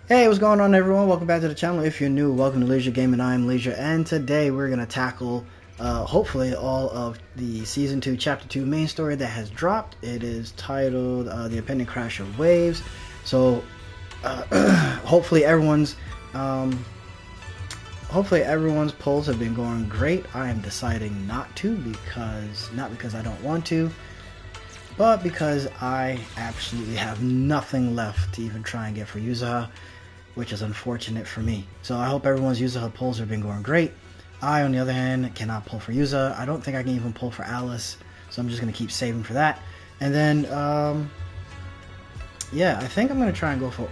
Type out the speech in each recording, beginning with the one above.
Hey, what's going on, everyone? Welcome back to the channel. If you're new, welcome to Leisure Game, and I'm Leisure. And today we're going to tackle, hopefully, all of the Season 2, Chapter 2 main story that has dropped. It is titled The Impending Crash of Waves. So, hopefully everyone's polls have been going great. I am deciding not to not because I don't want to, but because I absolutely have nothing left to even try and get for Yuzuha, which is unfortunate for me. So I hope everyone's Yuzuha polls have been going great. I, on the other hand, cannot pull for Yuzuha. I don't think I can even pull for Alice, so I'm just going to keep saving for that. And then, yeah, I think I'm going to try and go for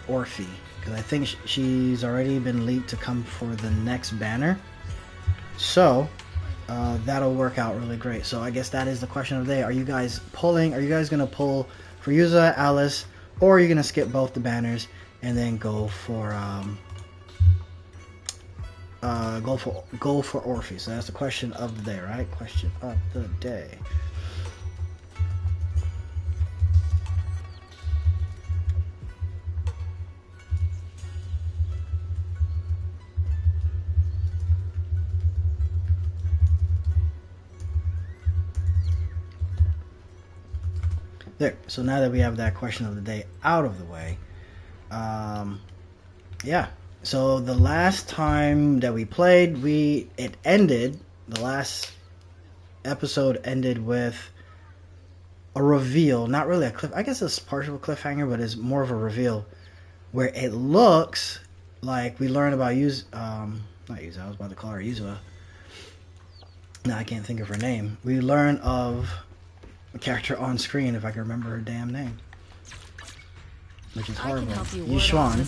Orphe, because I think she's already been leaked to come for the next banner. So, that'll work out really great. So I guess that is the question of the day. Are you guys pulling? Are you guys going to pull for Yuzuha, Alice, or are you going to skip both the banners and then go for Orphe? So that's the question of the day, right? Question of the day. There. So now that we have that question of the day out of the way, yeah. So the last time that we played, the last episode ended with a reveal, not really a cliff. I guess it's partial cliffhanger, but it's more of a reveal where it looks like we learn about not Yuzuha, I was about to call her Yuzuha. No, I can't think of her name. We learn of a character on screen, if I can remember her damn name, which is horrible. Yushuan.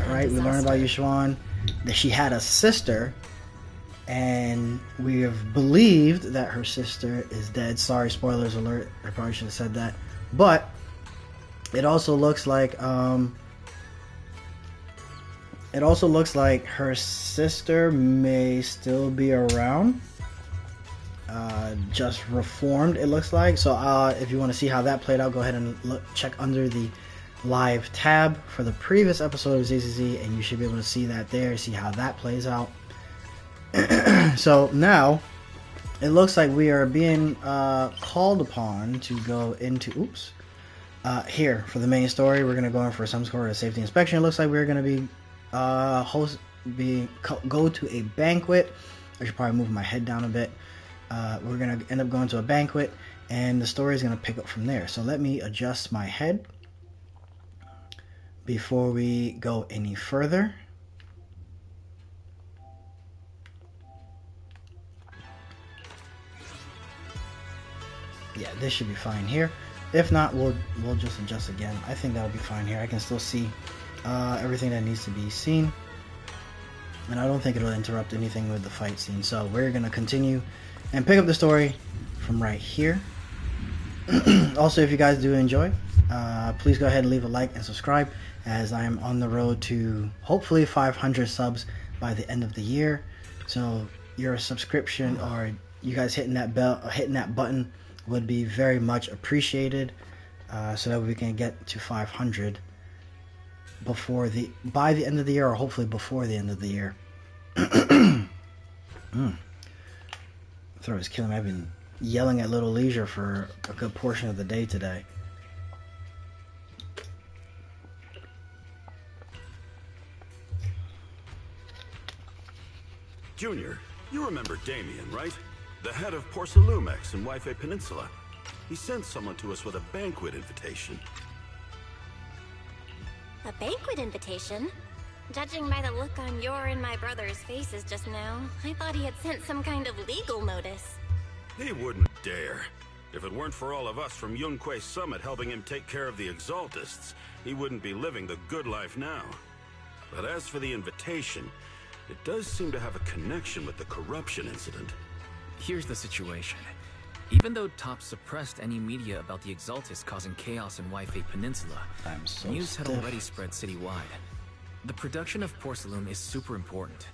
Right? We learn about Yushuan, that she had a sister, and we have believed that her sister is dead. Sorry, spoilers alert. I probably should have said that. But it also looks like her sister may still be around. Just reformed, it looks like. So if you want to see how that played out, go ahead and check under the live tab for the previous episode of ZZZ, and you should be able to see that there, see how that plays out. So now it looks like we are being called upon to go into here for the main story. We're going to go in for some sort of safety inspection. It looks like we're going to be go to a banquet. I should probably move my head down a bit. We're going to end up going to a banquet, and the story is going to pick up from there. So let me adjust my head before we go any further. Yeah, this should be fine here. If not, we'll just adjust again. I think that'll be fine here. I can still see everything that needs to be seen, and I don't think it'll interrupt anything with the fight scene. So we're going to continue and pick up the story from right here. Also, if you guys do enjoy, please go ahead and leave a like and subscribe, as I am on the road to hopefully 500 subs by the end of the year. So your subscription, or you guys hitting that bell, hitting that button, would be very much appreciated, so that we can get to 500 by the end of the year, or hopefully before the end of the year. Throat is killing me. I've been yelling at Little Leisure for a good portion of the day today. Junior, you remember Damien, right? The head of Porcelumex in Wife Peninsula. He sent someone to us with a banquet invitation. A banquet invitation? Judging by the look on your and my brother's faces just now, I thought he had sent some kind of legal notice. He wouldn't dare. If it weren't for all of us from Yunque Summit helping him take care of the Exaltists, he wouldn't be living the good life now. But as for the invitation, it does seem to have a connection with the corruption incident. Here's the situation. Even though Top suppressed any media about the Exaltists causing chaos in Wife Peninsula, news had already spread citywide. The production of Porcelume is super important,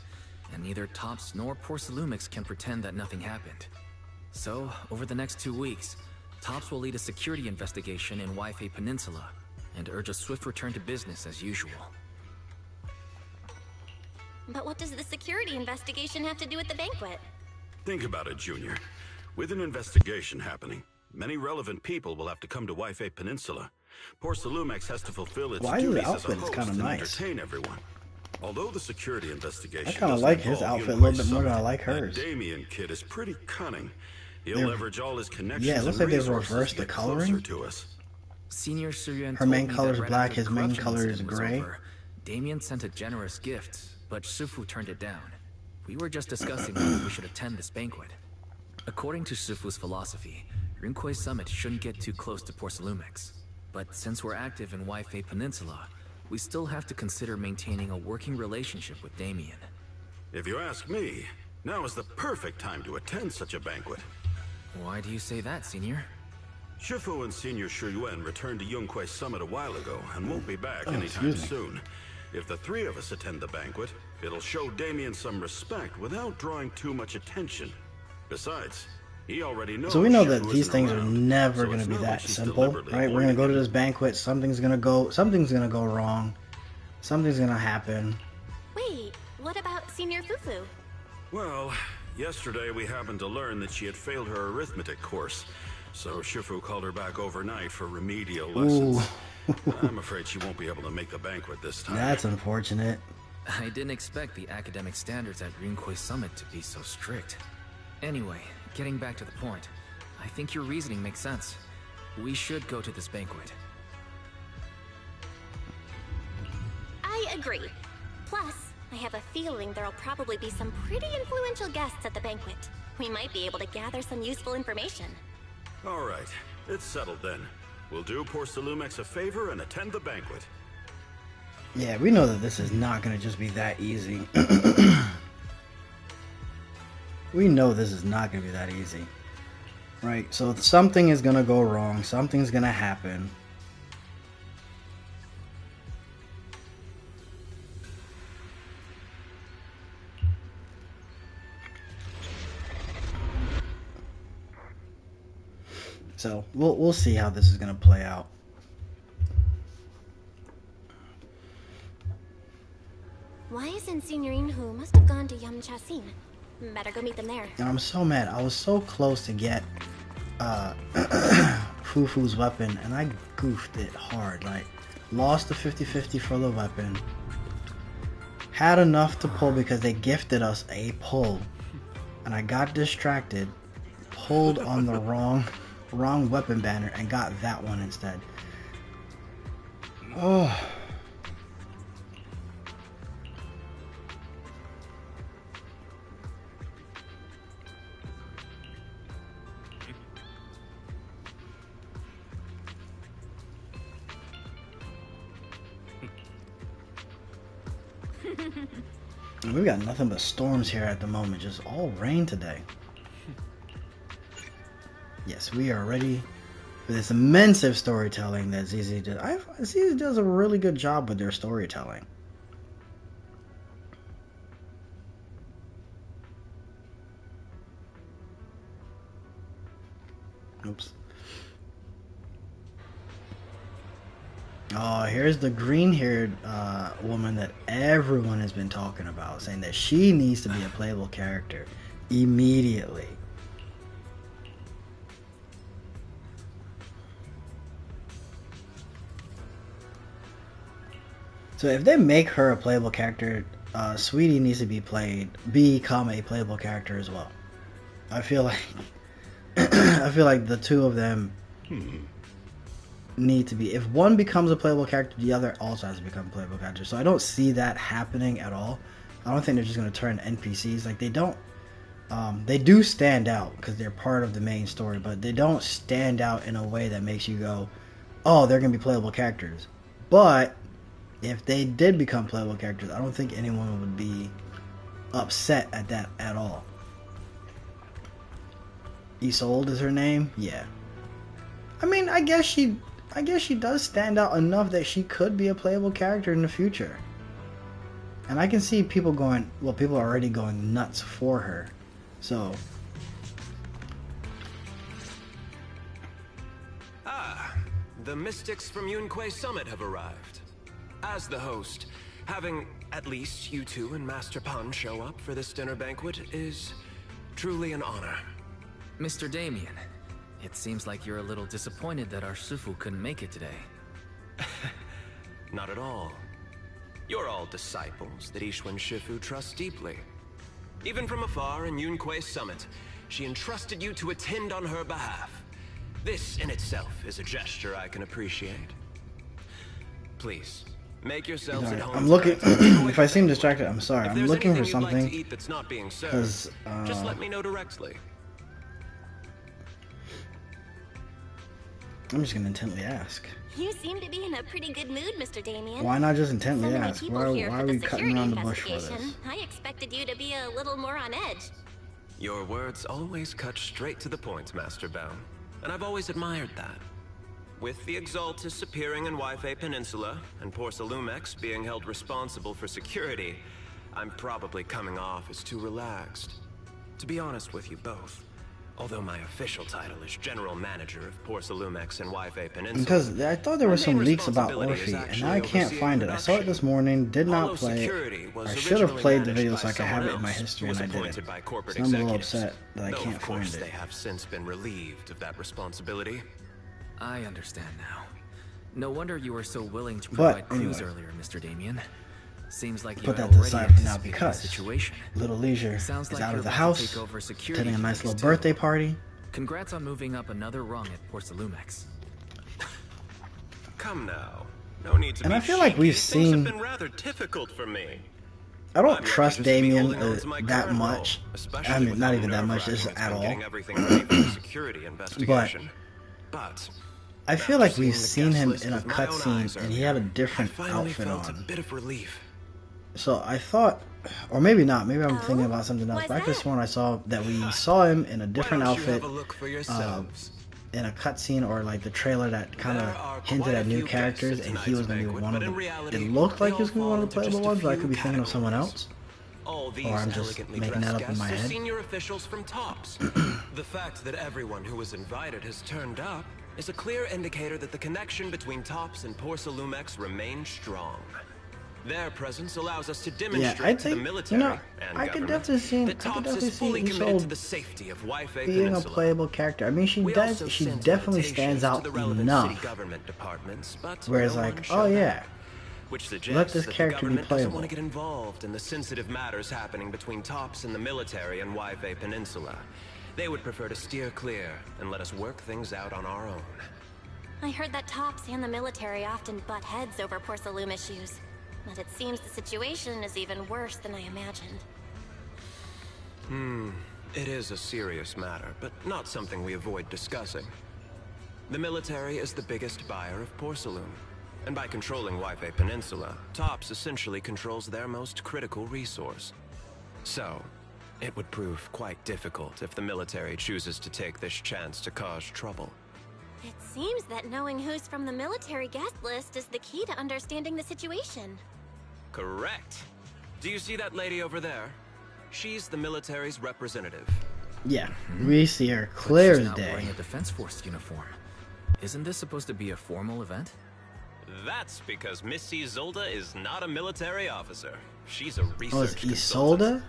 and neither Tops nor Porcelumix can pretend that nothing happened. So, over the next 2 weeks, Tops will lead a security investigation in Wife Peninsula, and urge a swift return to business as usual. But what does the security investigation have to do with the banquet? Think about it, Junior. With an investigation happening, many relevant people will have to come to Wi-Fi Peninsula. Porcelumex has to fulfill its duties as a host and entertain everyone. Although the security investigation, I kind of like his outfit a little bit more than I like hers. That Damien kid is pretty cunning. He'll leverage all his connections. Yeah, it looks like they've reversed the coloring. To us. Senior Suryan Her main color is right black, his main color is gray. Damien sent a generous gift, but Sufu turned it down. We were just discussing whether we should attend this banquet. According to Sufu's philosophy, Rinkwei Summit shouldn't get too close to Porcelumex. But since we're active in Wi-Fi Peninsula, we still have to consider maintaining a working relationship with Damien. If you ask me, now is the perfect time to attend such a banquet. Why do you say that, Senior? Shifu and Senior Shuyuan returned to Yunkwei Summit a while ago and won't be back anytime soon. If the three of us attend the banquet, it'll show Damien some respect without drawing too much attention. Besides, he already knows. So we know Shifu that these things around, are never so going to be not that like she's simple, right? We're going to go to this banquet, something's going to go wrong, something's going to happen. Wait, what about Senior Fufu? Well, yesterday we happened to learn that she had failed her arithmetic course, so Shifu called her back overnight for remedial lessons. I'm afraid she won't be able to make the banquet this time. That's unfortunate. I didn't expect the academic standards at Rinkwei Summit to be so strict. Anyway, getting back to the point, I think your reasoning makes sense. We should go to this banquet. I agree. Plus, I have a feeling there'll probably be some pretty influential guests at the banquet. We might be able to gather some useful information. All right, it's settled then. We'll do Porcelumex a favor and attend the banquet. Yeah, we know that this is not going to just be that easy. We know this is not going to be that easy. Right, so something is going to go wrong. Something's going to happen. So we'll see how this is going to play out. Why isn't Senior Inhu? Must have gone to Yamchasin. Better go meet them there. Now, I'm so mad. I was so close to get Fufu's weapon, and I goofed it hard. Like, lost the 50-50 for the weapon. Had enough to pull because they gifted us a pull, and I got distracted, pulled on the wrong weapon banner, and got that one instead. Oh. We've got nothing but storms here at the moment, just all rain today. Yes, we are ready for this immense storytelling that ZZ did. ZZ does a really good job with their storytelling. Oops. Oh, here's the green-haired woman that everyone has been talking about, saying that she needs to be a playable character immediately. So if they make her a playable character, Sweetie needs to become a playable character as well. I feel like the two of them need to be. If one becomes a playable character, the other also has to become a playable character. So I don't see that happening at all. I don't think they're just going to turn NPCs. Like, they don't. They do stand out because they're part of the main story, but they don't stand out in a way that makes you go, "Oh, they're going to be playable characters." But if they did become playable characters, I don't think anyone would be upset at that at all. Isolde is her name? Yeah. I mean, I guess she does stand out enough that she could be a playable character in the future. And I can see people going, well, people are already going nuts for her. So. Ah, the mystics from Yunkwei Summit have arrived. As the host, Having at least you two and Master Pun show up for this dinner banquet is truly an honor. Mr. Damien, it seems like you're a little disappointed that our Shifu couldn't make it today. Not at all. You're all disciples that Ishwan Shifu trusts deeply. Even from afar in Yunque's summit, she entrusted you to attend on her behalf. This in itself is a gesture I can appreciate. Please, make yourselves at home. I'm looking. If I seem distracted, I'm sorry. I'm looking for something. That's not being served, Because just let me know directly. I'm just gonna intently ask. You seem to be in a pretty good mood, Mr. Damien. Why not just intently So many ask? people Why here are for we the cutting security around the bush for investigation. this? I expected you to be a little more on edge. Your words always cut straight to the point, Master Baum, and I've always admired that. With the Exaltus appearing in Yfei Peninsula and Porcelumex being held responsible for security, I'm probably coming off as too relaxed. To be honest with you both, although my official title is General Manager of Porcelumex and Yfei Peninsula. Because I thought there were some leaks about Orphe, and now I can't find it. I saw it this morning, did not play it. I should have played the video so I could have it in my history, and I didn't. So I'm a little upset that I can't find it. They have since been relieved of that responsibility. I understand now. No wonder you were so willing to provide clues earlier, Mr. Damien. Seems like you put had that to the already side for now anticipated the because situation. Little Leisure Sounds is like out you're of the about to house, take over security attending a nice duties, little too. birthday party. Congrats on moving up another rung at Porcelumex. Come now. No need to And be I feel like cheeky. we've Things seen. have been rather difficult for me. I don't I'm trust lucky just to be Damien holding on to my that current much. role, especially I mean, with not how even that much, nerve-wracking just it's at been all. getting everything ready for the security investigation. But I feel like after we've seeing seen the him guest in a list with my own cutscene eyes and he had a earlier, different I finally outfit felt a on. bit of relief. So I thought, or maybe not, maybe I'm thinking about something else. Why's But I could have that? sworn I saw that we saw him in a different Why don't you outfit have a look for yourselves? in a cutscene or like the trailer that kind There of are hinted quite a at new few characters, guests and at he was tonight's going to be banquet, one of but in them. reality, It looked like they he was all going to be one fall of the into playable just a ones, but I few could be thinking of someone categories. else. All these Or I'm just elegantly making that dressed up in my guests are head. senior officials from TOPS. The fact that everyone who was invited has turned up is a clear indicator that the connection between TOPS and Porcelumex remains strong. Their presence allows us to demonstrate I'd to say, the military and I could government definitely see, that TOPS is fully committed to the safety of Yfei being a Peninsula. playable character. I mean, she We does. also She sent definitely invitations stands to out the relevant enough. city government departments, but Whereas, no like, one oh showed yeah, up, which suggests let this that character the be government doesn't playable. want to get involved in the sensitive matters happening between TOPS and the military in Yfei Peninsula. They would prefer to steer clear and let us work things out on our own. I heard that TOPS and the military often butt heads over Porcelume issues. But it seems the situation is even worse than I imagined. It is a serious matter, but not something we avoid discussing. The military is the biggest buyer of porcelain, and by controlling Yfei Peninsula, TOPS essentially controls their most critical resource. So, it would prove quite difficult if the military chooses to take this chance to cause trouble. It seems that knowing who's from the military guest list is the key to understanding the situation. Correct. Do you see that lady over there? She's the military's representative. Yeah, we see her clear But she's as not day. wearing a Defense Force uniform. Isn't this supposed to be a formal event? That's because Miss Isolde is not a military officer. She's a research Oh, it's consultant. Isolde?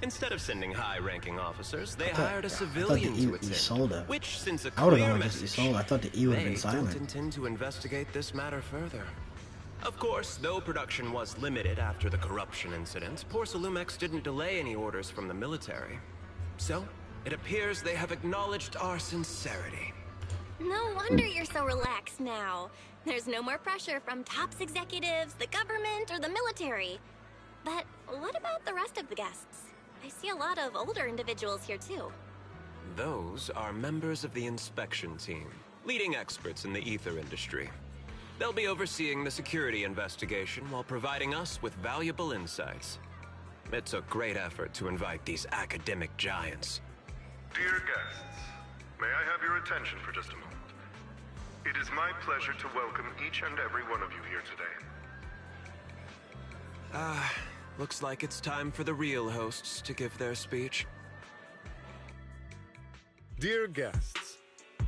Instead of sending high-ranking officers, they I thought- hired a I thought civilian the to attend, Isolde. which sends a I would've clear gone with just message. Isolde. I thought the E would've been They silent. don't intend to investigate this matter further. Of course, though production was limited after the corruption incident, Porcelumex didn't delay any orders from the military. So, it appears they have acknowledged our sincerity. No wonder you're so relaxed now. There's no more pressure from TOPS executives, the government, or the military. But what about the rest of the guests? I see a lot of older individuals here too. Those are members of the inspection team, leading experts in the ether industry. They'll be overseeing the security investigation while providing us with valuable insights. It took great effort to invite these academic giants. Dear guests, may I have your attention for just a moment? It is my pleasure to welcome each and every one of you here today. Looks like it's time for the real hosts to give their speech. Dear guests,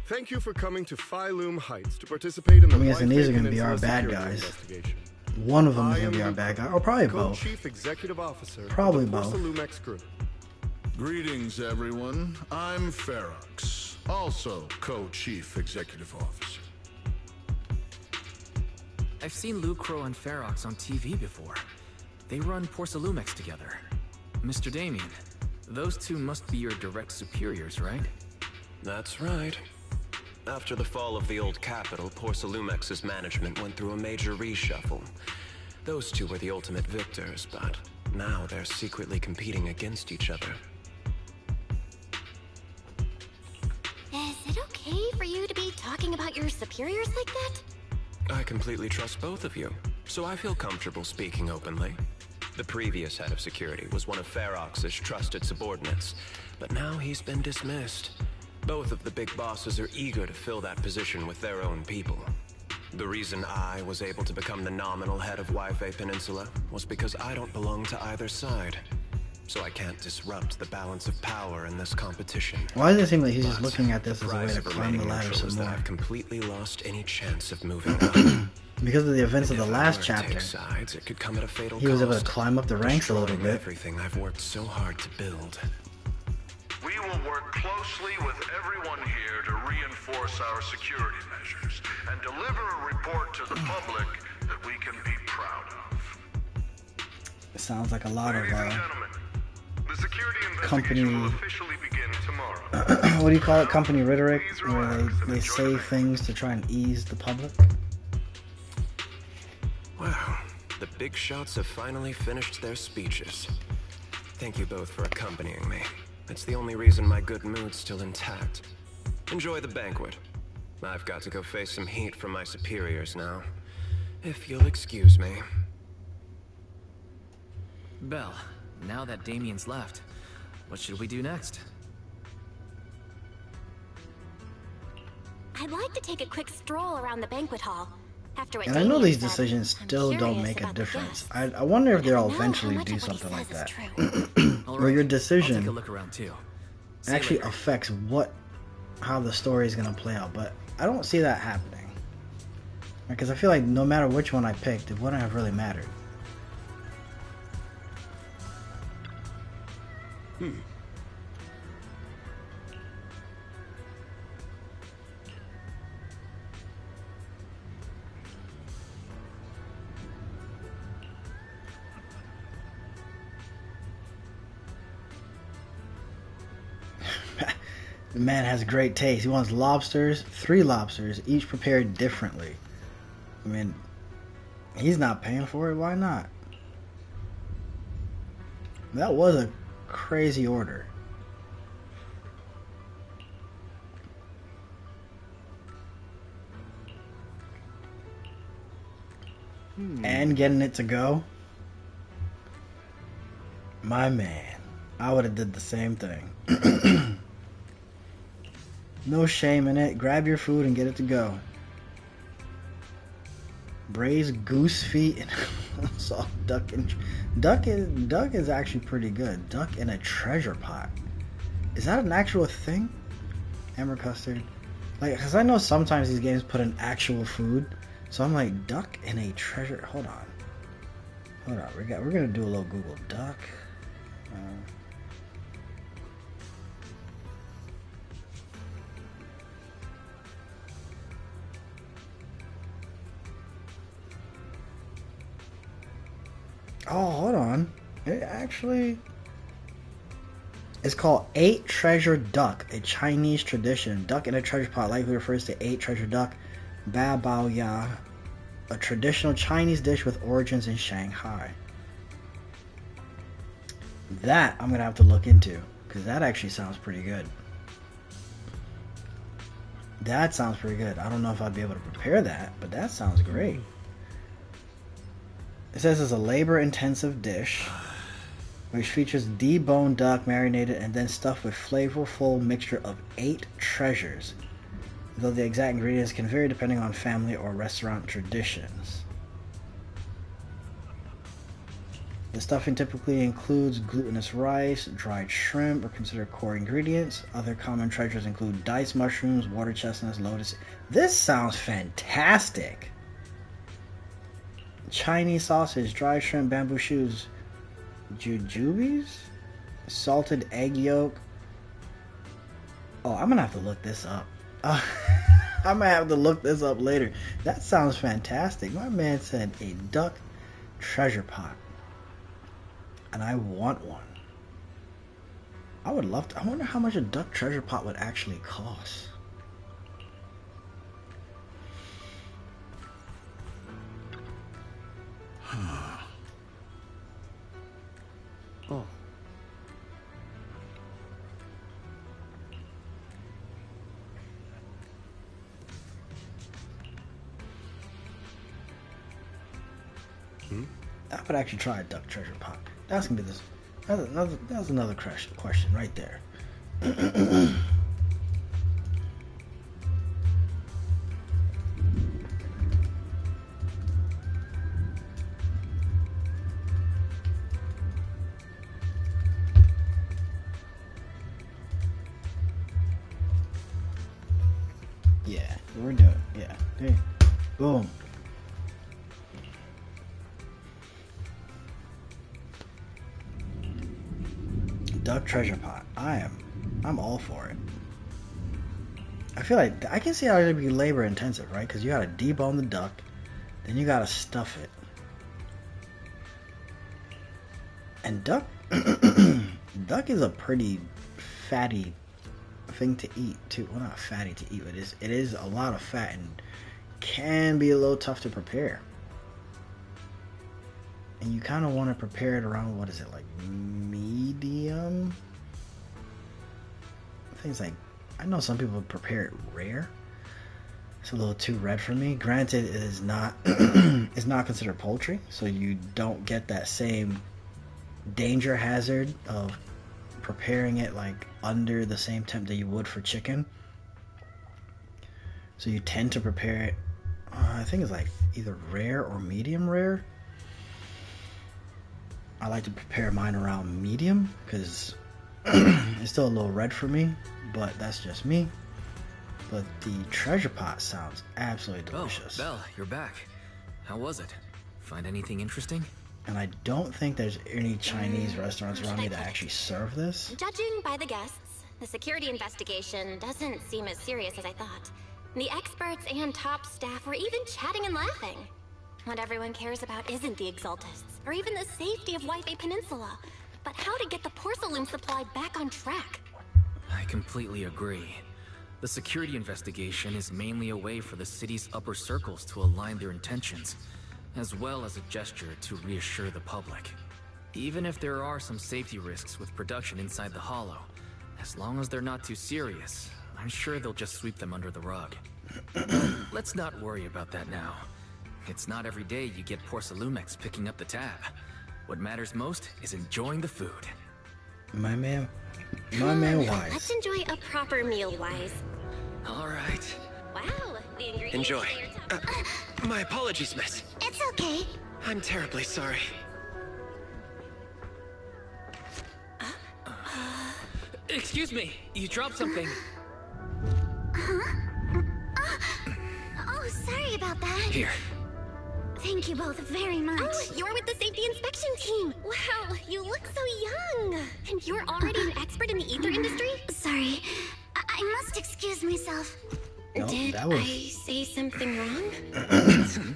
thank you for coming to Phi Loom Heights to participate in the I'm guessing these are Yfei gonna be our Peninsula bad security guys. investigation. One of them is going to be our bad guy. Or probably both. Co-Chief Executive Officer. Probably of the both. Lumex Group. Greetings, everyone. I'm Ferox, also Co-Chief Executive Officer. I've seen Lucro and Ferox on TV before. They run Porcelumex together. Mr. Damien, those two must be your direct superiors, right? That's right. After the fall of the old capital, Porcelumex's management went through a major reshuffle. Those two were the ultimate victors, but now they're secretly competing against each other. Is it okay for you to be talking about your superiors like that? I completely trust both of you, so I feel comfortable speaking openly. The previous head of security was one of Ferox's trusted subordinates, but now he's been dismissed. Both of the big bosses are eager to fill that position with their own people. The reason I was able to become the nominal head of Waifei Peninsula was because I don't belong to either side. So I can't disrupt the balance of power in this competition. Why does it seem like he's just looking at this as a way to climb the ladder some more? I've completely lost any chance of moving up. Because of the events of the last chapter, sides, it could come at a fatal he was able to cost, climb up the ranks a little bit. Everything I've worked so hard to build. We will work closely with everyone here to reinforce our security measures and deliver a report to the public that we can be proud of. It sounds like a lot of Ladies and gentlemen, the security company. investigation will officially begin tomorrow. What do you call it? Company rhetoric, where they say things to try and ease the public. Wow, the big shots have finally finished their speeches. Thank you both for accompanying me. It's the only reason my good mood's still intact. Enjoy the banquet. I've got to go face some heat from my superiors now. If you'll excuse me. Belle, now that Damien's left, what should we do next? I'd like to take a quick stroll around the banquet hall. After what And I know Damien these said, decisions I'm still don't curious make a about the difference. guests. I wonder if they'll I know how eventually much do of what he something like says that. is true. Where your I'll take a decision look around too. See you actually later. affects how the story is going to play out. But I don't see that happening. Because I feel like no matter which one I picked, it wouldn't have really mattered. The man has great taste. He wants lobsters, 3 lobsters, each prepared differently. I mean, he's not paying for it. Why not? That was a crazy order. And getting it to go. My man, I would have did the same thing. No shame in it. Grab your food and get it to go. Braised goose feet and soft duck and duck is actually pretty good. Duck in a treasure pot. Is that an actual thing? Amber custard. Like, cause I know sometimes these games put in actual food, so I'm like, duck in a treasure. Hold on. We're gonna do a little Google. Duck. Oh, hold on. It actually... It's called 8 Treasure Duck, a Chinese tradition. Duck in a treasure pot likely refers to 8 treasure duck, ba bao ya, a traditional Chinese dish with origins in Shanghai. That I'm going to have to look into, because that actually sounds pretty good. That sounds pretty good. I don't know if I'd be able to prepare that, but that sounds great. It says it's a labor-intensive dish, which features deboned duck marinated and then stuffed with flavorful mixture of 8 treasures, though the exact ingredients can vary depending on family or restaurant traditions. The stuffing typically includes glutinous rice, dried shrimp are considered core ingredients. Other common treasures include diced mushrooms, water chestnuts, lotus. This sounds fantastic! Chinese sausage, dry shrimp, bamboo shoots, jujubes, salted egg yolk. Oh, I'm gonna have to look this up. I'm gonna have to look this up later. That sounds fantastic. My man said a duck treasure pot, and I want one. I would love to. I wonder how much a duck treasure pot would actually cost. Oh. I would actually try a duck treasure pot. That's gonna be this. That's another question right there. Yeah, we're doing. Yeah, hey, boom. Duck treasure pot. I'm all for it. I feel like I can see how it'd be labor intensive, right? Because you gotta debone the duck, then you gotta stuff it, and duck is a pretty fatty thing to eat too. Well, not fatty to eat, but it is a lot of fat and can be a little tough to prepare. And you kind of want to prepare it around, what is it, like medium? Things like, I know some people prepare it rare. It's a little too red for me. Granted, it is not it's not considered poultry, so you don't get that same danger hazard of preparing it like under the same temp that you would for chicken. So you tend to prepare it, I think it's like either rare or medium rare. I like to prepare mine around medium because it's still a little red for me, but that's just me. But the treasure pot sounds absolutely delicious. Oh, Belle, you're back. How was it? Find anything interesting? And I don't think there's any Chinese restaurants around me that actually serve this. Judging by the guests, the security investigation doesn't seem as serious as I thought. The experts and top staff were even chatting and laughing. What everyone cares about isn't the Exaltists, or even the safety of Wi-Fi Peninsula, but how to get the porcelain supply back on track. I completely agree. The security investigation is mainly a way for the city's upper circles to align their intentions, as well as a gesture to reassure the public. Even if there are some safety risks with production inside the Hollow, as long as they're not too serious, I'm sure they'll just sweep them under the rug. Let's not worry about that now. It's not every day you get Porcelumex picking up the tab. What matters most is enjoying the food. My man Wise. Let's enjoy a proper meal, Wise. All right. Wow, the ingredients. Enjoy. My apologies, miss. It's okay. I'm terribly sorry. Excuse me, you dropped something. Oh, sorry about that. Here. Thank you both very much. Oh, you're with the safety inspection team. Wow, you look so young. And you're already an expert in the ether industry? Sorry, I must excuse myself. No, Did that was... I say something wrong?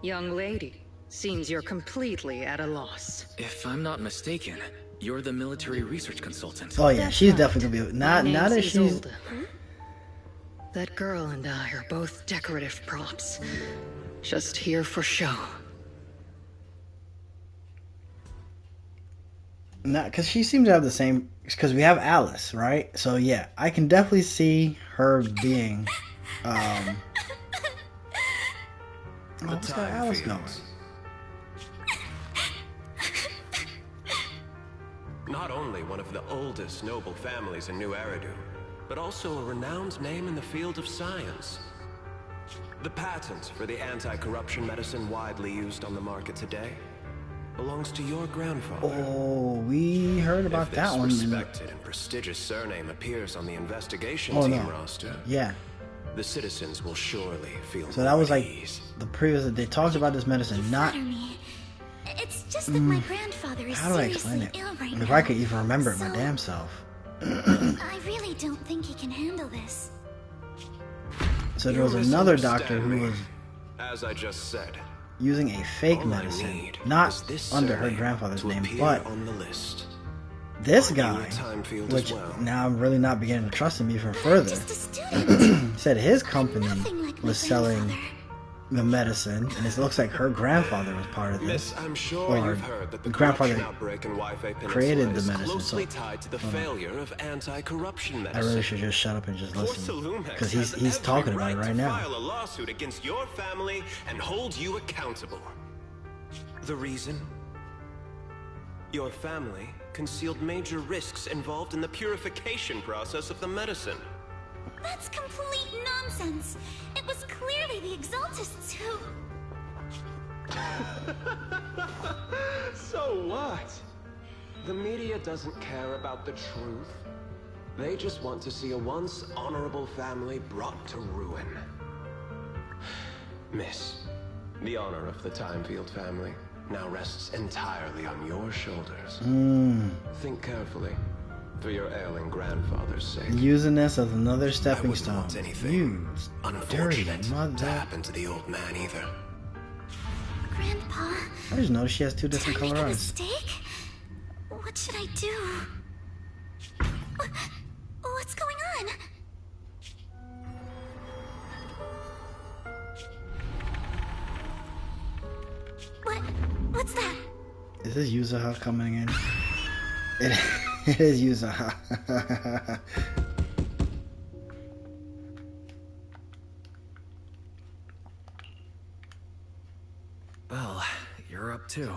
Young lady, seems you're completely at a loss. If I'm not mistaken, you're the military research consultant. Oh yeah, That's she's right. definitely gonna be not that she's... Isolde. That girl and I are both decorative props. Just here for show. Not because she seems to have the same. Because we have Alice, right? So yeah, I can definitely see her being. Oh, what's got Alice going? Not only one of the oldest noble families in New Eridu, but also a renowned name in the field of science. The patent for the anti-corruption medicine widely used on the market today belongs to your grandfather. Oh, we heard about If that this one. respected and prestigious surname appears on the investigation Oh, team no. roster, Yeah. the citizens will surely feel So that was like ease. the previous. They talked about this medicine, not. Me. It's just that my grandfather is How do I explain seriously it? ill right If now. I could even remember it, my So, damn self. I really don't think he can handle this. So there was another doctor who was as I just said, using a fake all I medicine, need not is this under her surname grandfather's to name, appear but on the list. this Are you guy, a time field which as well? now I'm really not beginning to trust him even But I'm further, just a student. said his company Nothing like my was selling grandfather. the medicine, and it looks like her grandfather was part of Miss, this. I'm sure Or you've heard that the grandfather corruption outbreak in Wi-Fi Peninsula created the is medicine, closely so- tied to the failure of anti-corruption I medicine. really should just shut up and just listen, Porcelumex because has he's every talking about it right right to now. File a lawsuit against your family and hold you accountable. The reason? Your family concealed major risks involved in the purification process of the medicine. That's complete nonsense. It was clearly the Exaltists who... So what? The media doesn't care about the truth. They just want to see a once honorable family brought to ruin. Miss, the honor of the Timefield family now rests entirely on your shoulders. Think carefully, for your ailing grandfather's sake. Using this as another I stepping wouldn't stone. want anything You dirty unfortunate to mother. happen to the old man either. Grandpa, I just noticed she has two did I different make color a eyes. mistake? What should I do? What's going on? What's that? Is this Yuzaha coming in? It is Yuzaha. Well, you're up too.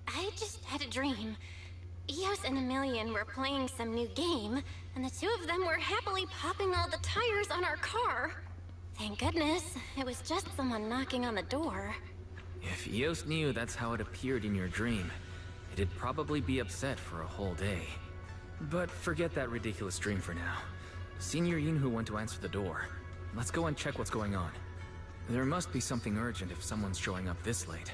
I just had a dream. Eos and Emilian were playing some new game, and the two of them were happily popping all the tires on our car. Thank goodness, it was just someone knocking on the door. If Eos knew that's how it appeared in your dream, it'd probably be upset for a whole day. But forget that ridiculous dream for now. Senior Yinhu went to answer the door. Let's go and check what's going on. There must be something urgent if someone's showing up this late.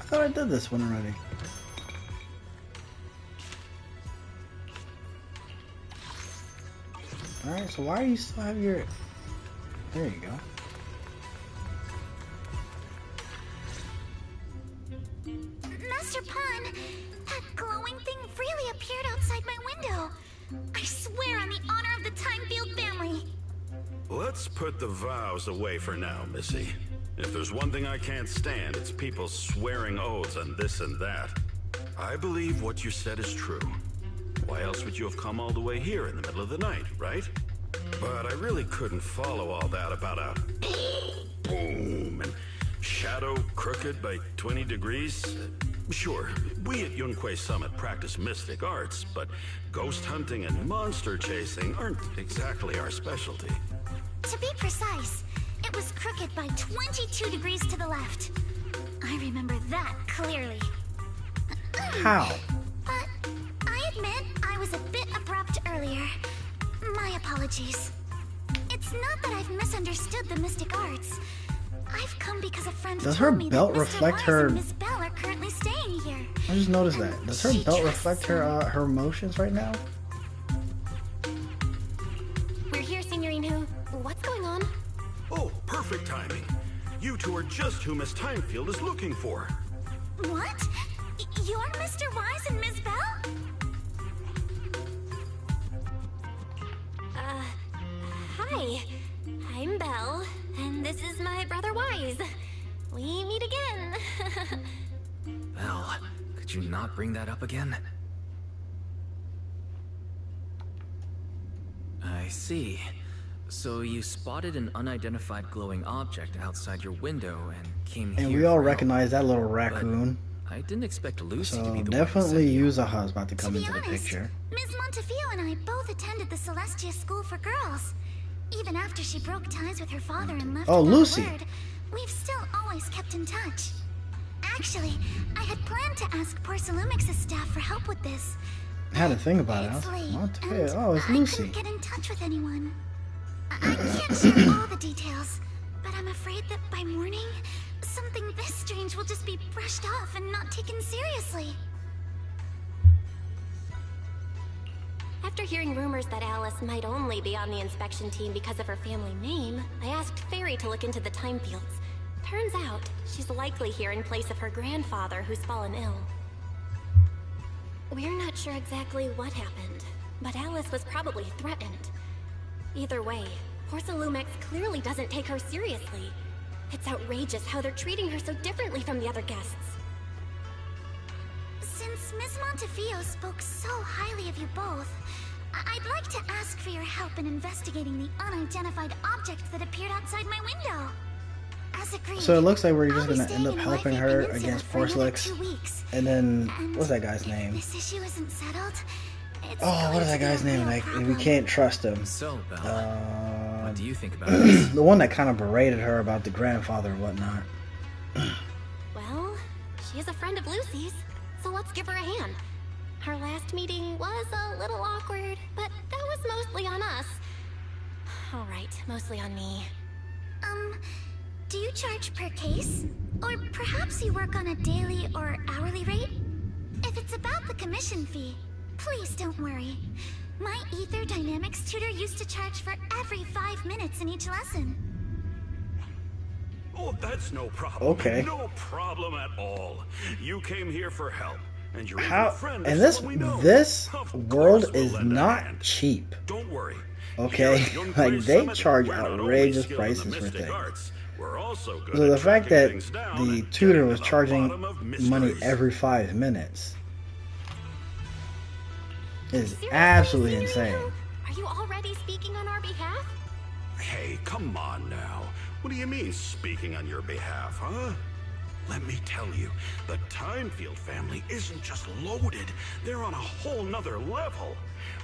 I thought I did this one already. Alright, so why do you still have your... There you go. Master Pawn, that glowing thing really appeared outside my window. I swear on the honor of the Timefield family. Let's put the vows away for now, Missy. If there's one thing I can't stand, it's people swearing oaths on this and that. I believe what you said is true. Why else would you have come all the way here in the middle of the night, right? But I really couldn't follow all that about a boom and shadow crooked by 20 degrees. Sure, we at Yunquay Summit practice mystic arts, but ghost hunting and monster chasing aren't exactly our specialty. To be precise, it was crooked by 22 degrees to the left. I remember that clearly. How? But I admit I was a bit abrupt earlier. My apologies. It's not that I've misunderstood the mystic arts. I've come because a friend Does told her me belt that Mr. reflect Wise her- and Miss Bell are currently staying here. I just noticed that. Does her She belt trusts reflect her her emotions right now? We're here, Signorine Who. What's going on? Oh, perfect timing. You two are just who Miss Timefield is looking for. What? You're Mr. Wise and Miss Bell? Hi. I'm Belle, and this is my brother Wise. We meet again. Well, could you not bring that up again? I see. So you spotted an unidentified glowing object outside your window and came here. And we all for help. recognize that little raccoon. I didn't expect Lucy to So be the definitely one who sent Yuzaha is about to come To be into the honest, picture. Ms. Montefiore and I both attended the Celestia School for Girls. Even after she broke ties with her father and left Oh, without a Lucy. word, we've still always kept in touch. Actually, I had planned to ask Porcelumix's staff for help with this. I had to think about it. I was like, oh, it's Lucy. I couldn't get in touch with anyone. I can't share all the details, but I'm afraid that by morning, something this strange will just be brushed off and not taken seriously. After hearing rumors that Alice might only be on the inspection team because of her family name, I asked Fairy to look into the time fields. Turns out, she's likely here in place of her grandfather who's fallen ill. We're not sure exactly what happened, but Alice was probably threatened. Either way, Porcelumix clearly doesn't take her seriously. It's outrageous how they're treating her so differently from the other guests. Since Ms. Montefiore spoke so highly of you both, I'd like to ask for your help in investigating the unidentified object that appeared outside my window. As agreed, so it looks like we're just gonna end up helping her against Porcelix. And then, what's that guy's name? This issue isn't settled. Oh, what is that guy's name? Like, we can't trust him. So, Bella, what do you think about this? The one that kind of berated her about the grandfather and whatnot. Well, she is a friend of Lucy's, so let's give her a hand. Our last meeting was a little awkward, but that was mostly on us. Alright, mostly on me. Do you charge per case? Or perhaps you work on a daily or hourly rate? If it's about the commission fee, please don't worry. My Ether Dynamics tutor used to charge for every 5 minutes in each lesson. Oh, that's no problem. Okay. No problem at all. You came here for help, and your friend and is this we know. world is not cheap. Don't worry. Okay, like they charge outrageous prices for things. So the fact that the tutor was charging money every 5 minutes is absolutely insane. Are you already speaking on our behalf? Hey, come on now. What do you mean, speaking on your behalf, huh? Let me tell you, the Timefield family isn't just loaded. They're on a whole nother level.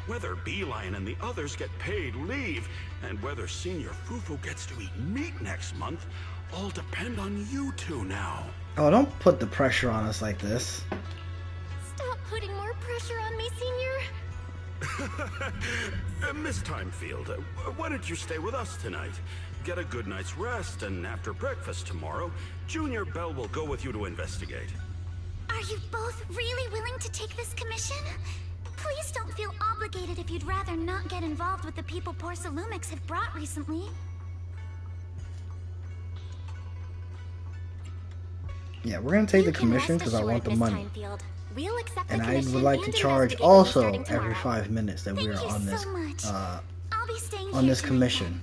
Whether Beeline and the others get paid leave, and whether Senior Fufu gets to eat meat next month, all depend on you two now. Oh, don't put the pressure on us like this. Stop putting more pressure on me, Senior. Miss Timefield, why don't you stay with us tonight? Get a good night's rest, and after breakfast tomorrow, Junior Bell will go with you to investigate. Are you both really willing to take this commission? Please don't feel obligated if you'd rather not get involved with the people Porcelumix have brought recently. Yeah, we're gonna take the commission because I want the money. And I would like to charge also every 5 minutes that we are on this commission.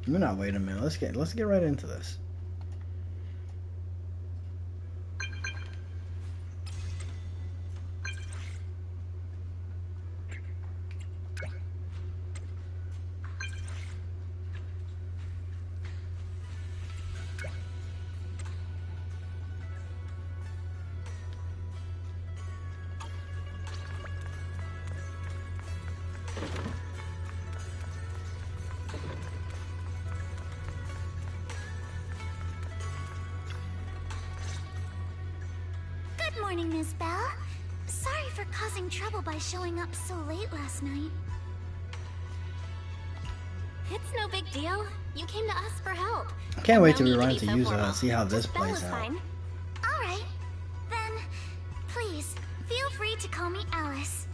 We're not waiting a minute. Let's get right into this. Good morning, Ms. Bell. Sorry for causing trouble by showing up so late last night. It's no big deal. You came to us for help. I can't wait to rerun to use it and see how this plays out. Fine. Alright. Then, please, feel free to call me Alice.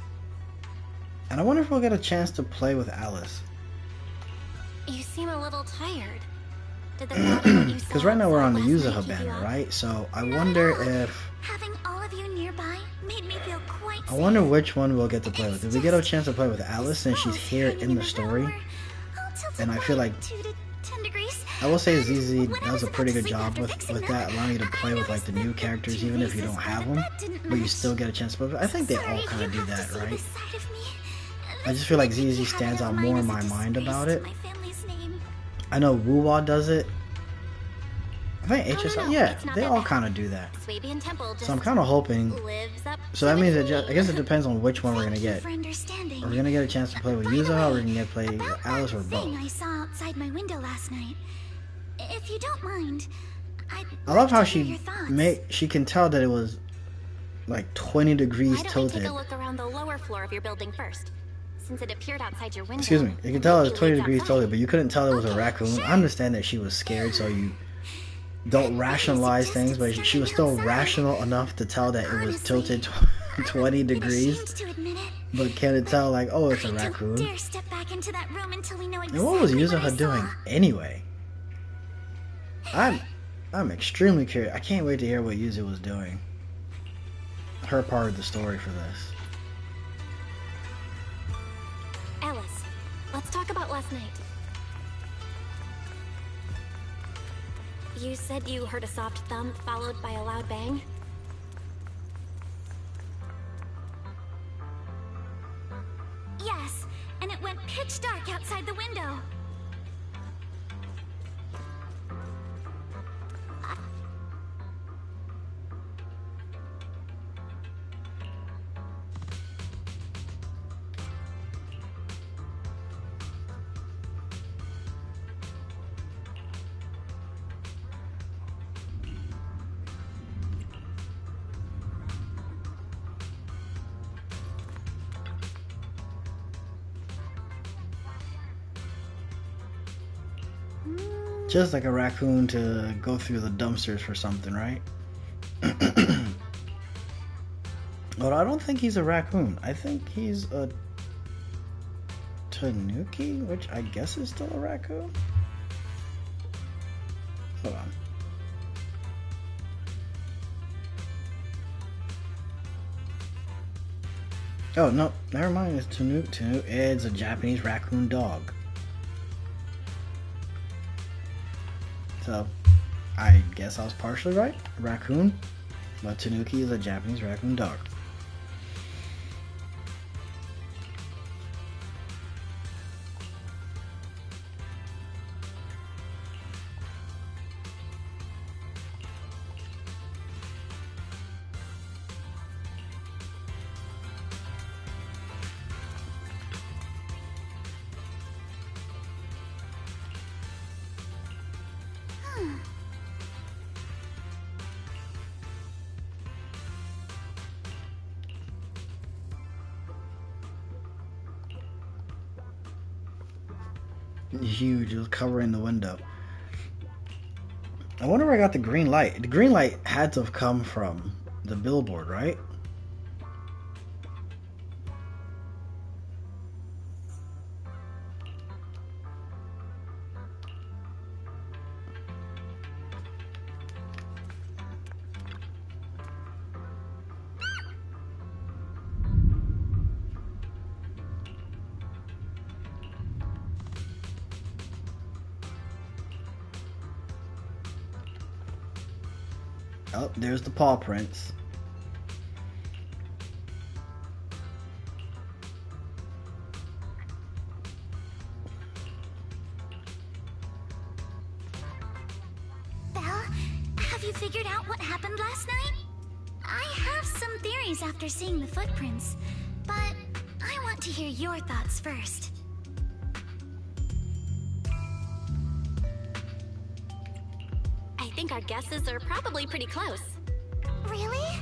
And I wonder if we'll get a chance to play with Alice. You seem a little tired. Did the crowd let you Because right now we're on the last Yuza night keep you banner, up? right? So I Not wonder at all. if... Having all of you nearby made me feel quite I safe. wonder which one we'll get to play with. If we get a Just chance to play with Alice since she's both here hanging in the middle, story, or I'll tilt and it I feel one like to 10 degrees. I will say ZZ does a pretty good job with that, allowing you to play with like the new characters even if you don't have them, but you still get a chance to play. I think they all kind of do that, right? I just feel like ZZ stands out more in my mind about it. I know Wuwa does it. I think HSI, yeah, they all kind of do that. So I'm kind of hoping. So that means I guess it depends on which one we're gonna get. Are we gonna get a chance to play with Yuzo, or we're gonna get to play with Alice, or both? I saw outside my window last night. If you don't mind, I love how she can tell that it was like 20 degrees tilted. Take a look around the lower floor of your building first. Since it appeared outside your window. Excuse me. You can tell it was 20 degrees tilted, but you couldn't tell it was a raccoon. I understand that she was scared, so you don't rationalize things, but she was still rational enough to tell that it was tilted 20 degrees. But can it tell, like, oh, it's a raccoon? And what was Yuzuha doing anyway? I'm extremely curious. I can't wait to hear what Yuzu was doing. Her part of the story for this. Alice, let's talk about last night. You said you heard a soft thump followed by a loud bang? Yes, and it went pitch dark outside the window. Just like a raccoon to go through the dumpsters for something, right? But I don't think he's a raccoon. I think he's a tanuki, which I guess is still a raccoon. Hold on. Oh, no, never mind. It's tanuki. It's a Japanese raccoon dog. So, I guess I was partially right. Raccoon, but tanuki is a Japanese raccoon dog. Huge, it was covering the window. I wonder where I got the green light. The green light had to have come from the billboard, right? Oh, there's the paw prints. Belle, have you figured out what happened last night? I have some theories after seeing the footprints, but I want to hear your thoughts first. I think our guesses are probably pretty close. Really?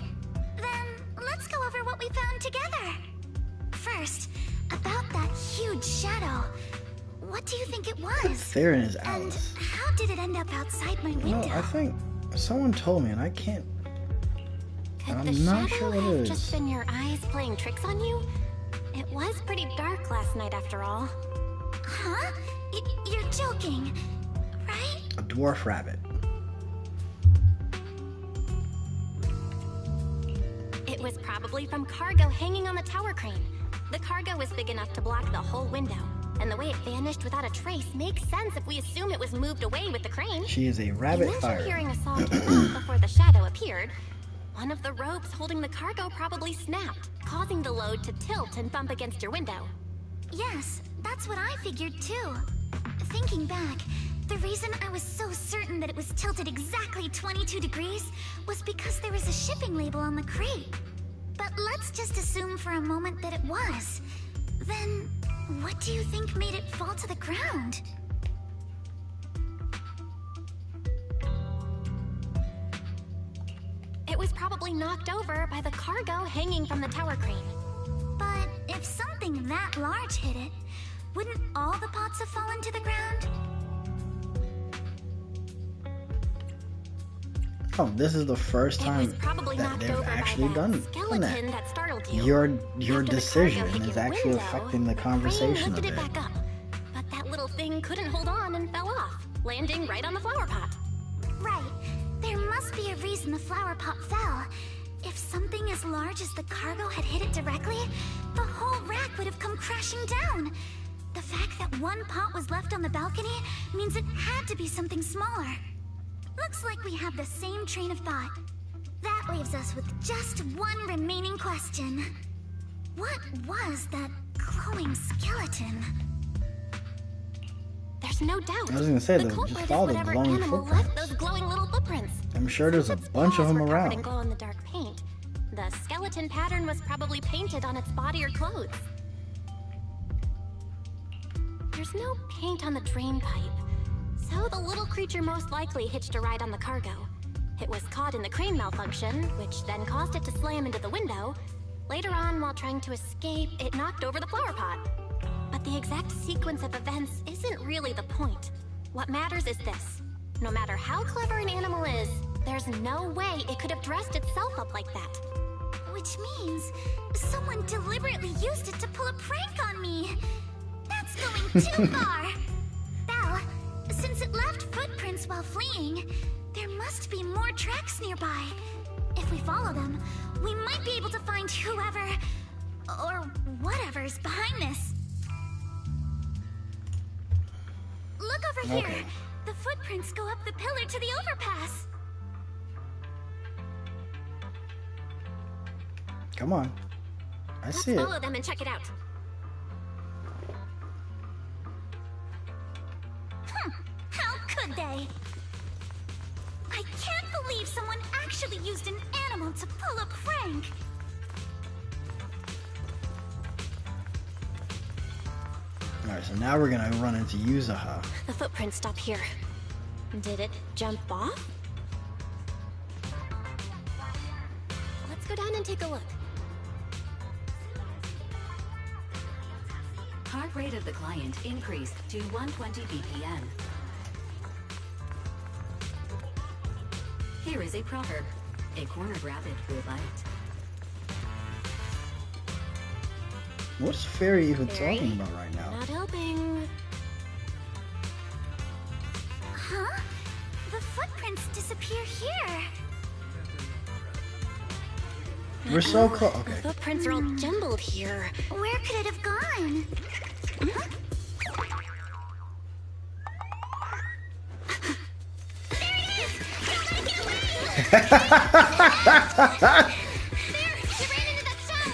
Then let's go over what we found together. First, about that huge shadow. What do you think it was? There is Alice. And how did it end up outside my window? No, I think someone told me, and I can't. Could the shadow have just been your eyes playing tricks on you? It was pretty dark last night, after all. Huh? You're joking, right? A dwarf rabbit. It was probably from cargo hanging on the tower crane. The cargo was big enough to block the whole window, And the way it vanished without a trace makes sense if we assume it was moved away with the crane. She is a rabbit You fire. mentioned hearing a song come before the shadow appeared. One of the ropes holding the cargo probably snapped, causing the load to tilt and bump against your window. Yes, that's what I figured too. Thinking back, the reason I was so certain that it was tilted exactly 22 degrees was because there was a shipping label on the crate. But let's just assume for a moment that it was. Then, what do you think made it fall to the ground? It was probably knocked over by the cargo hanging from the tower crane. But if something that large hit it, wouldn't all the pots have fallen to the ground? Oh, this is the first time that they've actually done that. That startled you. Your decision is actually affecting the conversation a bit. It back up, but that little thing couldn't hold on and fell off, landing right on the flower pot. Right. There must be a reason the flower pot fell. If something as large as the cargo had hit it directly, the whole rack would have come crashing down. The fact that one pot was left on the balcony means it had to be something smaller. Looks like we have the same train of thought. That leaves us with just one remaining question. What was that glowing skeleton? There's no doubt. I was gonna say, the just follow the glowing footprints. Left those glowing little footprints. I'm sure there's a bunch of them around. In glow-in-the-dark paint. The skeleton pattern was probably painted on its body or clothes. There's no paint on the drain pipe, so the little creature most likely hitched a ride on the cargo. It was caught in the crane malfunction, which then caused it to slam into the window. Later on, while trying to escape, it knocked over the flower pot. But the exact sequence of events isn't really the point. What matters is this. No matter how clever an animal is, there's no way it could have dressed itself up like that. Which means someone deliberately used it to pull a prank on me. That's going too far. Belle, since it left footprints while fleeing, there must be more tracks nearby. If we follow them, we might be able to find whoever or whatever's behind this. Look over here. The footprints go up the pillar to the overpass. Come on. Let's see it. follow them and check it out. How could they? I can't believe someone actually used an animal to pull a prank. Alright, so now we're gonna run into Yuzaha. The footprints stop here. Did it jump off? Let's go down and take a look. Heart rate of the client increased to 120 BPM. Here is a proverb. A cornered rabbit will bite. What's Fairy even talking about right now? Not helping. Huh? The footprints disappear here. We're so close. Okay. The footprints are all jumbled here. Where could it have gone? Huh? There it is! Somebody get away! There! You ran into that stone!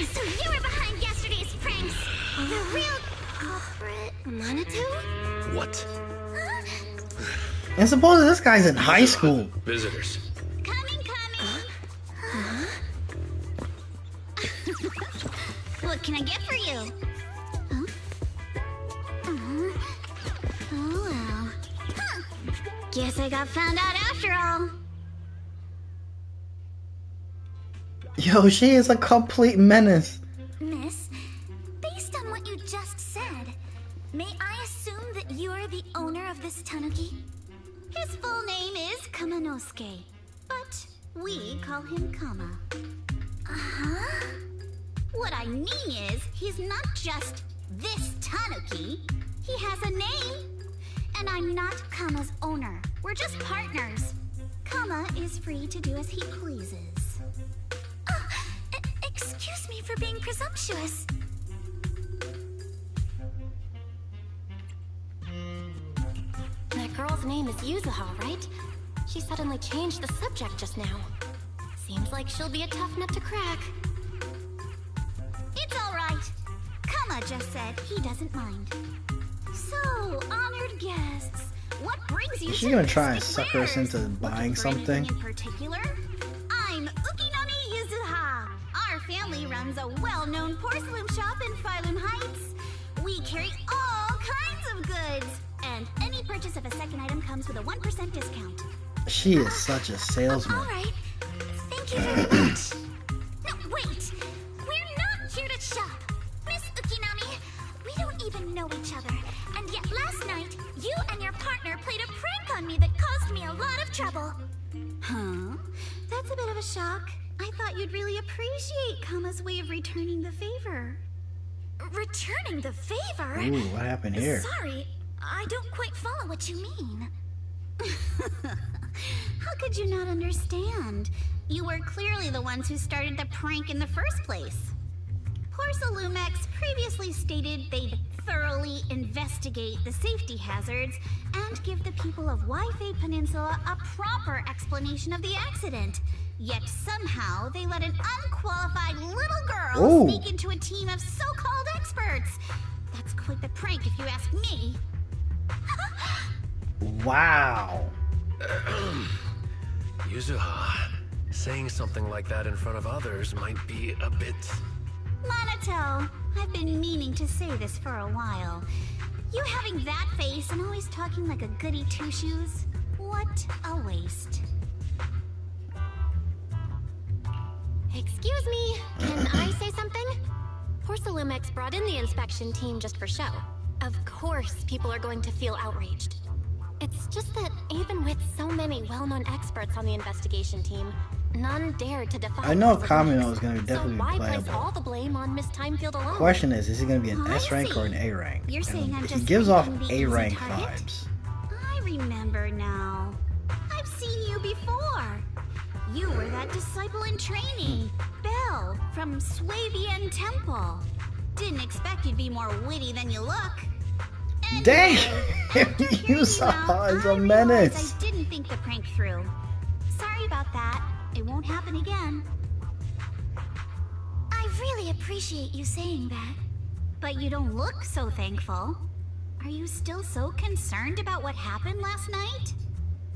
So you were behind yesterday's pranks! The real culprit, Manitou? What? Huh? And suppose this guy's in high school. Visitors. Coming! What can I get for you? Huh? Oh well. Huh. Guess I got found out after all. Yo, she is a complete menace. Miss, based on what you just said, may I assume that you are the owner of this tanuki? His full name is Kamanosuke, but we call him Kama. Uh-huh. What I mean is, he's not just this tanuki. He has a name. And I'm not Kama's owner. We're just partners. Kama is free to do as he pleases. Excuse me for being presumptuous. girl's name is Yuzuha, right? She suddenly changed the subject just now. Seems like she'll be a tough nut to crack. It's all right. Kama just said he doesn't mind. So, honored guests, what brings you Is she to gonna try and Mystic sucker us Wares? into buying Looking for something? anything in particular? I'm Ukinami Yuzuha. Our family runs a well-known porcelain shop in Phylum Heights. We carry all kinds of goods, and any purchase of a second item comes with a 1% discount. She is such a salesman. All right. Thank you very much. No, wait. We're not here to shop. Miss Ukinami, we don't even know each other. And yet last night, you and your partner played a prank on me that caused me a lot of trouble. Huh? That's a bit of a shock. I thought you'd really appreciate Kama's way of returning the favor. Returning the favor? Ooh, what happened here? Sorry, I don't quite follow what you mean. How could you not understand? You were clearly the ones who started the prank in the first place. Porcelumex previously stated they'd thoroughly investigate the safety hazards and give the people of Waifei Peninsula a proper explanation of the accident. Yet somehow they let an unqualified little girl sneak into a team of so-called experts. That's quite the prank if you ask me. Wow. Yuzuha, saying something like that in front of others might be a bit... Monato, I've been meaning to say this for a while. You having that face and always talking like a goody two-shoes? What a waste. Excuse me, can I say something? Porcelumex brought in the inspection team just for show. Of course people are going to feel outraged. It's just that even with so many well-known experts on the investigation team, none dared to defy. I know Kamino is going to definitely be why place playable. all the blame on Miss Timefield alone? The question is he going to be an S rank or an A rank? You're saying I'm He just gives off picking the A easy rank target? vibes. I remember now. I've seen you before. You were that disciple in training, Belle, from Swabian Temple. Didn't expect you'd be more witty than you look. Dang! You saw is a menace. I didn't think the prank through. Sorry about that. It won't happen again. I really appreciate you saying that. But you don't look so thankful. Are you still so concerned about what happened last night?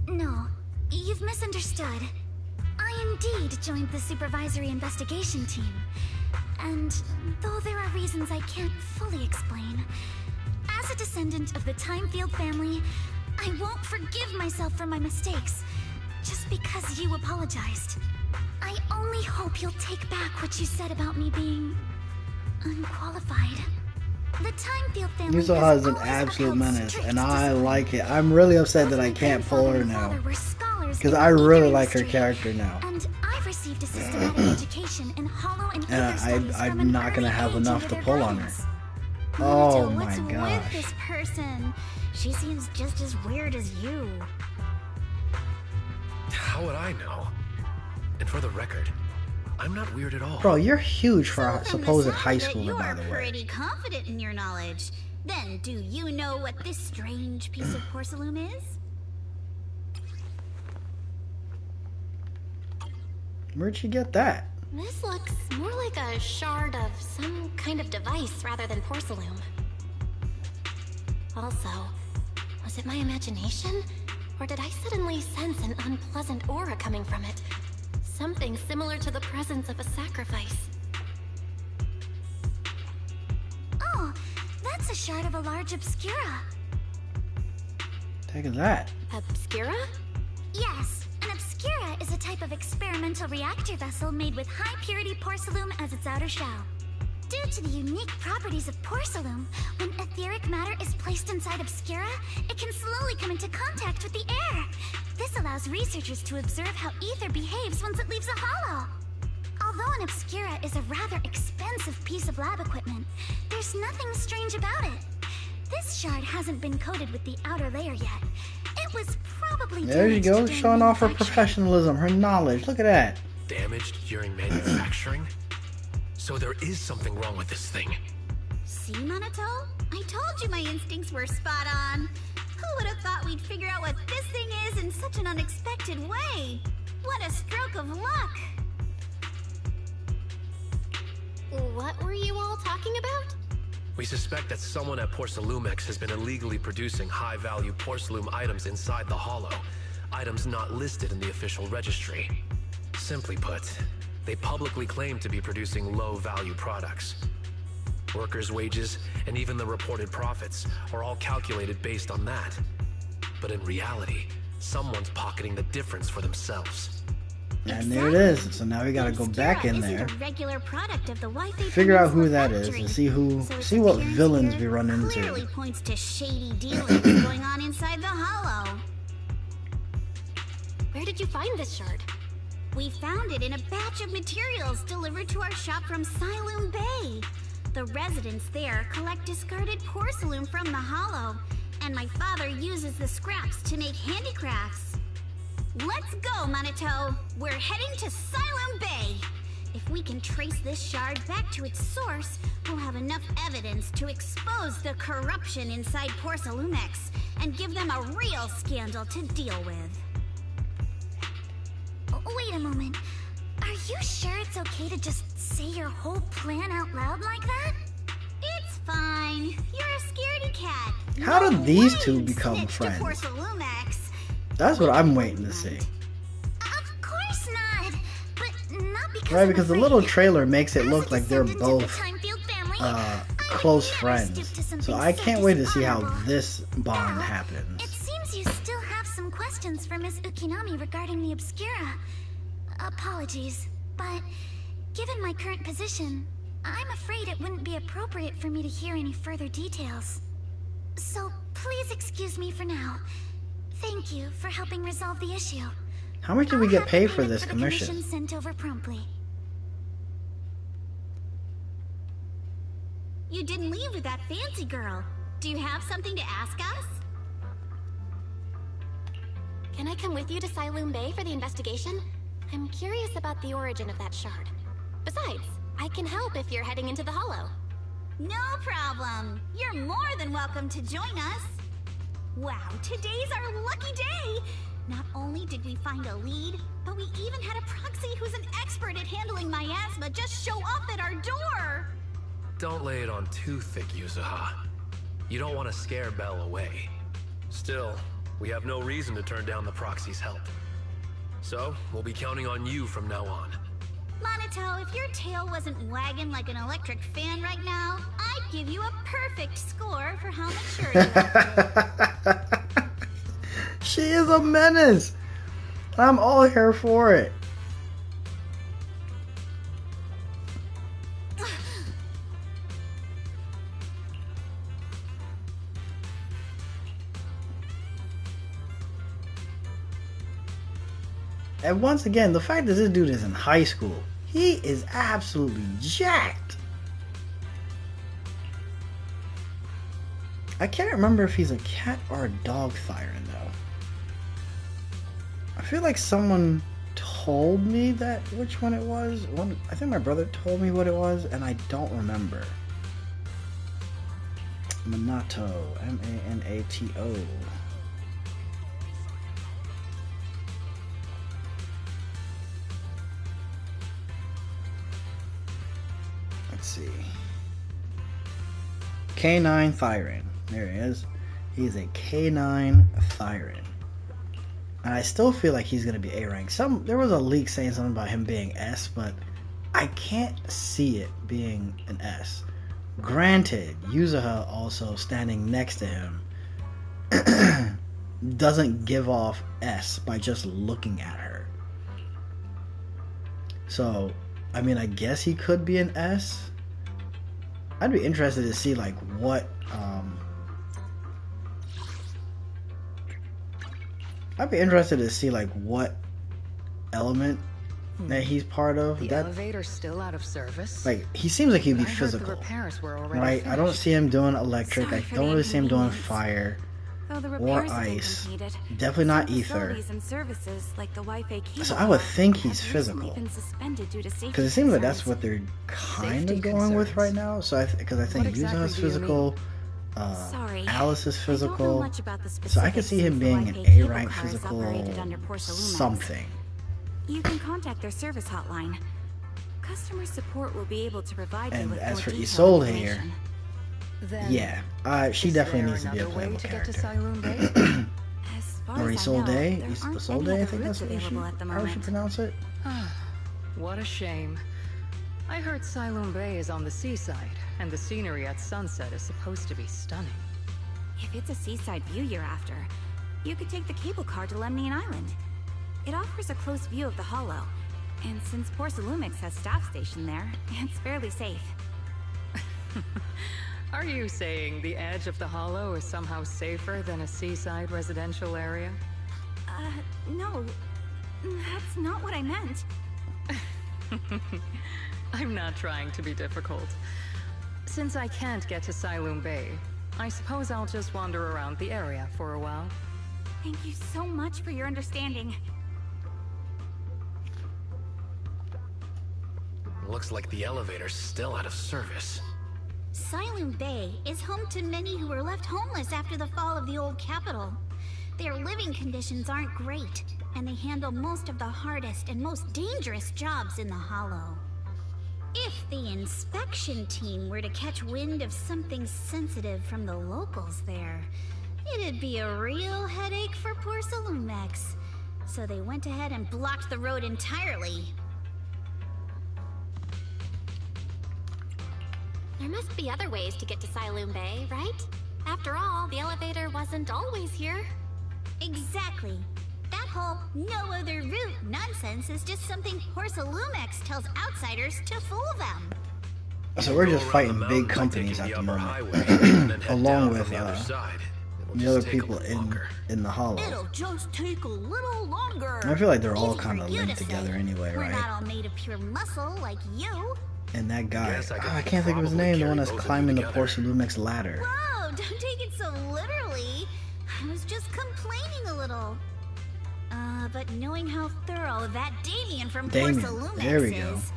No, you've misunderstood. I indeed joined the supervisory investigation team. And though there are reasons I can't fully explain, as a descendant of the Timefield family, I won't forgive myself for my mistakes just because you apologized. I only hope you'll take back what you said about me being unqualified. The Timefield family Yuzuha is an absolute menace, and I like it. I'm really upset that I can't pull her now, because I really like her character now. And I've received a systematic education in hollow and And I'm not gonna have enough to pull on her. Oh my what's with gosh. this person? She seems just as weird as you. How would I know? And for the record, I'm not weird at all. Bro, you're huge for a From the supposed sound high of it, schooler, by the You're way. pretty confident in your knowledge. Then, do you know what this strange piece of porcelain is? Where'd she get that? This looks more like a shard of some kind of device rather than porcelain. Also, was it my imagination? Or did I suddenly sense an unpleasant aura coming from it? Something similar to the presence of a sacrifice. Oh, that's a shard of a large obscura. Take that. Obscura? Yes, an obscura is a type of experimental reactor vessel made with high-purity porcelain as its outer shell. Due to the unique properties of porcelain, when etheric matter is placed inside obscura, it can slowly come into contact with the air. This allows researchers to observe how ether behaves once it leaves a hollow. Although an obscura is a rather expensive piece of lab equipment, there's nothing strange about it. This shard hasn't been coated with the outer layer yet. It was probably There you damaged go, during showing off her manufacturing. professionalism, her knowledge. Look at that. Damaged during manufacturing? So there is something wrong with this thing. See, Monato? I told you my instincts were spot on. Who would have thought we'd figure out what in such an unexpected way. What a stroke of luck. What were you all talking about? We suspect that someone at Porcelumex has been illegally producing high-value porcelain items inside the Hollow. Items not listed in the official registry. Simply put, they publicly claim to be producing low-value products. Workers' wages and even the reported profits are all calculated based on that. But in reality, someone's pocketing the difference for themselves. And there it is. So now we gotta go back in there, figure out who that is, and see what villains we run into. Clearly points to shady dealings going on inside the Hollow. Where did you find this shard? We found it in a batch of materials delivered to our shop from Siloom Bay. The residents there collect discarded porcelain from the Hollow, and my father uses the scraps to make handicrafts. Let's go, Manito! We're heading to Siloom Bay! If we can trace this shard back to its source, we'll have enough evidence to expose the corruption inside Porcelumex and give them a real scandal to deal with. Wait a moment. Are you sure it's okay to just say your whole plan out loud like that? It's fine. You're a scaredy cat. How did these two become friends? That's what I'm waiting to see. Of course not. But not because right, because the little trailer makes it look like they're both close friends. So I can't wait to see how this bond happens. It seems you still have some questions for Miss Ukinami regarding the Obscura. Apologies, but given my current position, I'm afraid it wouldn't be appropriate for me to hear any further details. So please excuse me for now. Thank you for helping resolve the issue. How much did we get paid for this commission? Sent over promptly. You didn't leave with that fancy girl. Do you have something to ask us? Can I come with you to Siloom Bay for the investigation? I'm curious about the origin of that shard. Besides, I can help if you're heading into the Hollow. No problem. You're more than welcome to join us. Wow, today's our lucky day! Not only did we find a lead, but we even had a proxy who's an expert at handling miasma just show up at our door! Don't lay it on too thick, Yuzuha. You don't want to scare Belle away. Still, we have no reason to turn down the proxy's help. So, we'll be counting on you from now on. Manito, if your tail wasn't wagging like an electric fan right now, I'd give you a perfect score for how mature you are. She is a menace. I'm all here for it. And once again, the fact that this dude is in high school, he is absolutely jacked. I can't remember if he's a cat or a dog Thyron though. I feel like someone told me that which one it was. I think my brother told me what it was, and I don't remember. Manato, M-A-N-A-T-O. Let's see. K9 Thyron. There he is. He's a K9 Thyron. And I still feel like he's going to be A rank. There was a leak saying something about him being S, but I can't see it being an S. Granted, Yuzuha also standing next to him doesn't give off S by just looking at her. So, I mean, I guess he could be an S. I'd be interested to see like what element that he's part of. The elevator's still out of service. Like, he seems like he'd be physical, right? I don't see him doing electric. I don't really see him doing fire or ice. Definitely not ether. So I would think he's physical, because it seems like that's what they're kind of going with right now. So because I think Yuzuha's physical, Sorry. Alice is physical. I don't know much about the So I could see him being an A-rank physical something. You can contact their service hotline. Customer support will be able to provide you And with as more for detailed Isolde here, information. yeah, she definitely needs to be a playable character. Or Isolde? Isolde, I think that's how she pronounce it. What a shame. I heard Siloam Bay is on the seaside, and the scenery at sunset is supposed to be stunning. If it's a seaside view you're after, you could take the cable car to Lemnian Island. It offers a close view of the Hollow, and since Porcelumix has staff stationed there, it's fairly safe. Are you saying the edge of the Hollow is somehow safer than a seaside residential area? No. That's not what I meant. I'm not trying to be difficult. Since I can't get to Siloam Bay, I suppose I'll just wander around the area for a while. Thank you so much for your understanding. Looks like the elevator's still out of service. Siloam Bay is home to many who were left homeless after the fall of the old capital. Their living conditions aren't great, and they handle most of the hardest and most dangerous jobs in the Hollow. If the inspection team were to catch wind of something sensitive from the locals there, it'd be a real headache for Porcelumix. So they went ahead and blocked the road entirely. There must be other ways to get to Siloam Bay, right? After all, the elevator wasn't always here. Exactly. That whole no other route nonsense is just something Porcelumix tells outsiders to fool them. So we're just fighting big companies at the moment, along with the other people in the Hollow. It'll just take a little longer. I feel like they're all kind of linked together anyway, We're right? not all made of pure muscle like you. And that guy, I can't think of his name, the one that's climbing the Porcelumix ladder. Whoa, don't take it so literally. I was just complaining a little. But knowing how thorough that Damien from Porcelumix there we go. is,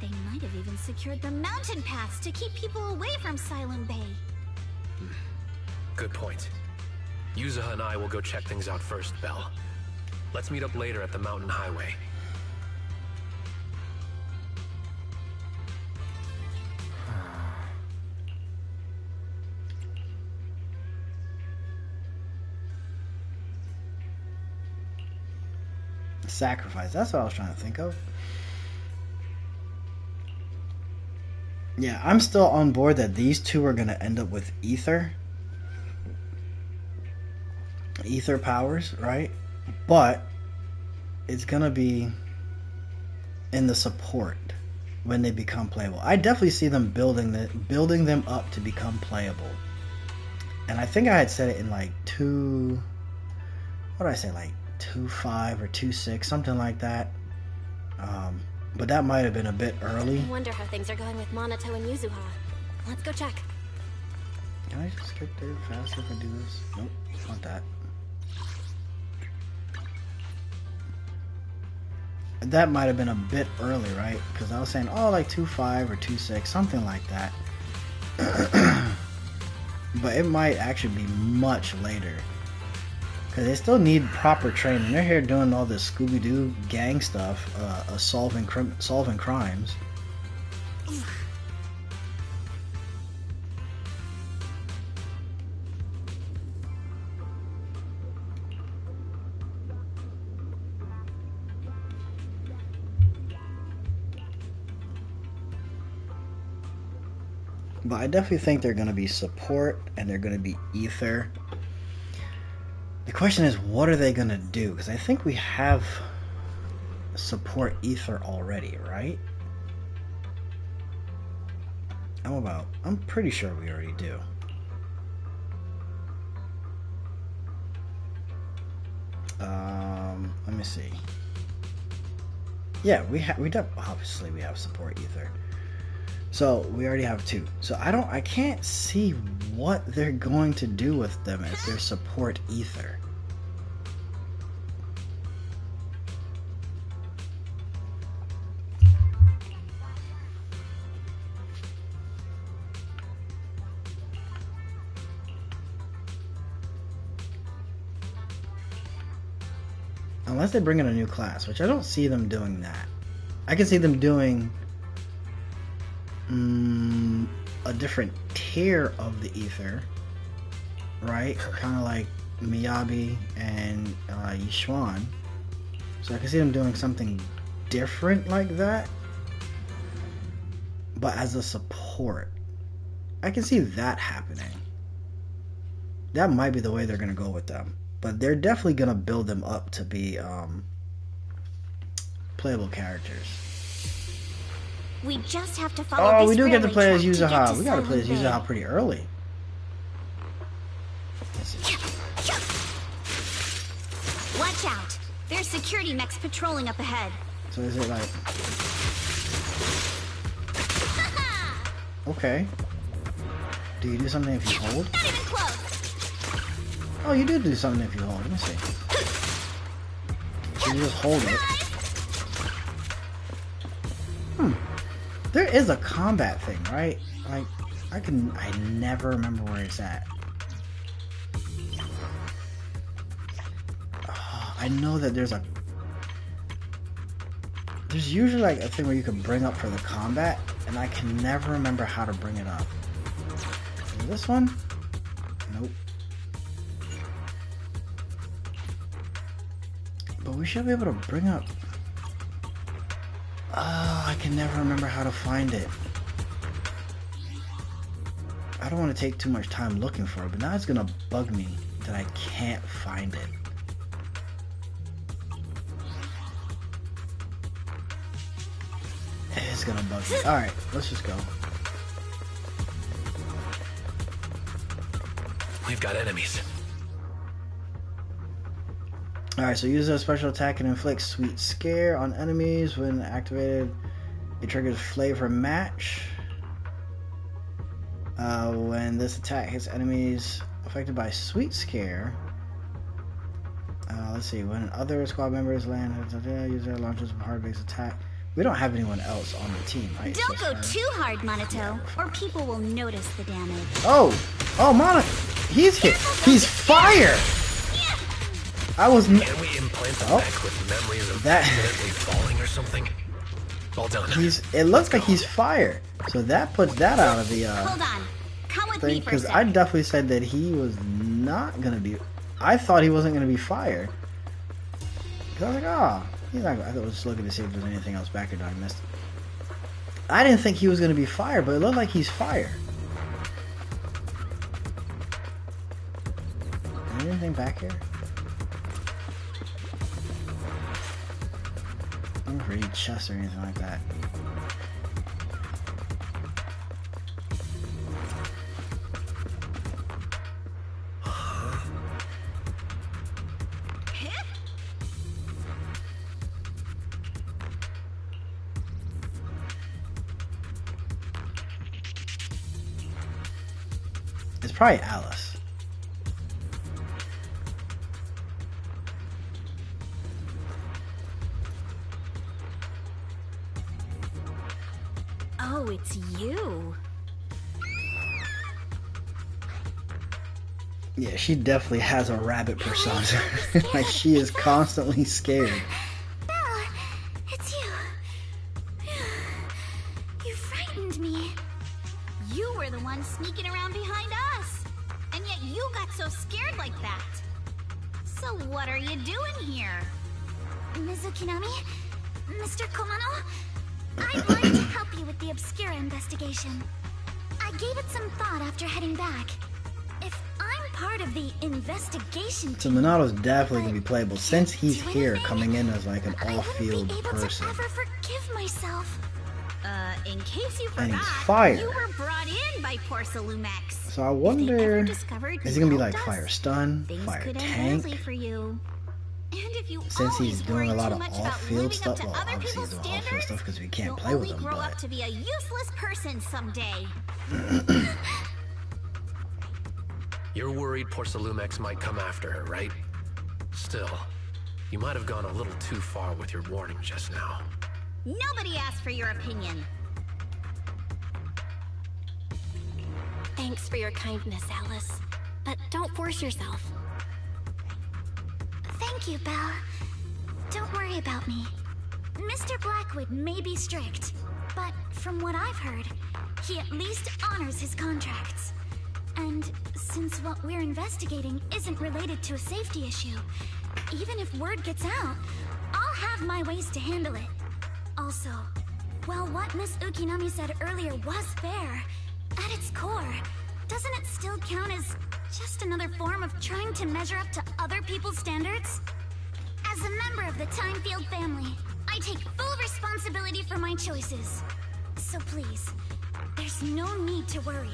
they might have even secured the mountain paths to keep people away from Siloam Bay. Good point. Yuzuha and I will go check things out first, Belle. Let's meet up later at the mountain highway. Sacrifice, that's what I was trying to think of. Yeah, I'm still on board that these two are going to end up with ether powers, right? But it's going to be in the support when they become playable. I definitely see them building them up to become playable. And I think I had said it in like what did I say, like 2.5 or 2.6, something like that. But that might have been a bit early. I wonder how things are going with Monato and Yuzuha. Let's go check. Can I just skip there fast if I do this? Nope, not that. That might have been a bit early, right? Because I was saying, oh, like 2.5 or 2.6, something like that. But it might actually be much later. Because they still need proper training. They're here doing all this Scooby-Doo gang stuff, solving crimes. But I definitely think they're going to be support and they're going to be ether. The question is, what are they going to do? Because I think we have support ether already, right? I'm pretty sure we already do. Let me see. Yeah, obviously we have support ether. So we already have 2. So I can't see what they're going to do with them as their support ether. Unless they bring in a new class, which I don't see them doing that. I can see them doing a different tier of the ether, right? Kind of like Miyabi and Yishuan. So I can see them doing something different like that. But as a support, I can see that happening. That might be the way they're going to go with them. But they're definitely going to build them up to be playable characters. We just have to follow we do get to play as Yuzuha. We got to play as Yuzuha pretty early. Watch out! There's security mechs patrolling up ahead. So is it like... Okay. Do you do something if you hold? Not even close. Oh, you do something if you hold. Let me see. So you just hold it. There is a combat thing, right? Like, I never remember where it's at. Oh, I know that there's usually like a thing where you can bring up for the combat, and I can never remember how to bring it up. Is this one? Nope. But we should be able to bring up... Oh, I can never remember how to find it. I don't want to take too much time looking for it, but now it's gonna bug me that I can't find it. It's gonna bug me. Alright, let's just go. We've got enemies. Alright, so use a special attack and inflict Sweet Scare on enemies. When activated, it triggers Flavor Match. When this attack hits enemies affected by Sweet Scare, let's see, when other squad members land, user launches a hard-based attack. We don't have anyone else on the team, right? Don't go too hard, Monato, or people will notice the damage. Oh, Monato, he's hit. He's fire. I was. Can we implant the mech with memories of accidentally falling or something? Well done. It looks like he's fire. So that puts that out of the Hold on. Come with thing, me for a because sec. I definitely said that he was not gonna be. I thought he wasn't gonna be fire. Cause I was like, oh, he's not. I was just looking to see if there's anything else back here that I missed. I didn't think he was gonna be fire, but it looked like he's fire. Anything back here? I don't read chests or anything like that. It's probably Alice. Oh, it's you. Yeah, she definitely has a rabbit persona. Like, she is constantly scared. Bella, it's you. You frightened me. You were the one sneaking around behind us. And yet you got so scared like that. So what are you doing here? Mizukinami? Mr. Komano? I'd like to help you with the Obscura investigation. I gave it some thought after heading back. If I'm part of the investigation So Minato's definitely gonna be playable since he's here, coming in as like an off-field person. I wouldn't be able to ever forgive myself. In case you And forgot, he's fire. you were brought in by Porcelumex. So I wonder, is he gonna be like helped us, Fire Stun, things Fire could end Tank? badly for you. And if you Since he's always doing a worry lot too of much about off-field living stuff, up to well, other obviously he's people's doing off-field stuff because we can't you'll play with only him, grow but up to be a useless person someday. You're worried Porcelumex might come after her, right? Still, you might have gone a little too far with your warning just now. Nobody asked for your opinion. Thanks for your kindness, Alice. But don't force yourself. Thank you, Belle. Don't worry about me. Mr. Blackwood may be strict, but from what I've heard, he at least honors his contracts. And since what we're investigating isn't related to a safety issue, even if word gets out, I'll have my ways to handle it. Also, while what Miss Ukinami said earlier was fair, at its core, doesn't it still count as just another form of trying to measure up to other people's standards? As a member of the Timefield family, I take full responsibility for my choices. So please, there's no need to worry.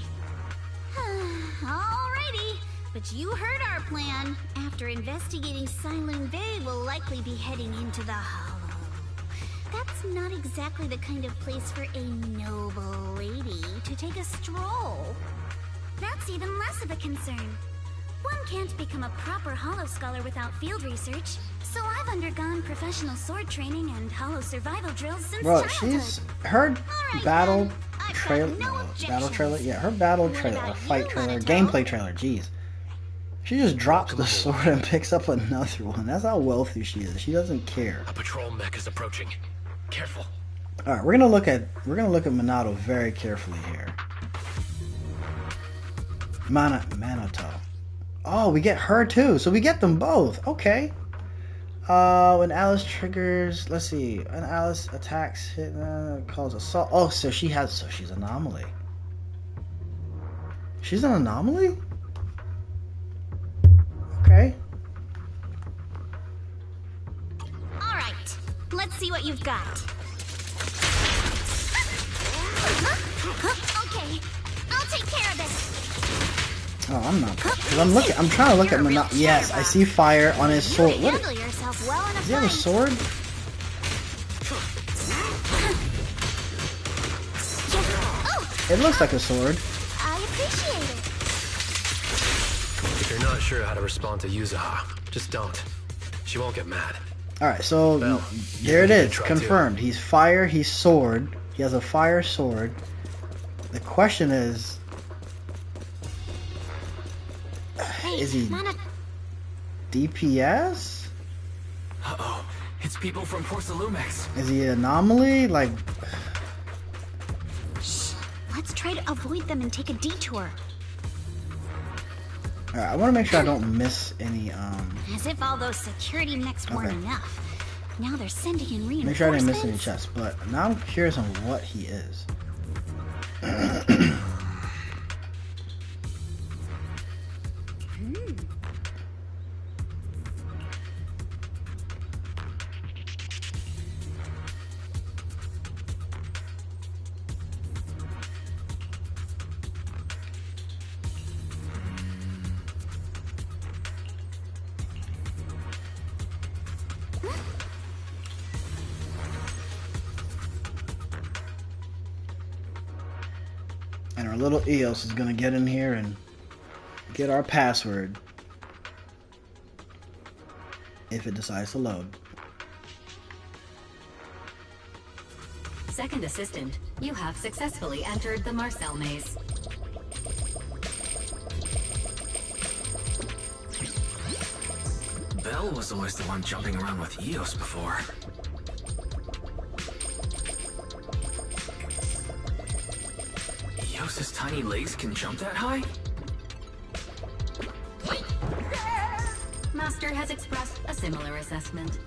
Alrighty, but you heard our plan. After investigating Silent Bay, we'll likely be heading into the Hollow. That's not exactly the kind of place for a noble lady to take a stroll. That's even less of a concern. One can't become a proper Hollow scholar without field research, so I've undergone professional sword training and Hollow survival drills since childhood. She's her battle trailer, yeah, her battle trailer, or fight trailer, gameplay trailer. Jeez, she just drops the sword and picks up another one. That's how wealthy she is. She doesn't care. A patrol mech is approaching. Careful. All right, we're gonna look at Minato very carefully here. Minato. Oh, we get her too. So we get them both. Okay. When Alice triggers, let's see. When Alice attacks, calls assault. Oh, so she's an anomaly. She's an anomaly? Okay. Alright, let's see what you've got. Okay, I'll take care of this. Oh, I'm not. Cause I'm trying to look at Minato. Yes, I see fire on his sword. What? Does he have a sword? It looks like a sword. I appreciate it. If you're not sure how to respond to Yuzaha, just don't. She won't get mad. Alright, so there it is. Confirmed. He's fire, he's sword. He has a fire sword. The question is he DPS? Uh-oh. It's people from Porcelumex. Is he an anomaly? Like... Shh. Let's try to avoid them and take a detour. Alright, I want to make sure I don't miss any, As if all those security mechs weren't enough. Now they're sending in reinforcements. Make sure I didn't miss any chests, but now I'm curious on what he is. And our little EOS is gonna get in here and get our password if it decides to load. Second assistant, you have successfully entered the Marcel maze. Belle was always the one jumping around with EOS before. Eos's tiny legs can jump that high? Master has expressed a similar assessment.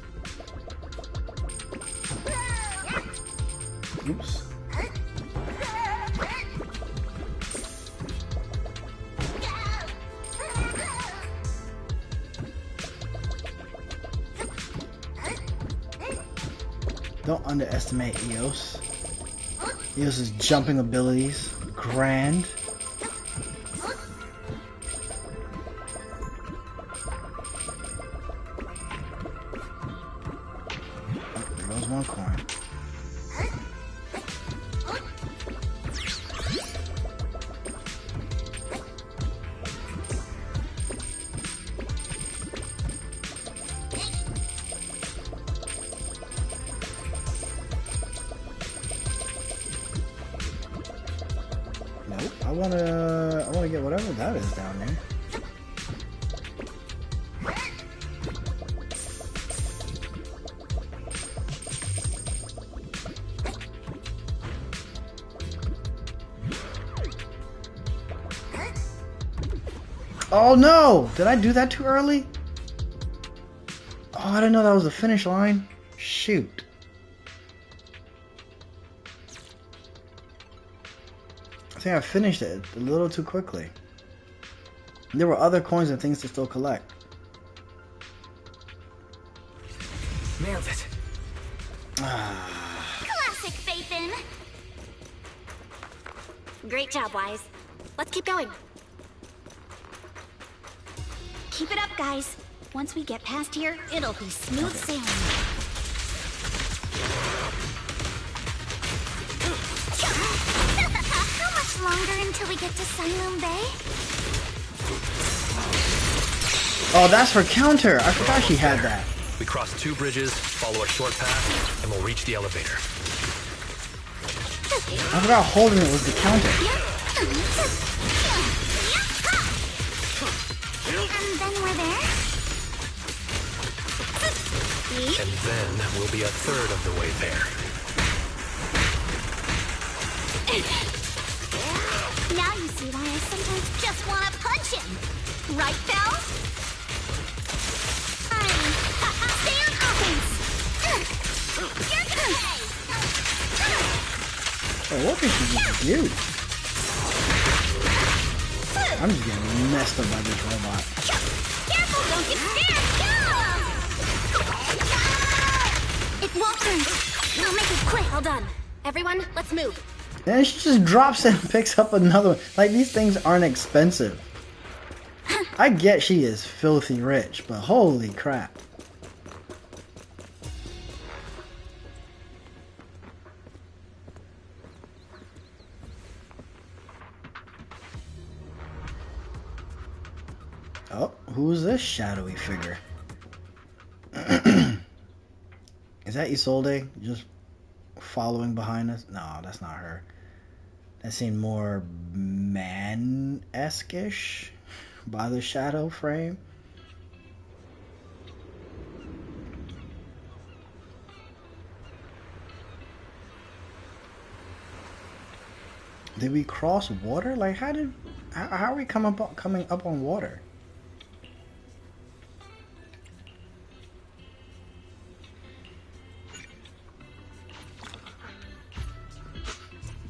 Oops. Don't underestimate EOS. EOS's jumping abilities. Grand. Oh, there goes one coin. Nope, I wanna get whatever that is down there. Oh no! Did I do that too early? Oh, I didn't know that was the finish line. Shoot. I think I finished it a little too quickly. There were other coins and things to still collect. Nailed it. Classic Phaethon. Great job, Wise. Let's keep going. Keep it up, guys. Once we get past here, it'll be smooth sailing. How much longer until we get to Siloam Bay? Oh, that's her counter. I forgot she had that. We cross 2 bridges, follow a short path, and we'll reach the elevator. I forgot holding it was the counter. And then we're there? And then we'll be a third of the way there. Now you see why I sometimes just want to punch him. Right, Belle? Stay on offense. You're gonna pay. Oh, what did she just do? I'm just getting messed up by this robot. Careful, don't get scared. It won't hurt. We'll make it quick. All done. Everyone, let's move. And she just drops it and picks up another one. Like, these things aren't expensive. I get she is filthy rich, but holy crap. Oh, who's this shadowy figure? Is that Isolde just following behind us? No, that's not her. That seemed more man-esque-ish by the shadow frame. Did we cross water? Like, how are we coming up on water?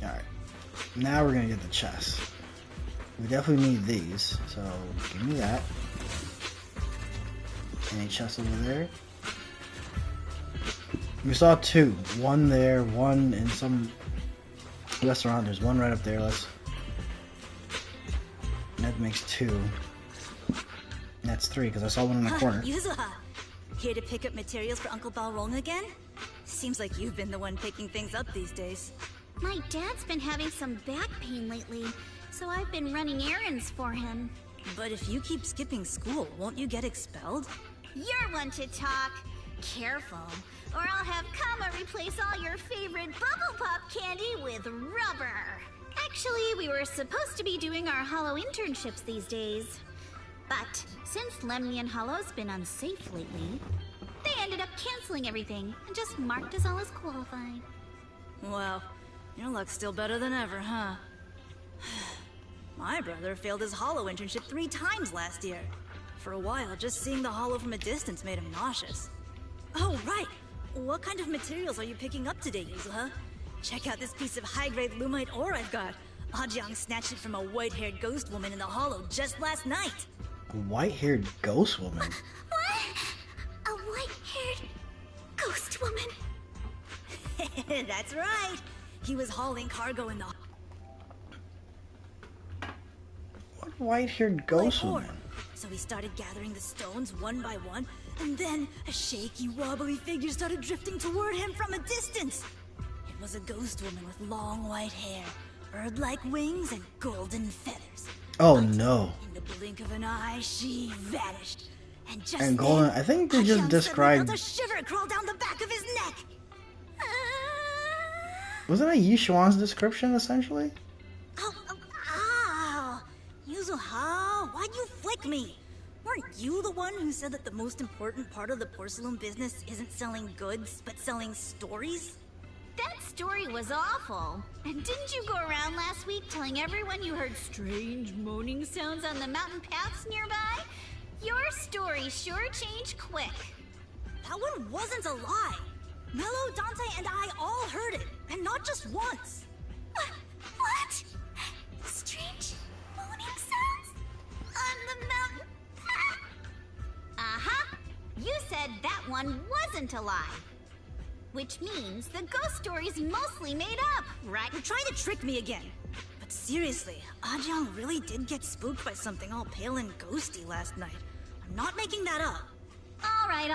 Alright. Now we're gonna get the chest. We definitely need these, so give me that. Any chests over there? We saw 2. One there, one in some restaurant. There's one right up there. That makes 2. That's 3 because I saw one in the corner. Yuzuha, here to pick up materials for Uncle Balrog again? Seems like you've been the one picking things up these days. My dad's been having some back pain lately, so I've been running errands for him. But if you keep skipping school, won't you get expelled? You're one to talk. Careful, or I'll have Kama replace all your favorite Bubble Pop candy with rubber. Actually, we were supposed to be doing our Hollow internships these days. But since Lemnian Hollow's been unsafe lately, they ended up canceling everything and just marked us all as qualified. Wow, your luck's still better than ever, huh? My brother failed his Hollow internship 3 times last year. For a while, just seeing the Hollow from a distance made him nauseous. Oh, right! What kind of materials are you picking up today, Yuzuha? Check out this piece of high-grade lumite ore I've got. Ajiang snatched it from a white-haired ghost woman in the Hollow just last night. A white-haired ghost woman? What? A white-haired ghost woman? That's right! He was hauling cargo in the... What white-haired ghost woman? So he started gathering the stones one by one, and then a shaky, wobbly figure started drifting toward him from a distance. It was a ghost woman with long white hair, bird-like wings, and golden feathers. Oh no. In the blink of an eye, she vanished. And just And golden, I think they just described... felt a shiver crawl down the back of his neck. Wasn't that Yishuan's description, essentially? Ow! Yuzuha, why'd you flick me? Weren't you the one who said that the most important part of the porcelain business isn't selling goods, but selling stories? That story was awful. And didn't you go around last week telling everyone you heard strange moaning sounds on the mountain paths nearby? Your story sure changed quick. That one wasn't a lie. Mello, Dante, and I all heard it, and not just once. What? Strange moaning sounds? On the mountain path? Uh-huh. You said that one wasn't a lie. Which means the ghost story's mostly made up, right? You're trying to trick me again. But seriously, Ajang really did get spooked by something all pale and ghosty last night. I'm not making that up. All right.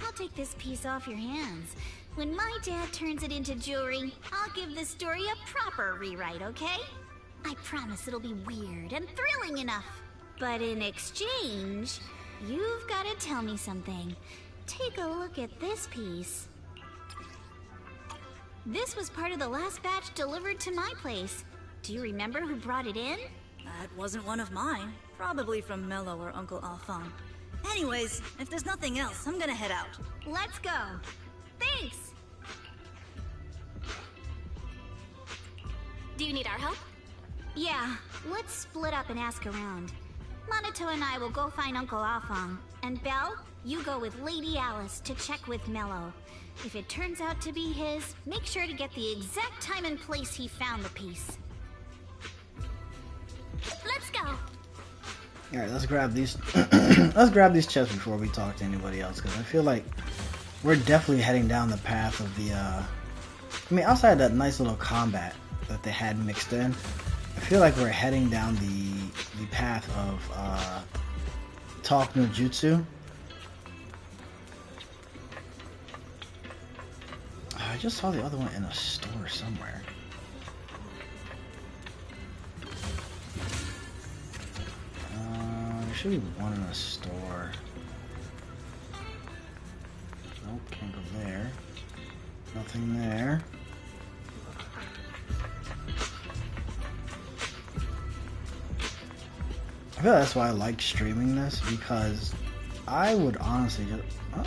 I'll take this piece off your hands. When my dad turns it into jewelry, I'll give this story a proper rewrite, okay? I promise it'll be weird and thrilling enough. But in exchange, you've got to tell me something. Take a look at this piece. This was part of the last batch delivered to my place. Do you remember who brought it in? That wasn't one of mine. Probably from Mello or Uncle Alphon. Anyways, if there's nothing else, I'm gonna head out. Let's go. Thanks! Do you need our help? Yeah, let's split up and ask around. Monato and I will go find Uncle Alphon. And Belle, you go with Lady Alice to check with Mello. If it turns out to be his, make sure to get the exact time and place he found the piece. Let's go! Alright, let's grab these let's grab these chests before we talk to anybody else, because I feel like we're definitely heading down the path of the I mean, outside that nice little combat that they had mixed in, I feel like we're heading down the path of Talk no Jutsu. I just saw the other one in a store somewhere. There should be one in a store. Nope, can't go there. Nothing there. I feel that's why I like streaming this, because I would honestly just... Oh, I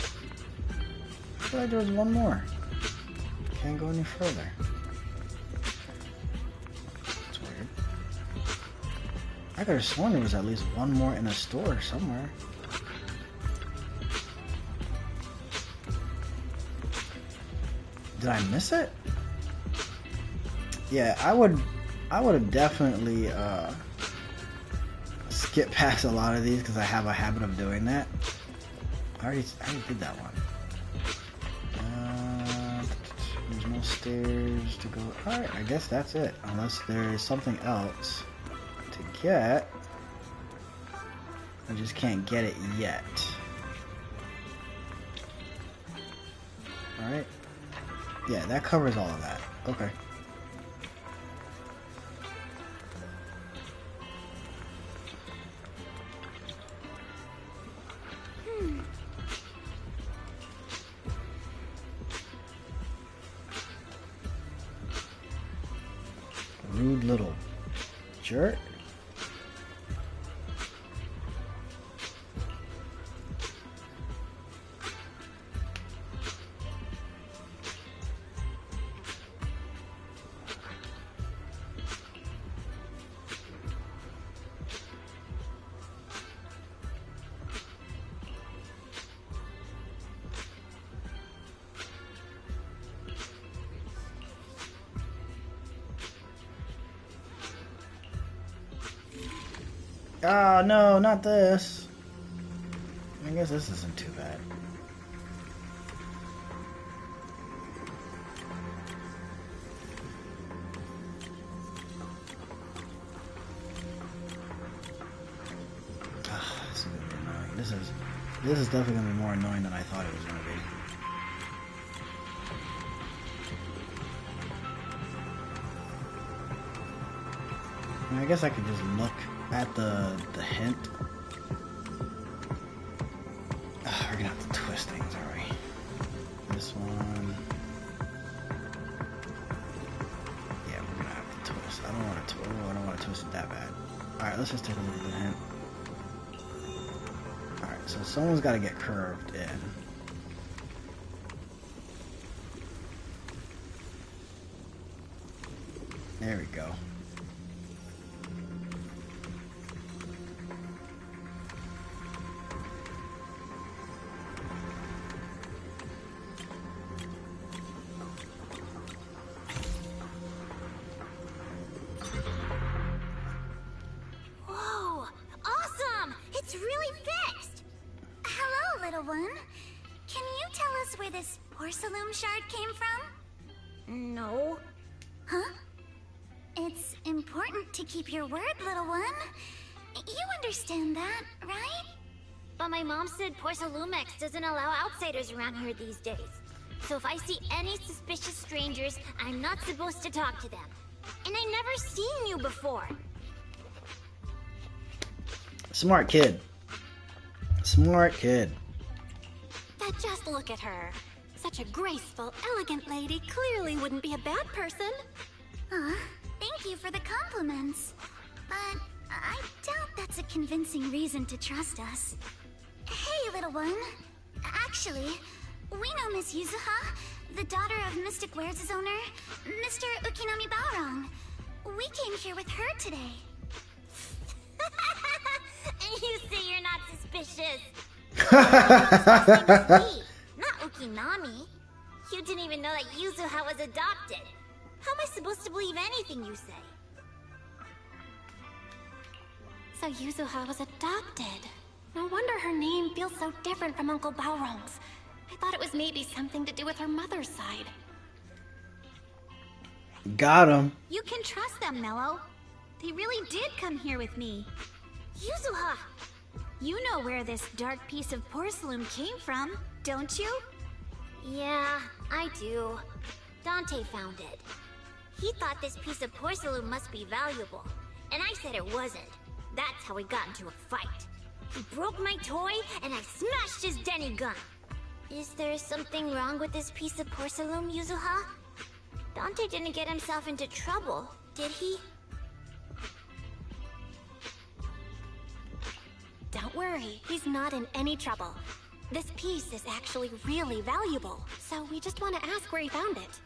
feel like there's one more. Can't go any further. That's weird. I could have sworn there was at least one more in a store somewhere. Did I miss it? Yeah, I would have definitely skipped past a lot of these because I have a habit of doing that. I already did that one. There's no stairs to go. Alright, I guess that's it. Unless there's something else to get. I just can't get it yet. Alright. Yeah, that covers all of that. Okay. Rude little jerk. Oh no, not this. I guess this isn't too bad. This is gonna be annoying. This is definitely gonna be more annoying than I thought it was gonna be. I mean, I guess I could just look at the hint. We're gonna have to twist things, are we? This one. Yeah, we're gonna have to twist. I don't want to twist it that bad. Alright, let's just take a look at the hint. Alright, so someone's gotta get curved in. There we go. Whoa! Awesome! It's really fixed! Hello, little one. Can you tell us where this porcelain shard came from? No. Huh? It's important to keep your word, little one. You understand that, right? But my mom said Porcelumex doesn't allow outsiders around here these days. So if I see any suspicious strangers, I'm not supposed to talk to them. And I never seen you before. Smart kid. Smart kid. But just look at her. Such a graceful, elegant lady clearly wouldn't be a bad person. Thank you for the compliments. But I doubt that's a convincing reason to trust us. Hey, little one. Actually, we know Miss Yuzuha, the daughter of Mystic Wares' owner, Mr. Ukinami Baorong. We came here with her today. And you say you're not suspicious. Not Ukinami. You didn't even know that Yuzuha was adopted. How am I supposed to believe anything you say? So Yuzuha was adopted. No wonder her name feels so different from Uncle Baorong's. I thought it was maybe something to do with her mother's side. Got him. You can trust them, Mello. They really did come here with me. Yuzuha! You know where this dark piece of porcelain came from, don't you? Yeah, I do. Dante found it. He thought this piece of porcelain must be valuable, and I said it wasn't. That's how we got into a fight. He broke my toy, and I smashed his Denny gun. Is there something wrong with this piece of porcelain, Yuzuha? Dante didn't get himself into trouble, did he? Don't worry, he's not in any trouble. This piece is actually really valuable, so we just want to ask where he found it.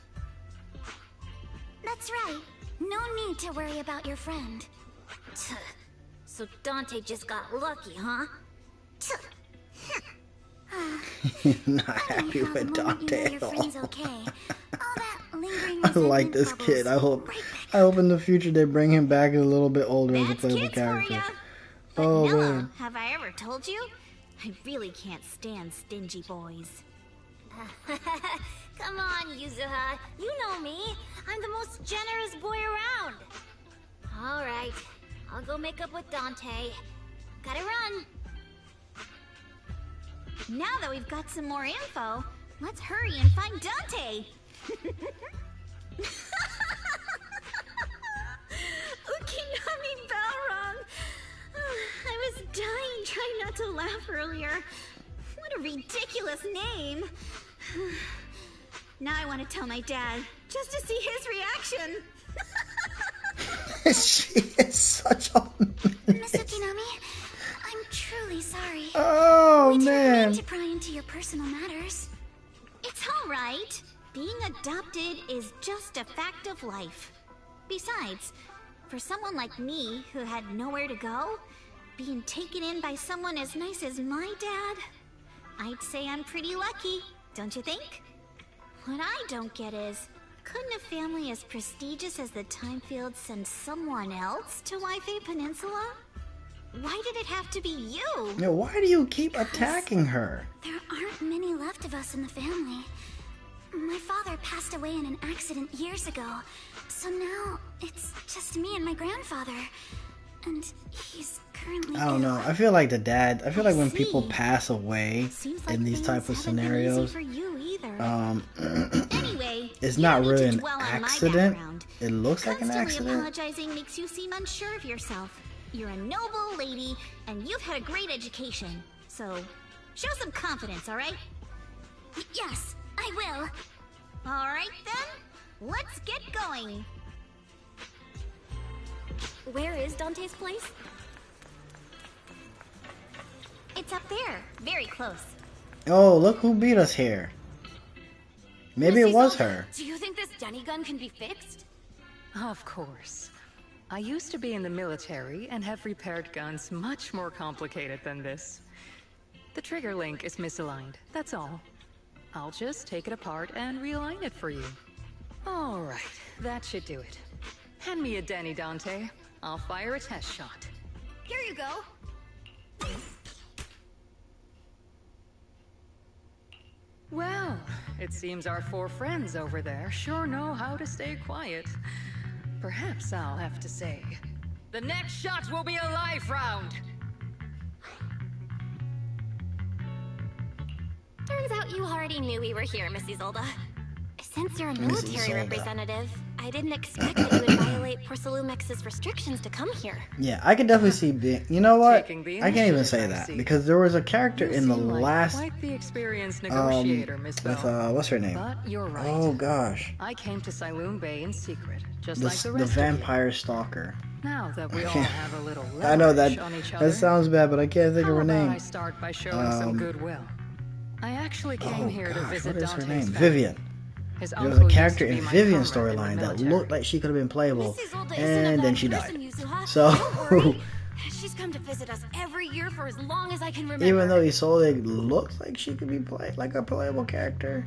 That's right. No need to worry about your friend. So Dante just got lucky, huh? Not happy with Dante at all. Okay. I like this kid. I hope in the future they bring him back a little bit older as a playable character. Oh man. Have I ever told you? I really can't stand stingy boys. Come on, Yuzuha. You know me. I'm the most generous boy around. All right. I'll go make up with Dante. Gotta run. Now that we've got some more info, let's hurry and find Dante. Ukinami Baorong. I was dying trying not to laugh earlier. What a ridiculous name. Now I want to tell my dad, just to see his reaction. She is such a Miss Ukinami, I'm truly sorry. Oh, we man. didn't mean to pry into your personal matters. It's all right. Being adopted is just a fact of life. Besides, for someone like me who had nowhere to go, being taken in by someone as nice as my dad, I'd say I'm pretty lucky, don't you think? What I don't get is, couldn't a family as prestigious as the Timefield send someone else to Wi-Fi Peninsula? Why did it have to be you? Yeah, why do you keep attacking her? There aren't many left of us in the family. My father passed away in an accident years ago, so now it's just me and my grandfather. And he's currently I don't know. I feel like when people pass away in these type of scenarios, Anyway, it's not really an accident. It looks like an accident. Apologizing makes you seem unsure of yourself. You're a noble lady, and you've had a great education. So, show some confidence, all right? Yes, I will. All right then, let's get going. Where is Dante's place? It's up there, very close. Oh, look who beat us here. Maybe it was her. Do you think this Denny gun can be fixed? Of course. I used to be in the military and have repaired guns much more complicated than this. The trigger link is misaligned, that's all. I'll just take it apart and realign it for you. Alright, that should do it. Hand me a Denny, Dante. I'll fire a test shot. Here you go. Well, it seems our 4 friends over there sure know how to stay quiet. Perhaps I'll have to say, the next shot will be a life round! Turns out you already knew we were here, Miss Isolde. Since you're a military representative, I didn't expect that you would violate Porcelumex's restrictions to come here. Yeah, I could definitely see being... You know what? I can't even say that, because there was a character in the last... Quite the experienced negotiator, Miss with, Bell. what's her name? But you're right. Oh, gosh. I came to Siloon Bay in secret, just like the rest The of vampire stalker. you. Now that we all have a little leverage I know that, on each other, that sounds bad, but I can't think of her name. I start by showing some goodwill. I actually came here to visit what is her Dante's name? family. Vivian. His There was a uncle character used to in be my Vivian's comrade in the storyline that military. looked like she could have been playable, Miss Isolde isn't a and then bad she person, died. Yuzuha. So, Don't worry. She's come to visit us every year for as long as I can remember. even though Isolde looks like she could be played like a playable character,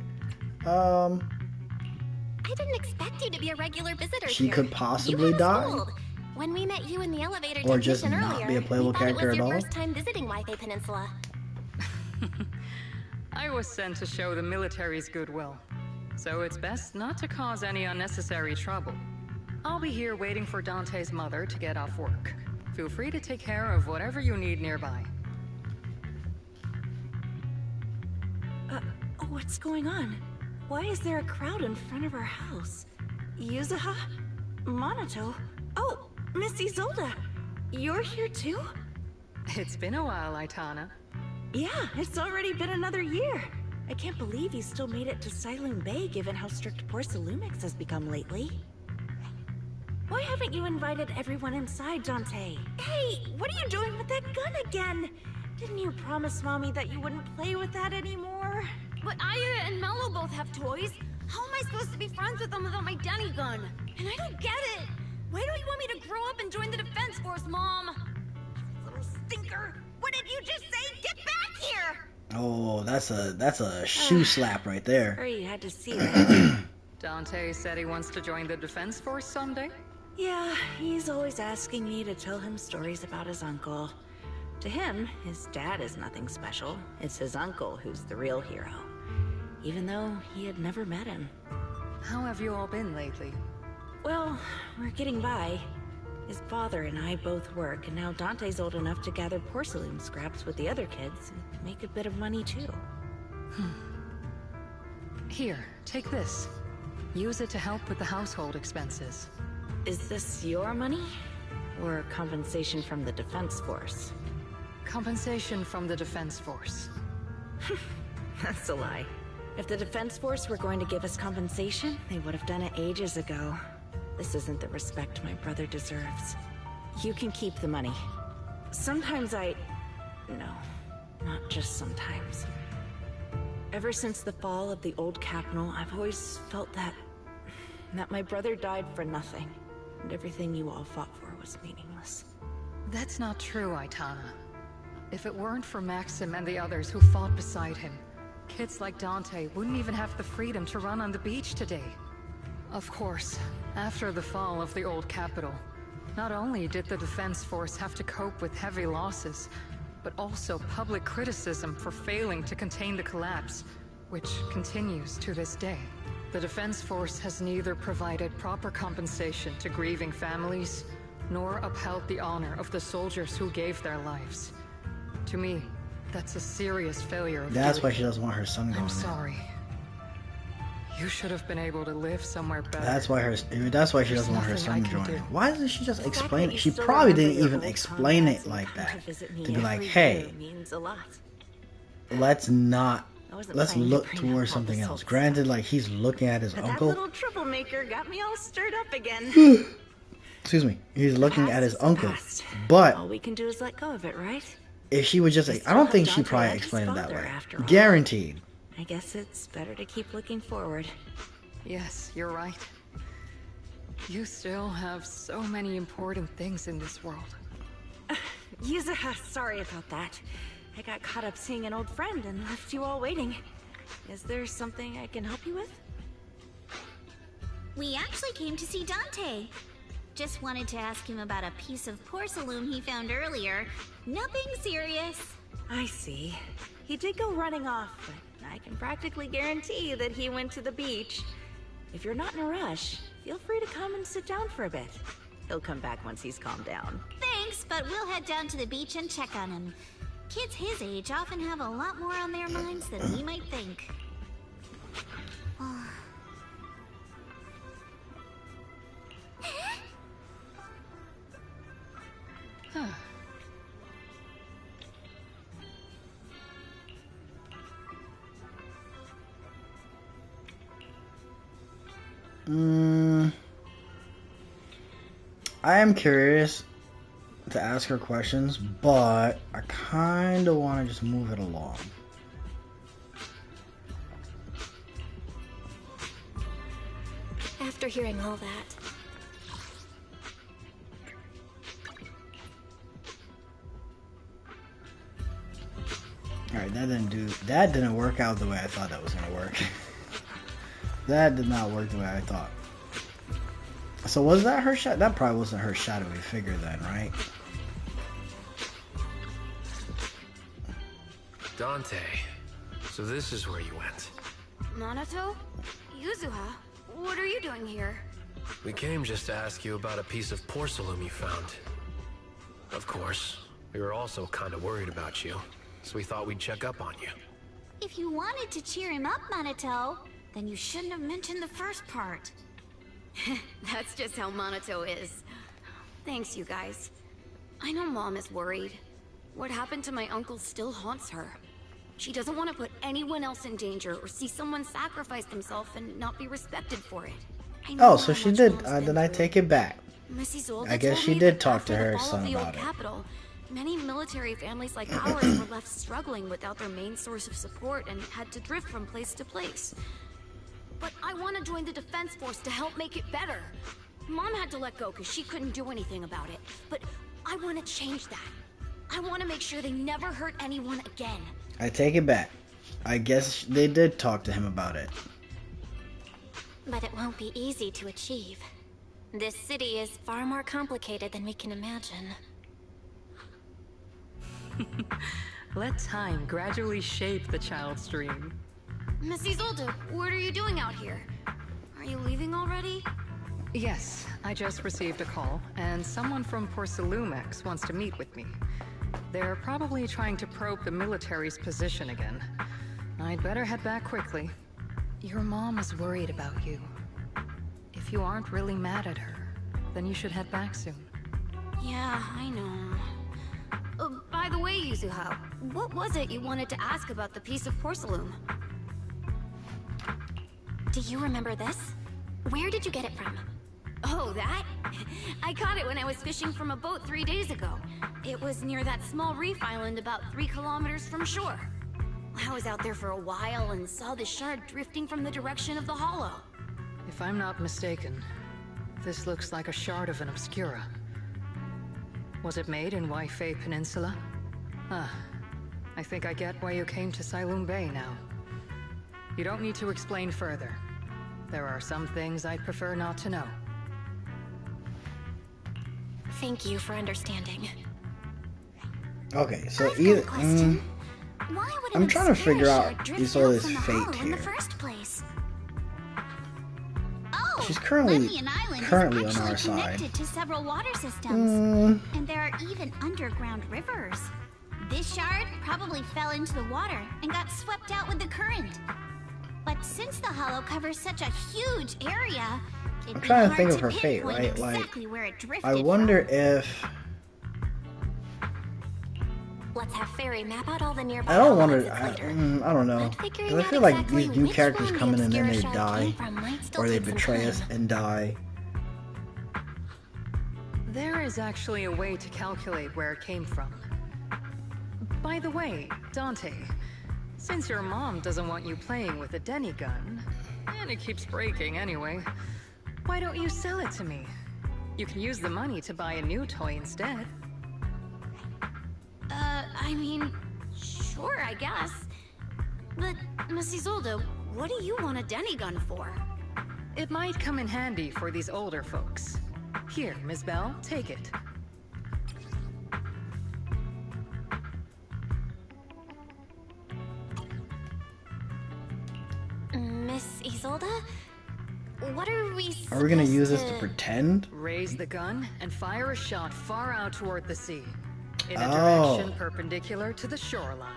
I didn't expect you to be a regular visitor she here. could possibly You had us die. fooled. When we met you in the elevator Or just technician not earlier, be a playable we thought character it was at your all. first time visiting Waifei Peninsula. I was sent to show the military's goodwill, so it's best not to cause any unnecessary trouble. I'll be here waiting for Dante's mother to get off work. Feel free to take care of whatever you need nearby. What's going on? Why is there a crowd in front of our house? Yuzuha? Monato? Oh, Miss Isolde! You're here too? It's been a while, Aitana. Yeah, it's already been another year. I can't believe you still made it to Siloon Bay given how strict Porcelumix has become lately. Why haven't you invited everyone inside, Dante? Hey, what are you doing with that gun again? Didn't you promise Mommy that you wouldn't play with that anymore? But Aya and Mello both have toys. How am I supposed to be friends with them without my Denny gun? And I don't get it. Why don't you want me to grow up and join the Defense Force, Mom? You little stinker. What did you just say? Get back here! Oh, that's a shoe slap right there. Sorry you had to see that. Dante said he wants to join the Defense Force someday? Yeah, he's always asking me to tell him stories about his uncle. To him, his dad is nothing special. It's his uncle who's the real hero. Even though he had never met him. How have you all been lately? Well, we're getting by. His father and I both work, and now Dante's old enough to gather porcelain scraps with the other kids and make a bit of money too. Here, take this. Use it to help with the household expenses. Is this your money? Or compensation from the Defense Force? Compensation from the Defense Force. That's a lie. If the Defense Force were going to give us compensation, they would have done it ages ago. This isn't the respect my brother deserves. You can keep the money. Sometimes No, not just sometimes. Ever since the fall of the old capital, I've always felt that my brother died for nothing, and everything you all fought for was meaningless. That's not true, Aitana. If it weren't for Maxim and the others who fought beside him, kids like Dante wouldn't even have the freedom to run on the beach today. Of course, after the fall of the old capital, not only did the Defense Force have to cope with heavy losses, but also public criticism for failing to contain the collapse, which continues to this day. The Defense Force has neither provided proper compensation to grieving families, nor upheld the honor of the soldiers who gave their lives. To me, that's a serious failure of That's duty. why she doesn't want her son going. I'm sorry. You should have been able to live somewhere better. That's why she doesn't want her son joining. Why doesn't she just explain it? She probably didn't even explain it like that. To be like, hey, let's look towards something else. Granted, like he's looking at his uncle. That little troublemaker got me all stirred up again. Excuse me. He's looking at his uncle. But all we can do is let go of it, right? if she would just, I don't think she probably explained it that way. Guaranteed. I guess it's better to keep looking forward. Yes, you're right. You still have so many important things in this world. Yuzuha, sorry about that. I got caught up seeing an old friend and left you all waiting. Is there something I can help you with? We actually came to see Dante. Just wanted to ask him about a piece of porcelain he found earlier. Nothing serious. I see. He did go running off, but I can practically guarantee that he went to the beach. If you're not in a rush, feel free to come and sit down for a bit. He'll come back once he's calmed down. Thanks, but we'll head down to the beach and check on him. Kids his age often have a lot more on their minds than we might think. I am curious to ask her questions, but I kind of want to just move it along. After hearing all that, Alright, that didn't work out the way I thought that was gonna work. That did not work the way I thought. So was that her shadow? That probably wasn't her shadowy figure then, right? Dante, so this is where you went. Minato? Yuzuha? What are you doing here? We came just to ask you about a piece of porcelain you found. Of course, we were also kind of worried about you, so we thought we'd check up on you. If you wanted to cheer him up, Minato, then you shouldn't have mentioned the first part. That's just how Minato is. Thanks, you guys. I know Mom is worried. What happened to my uncle still haunts her. She doesn't want to put anyone else in danger or see someone sacrifice themselves and not be respected for it. Oh, so she did. Then I take it back. Mrs. Olga I guess told she me did that talk to after the her fall son of the old about it. capital, many military families like ours were left struggling without their main source of support and had to drift from place to place. But I want to join the defense force to help make it better. Mom had to let go because she couldn't do anything about it. But I want to change that. I want to make sure they never hurt anyone again. I take it back. I guess they did talk to him about it. but it won't be easy to achieve. This city is far more complicated than we can imagine. Let time gradually shape the child's dream. Miss Isolde, what are you doing out here? Are you leaving already? Yes, I just received a call, and someone from Porcelumex wants to meet with me. They're probably trying to probe the military's position again. I'd better head back quickly. Your mom is worried about you. If you aren't really mad at her, then you should head back soon. Yeah, I know. By the way, Yuzuha, what was it you wanted to ask about the piece of porcelain? Do you remember this? Where did you get it from? Oh, that? I caught it when I was fishing from a boat 3 days ago. It was near that small reef island about 3 kilometers from shore. I was out there for a while and saw the shard drifting from the direction of the hollow. If I'm not mistaken, this looks like a shard of an Obscura. Was it made in Waifei Peninsula? Ah, I think I get why you came to Silum Bay now. You don't need to explain further. There are some things I'd prefer not to know. Thank you for understanding. Okay, so either I'm trying to figure out Isolde's fate In the here. first place. Oh, She's currently Lemnian Island is on actually our side. connected to several water systems, and there are even underground rivers. This shard probably fell into the water and got swept out with the current. But since the hollow covers such a huge area, I'm trying to think of her fate, right? Exactly Like, where it drifted I wonder if Let's have Fairy map out all the nearby I don't elements want to. later. I don't know. But figuring 'Cause I out feel like exactly these new which characters one come in the and then they obscure shard die, came from might still or they take some betray time. us and die. There is actually a way to calculate where it came from. By the way, Dante, since your mom doesn't want you playing with a Denny gun, and it keeps breaking anyway, Why don't you sell it to me? You can use the money to buy a new toy instead. I mean, sure, I guess. But, Miss Isolde, what do you want a Denny gun for? It might come in handy for these older folks. Here, Ms. Bell, take it. Miss Isolde? What are we Are we gonna use this supposed to pretend? Raise the gun and fire a shot far out toward the sea, in a Oh. direction perpendicular to the shoreline.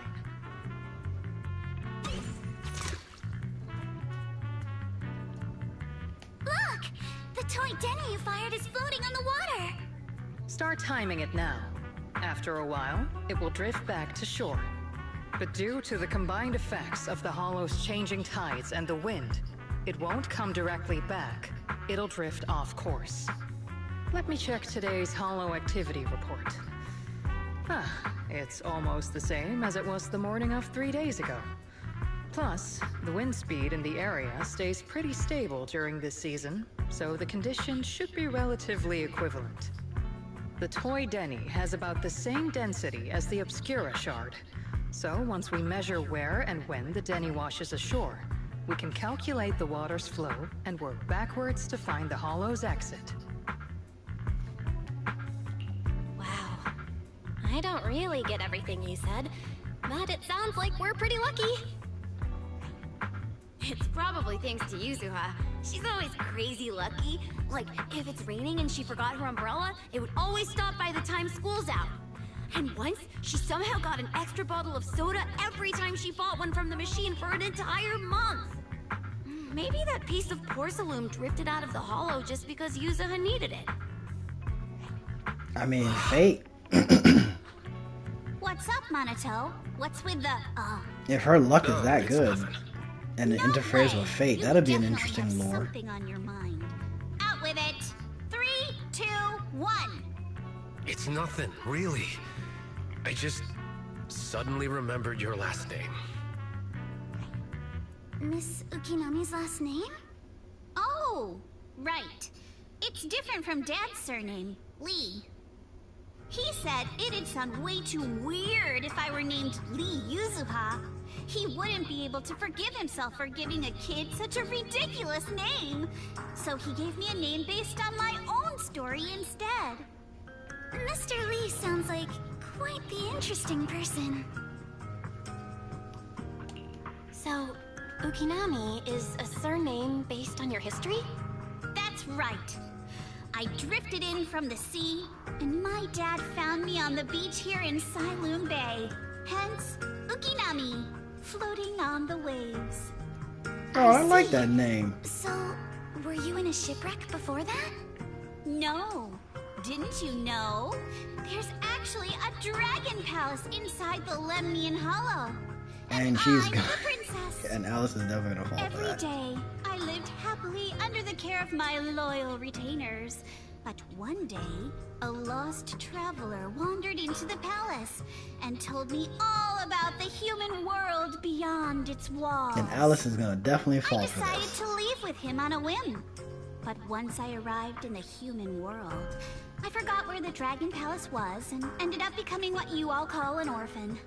Look! The toy Denny you fired is floating on the water! Start timing it now. After a while, it will drift back to shore. But due to the combined effects of the hollow's changing tides and the wind, it won't come directly back. It'll drift off course. Let me check today's hollow activity report. It's almost the same as it was the morning of 3 days ago. Plus, the wind speed in the area stays pretty stable during this season, so the conditions should be relatively equivalent. The toy Denny has about the same density as the Obscura shard, so once we measure where and when the Denny washes ashore, we can calculate the water's flow and work backwards to find the hollow's exit. Wow. I don't really get everything you said, but it sounds like we're pretty lucky. It's probably thanks to Yuzuha. She's always crazy lucky. Like, if it's raining and she forgot her umbrella, it would always stop by the time school's out. And once, she somehow got an extra bottle of soda every time she bought one from the machine for an entire month. Maybe that piece of porcelain drifted out of the hollow just because Yuzuha needed it. I mean, fate. What's up, Monato? What's with the, If her luck is that it's good, nothing. and it interferes with fate, You that'd be an definitely interesting have lore. something on your mind. Out with it! 3, 2, 1! It's nothing, really. I just suddenly remembered your last name. Miss Ukinami's last name? Oh, right. It's different from Dad's surname, Lee. He said it'd sound way too weird if I were named Lee Yuzuha. He wouldn't be able to forgive himself for giving a kid such a ridiculous name. So he gave me a name based on my own story instead. Mr. Lee sounds like quite the interesting person. So, Ukinami is a surname based on your history? That's right. I drifted in from the sea, and my dad found me on the beach here in Sailoon Bay. Hence, Ukinami, floating on the waves. Oh, I like that name. So, were you in a shipwreck before that? No. Didn't you know? There's actually a dragon palace inside the Lemnian Hollow. And she's I'm gonna. the princess. And Alice is definitely gonna fall for Every that. day, I lived happily under the care of my loyal retainers. But one day, a lost traveler wandered into the palace and told me all about the human world beyond its walls. And Alice is gonna definitely fall I for decided this. to leave with him on a whim. But once I arrived in the human world, I forgot where the Dragon Palace was and ended up becoming what you all call an orphan.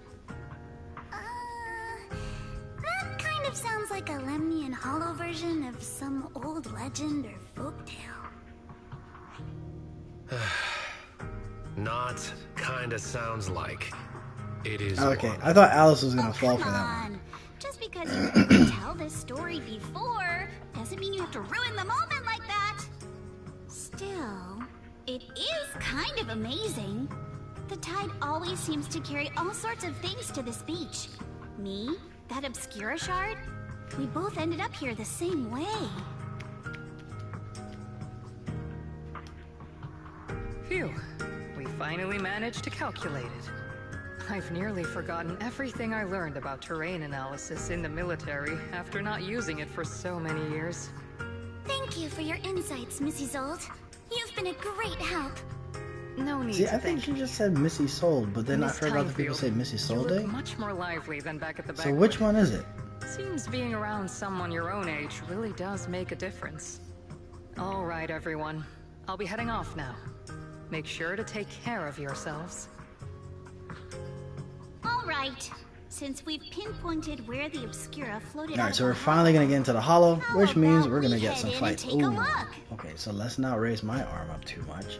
That kind of sounds like a Lemnian Hollow version of some old legend or folktale. Not kinda sounds like. It is Okay, one. I thought Alice was gonna fall for Come that one. on. Just because you heard me tell this story before doesn't mean you have to ruin the moment like that. Still, it is kind of amazing. The tide always seems to carry all sorts of things to this beach. Me, that Obscura shard, we both ended up here the same way. Phew, we finally managed to calculate it. I've nearly forgotten everything I learned about terrain analysis in the military after not using it for so many years. Thank you for your insights, Missy Zold. You've been a great help. No need See, to I think thank she just said Missy Sold, but then Miss I've heard other people Timefield, say Missy you look Solde. much more lively than back at the back. So which one is it? Seems being around someone your own age really does make a difference. All right, everyone. I'll be heading off now. Make sure to take care of yourselves. All right. Since we've pinpointed where the Obscura floated Alright, so we're finally gonna get into the hollow, which means we're gonna get some fights. Ooh. Okay, so let's not raise my arm up too much.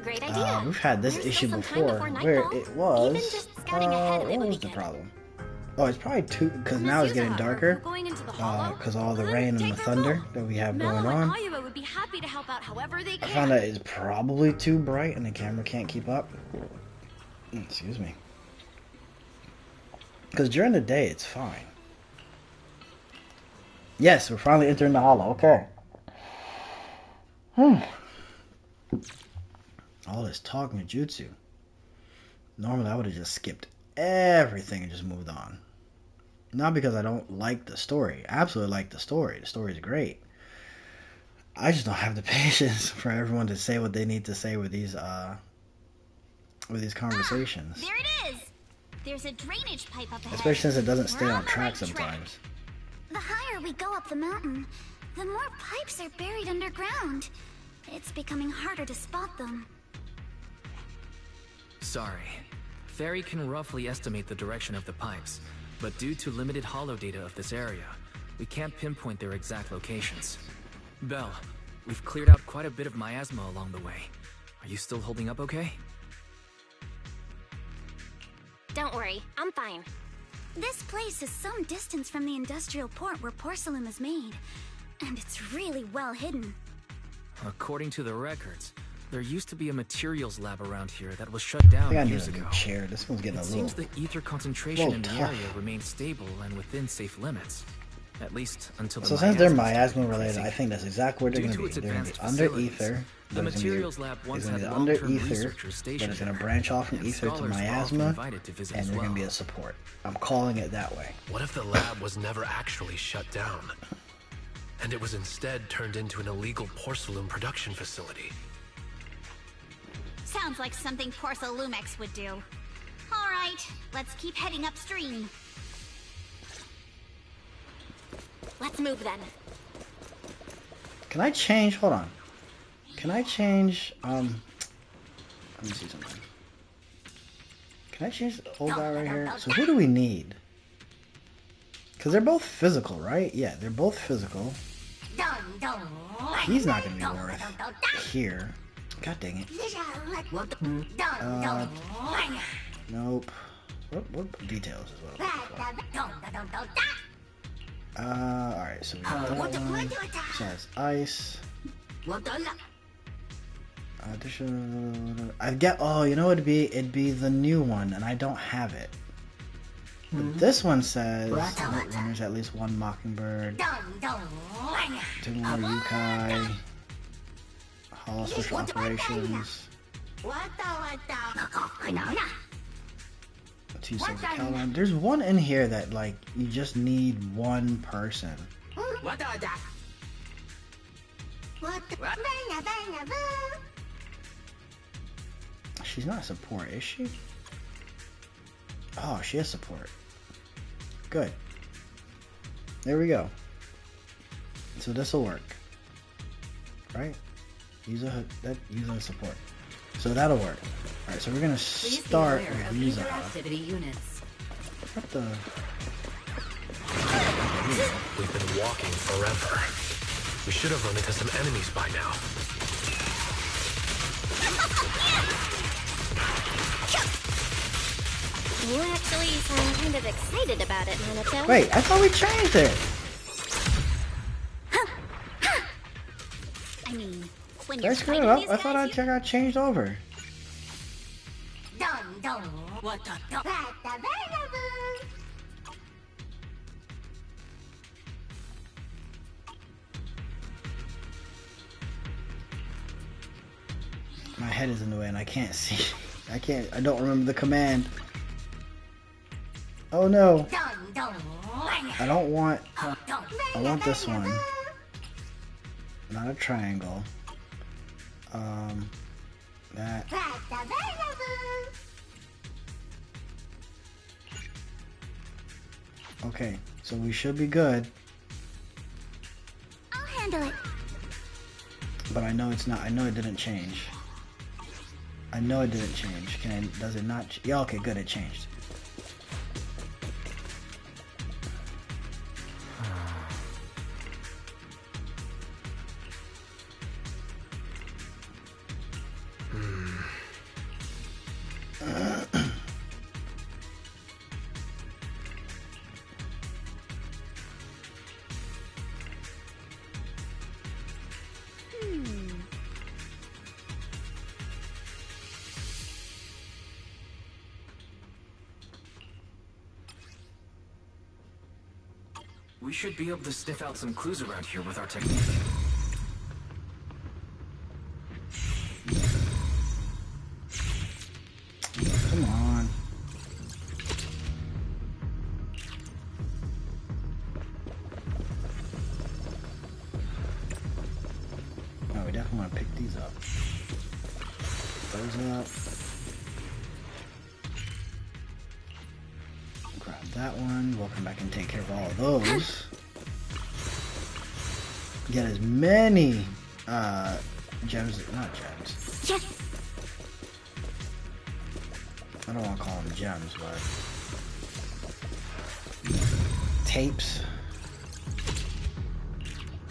Great idea. We've had this issue before where it was. What was the problem? Oh, it's probably too, because now it's getting darker. Because all the rain and the thunder that we have going on. Would be happy to help out however they can. I found that it's probably too bright and the camera can't keep up. Excuse me. Because during the day, it's fine. Yes, we're finally entering the hollow. Okay. All this talking of jutsu. Normally, I would have just skipped everything and just moved on. Not because I don't like the story. I absolutely like the story. The story is great. I just don't have the patience for everyone to say what they need to say with these conversations. There it is. There's a drainage pipe up ahead. Especially since it doesn't stay on track sometimes. The higher we go up the mountain, the more pipes are buried underground. It's becoming harder to spot them. Sorry. Fairy can roughly estimate the direction of the pipes, but due to limited holo data of this area, we can't pinpoint their exact locations. Belle, we've cleared out quite a bit of miasma along the way. Are you still holding up okay? Don't worry, I'm fine. This place is some distance from the industrial port where porcelain is made, and it's really well hidden. According to the records, there used to be a materials lab around here that was shut down years ago. Chair. This one's getting it a little. Seems the ether concentration in the area remained stable and within safe limits. At least until the since they're miasma related, I think that's exactly where they're going to be. They're going to be under ether. The materials lab once had under long-term ether, researchers but stationed it's going to branch off from ether to miasma, and they're well. going to be a support. I'm calling it that way. What if the lab was never actually shut down, and it was instead turned into an illegal porcelain production facility? Sounds like something Porcelumex would do. All right, let's keep heading upstream. Let's move then. Can I change? Hold on. Can I change? Let me see something. Can I change the old guy right here? So who do we need? Because they're both physical, right? Yeah, they're both physical. He's not going to be worth here. God dang it. Nope. What details as well? Alright, so we got that one. So that's ice. I get. Oh, you know what it'd be? It'd be the new one, and I don't have it. But this one says when there's at least one Mockingbird, 2 more Yukai, Hall Special Operations, 2 sets of Calvin. There's one in here that like you just need one person. She's not support, is she? Oh, she is support. Good. There we go. So this will work, right? Use a support. So that'll work. All right. So we're gonna start with Yuza. What the? We've been walking forever. We should have run into some enemies by now. You actually sound kind of excited about it, Minato. Wait, I thought we changed it. I mean, when Did I screw it up? I thought I got changed over. My head is in the way and I can't see. I don't remember the command. Oh no. I don't want. I want this one. Not a triangle. That. Okay, so we should be good. I'll handle it. But I know it's not. I know it didn't change. I know it didn't change. Does it not? Yeah, okay, good. It changed. We should be able to sniff out some clues around here with our technique. Come on. Oh, we definitely want to pick these up. Those up. Grab that one. We'll come back and take care of all of those. Get as many gems, not gems. Yes. I don't want to call them gems, but tapes.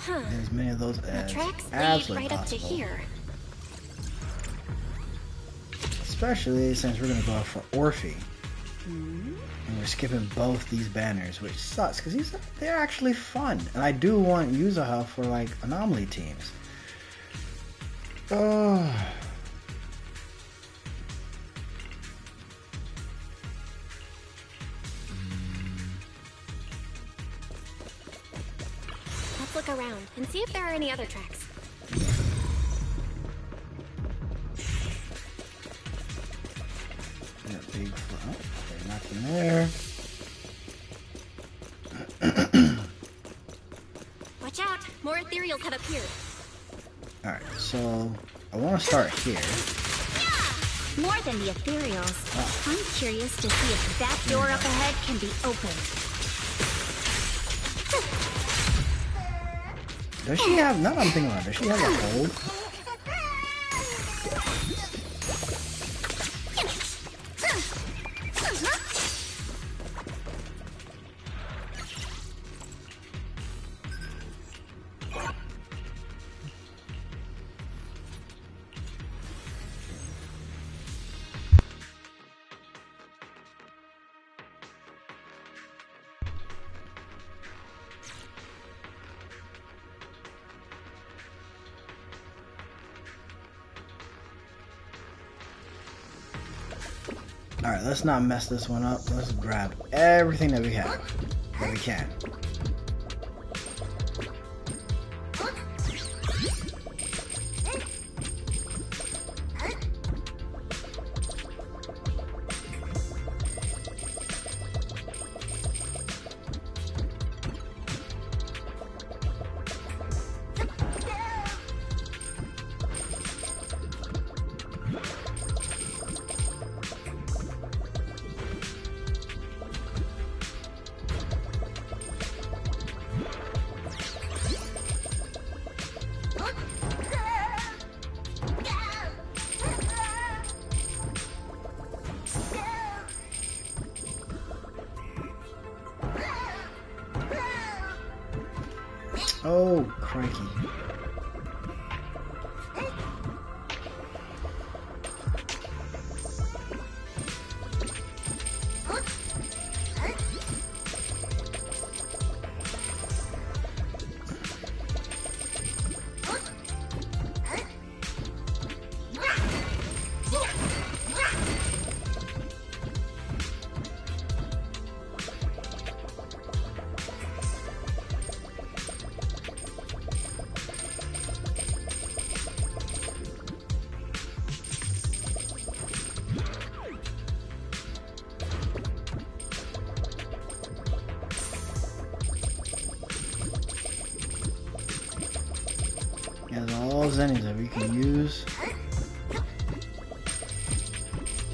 Get as many of those as absolutely right possible. up to here. Especially since we're gonna go out for Orphe. And we're skipping both these banners, which sucks because they're actually fun, and I do want Yuzuha for like anomaly teams. Oh. Let's look around and see if there are any other tracks. Big front. Okay, nothing there. Watch out! More ethereals have appeared. Alright, so I want to start here. More than the ethereals. I'm curious to see if that door up ahead can be opened. Does she have, now that I'm thinking about it, does she have a hold? Alright, let's not mess this one up. Let's grab everything that we have, that we can. Oh, crikey. There's all zennies that we can use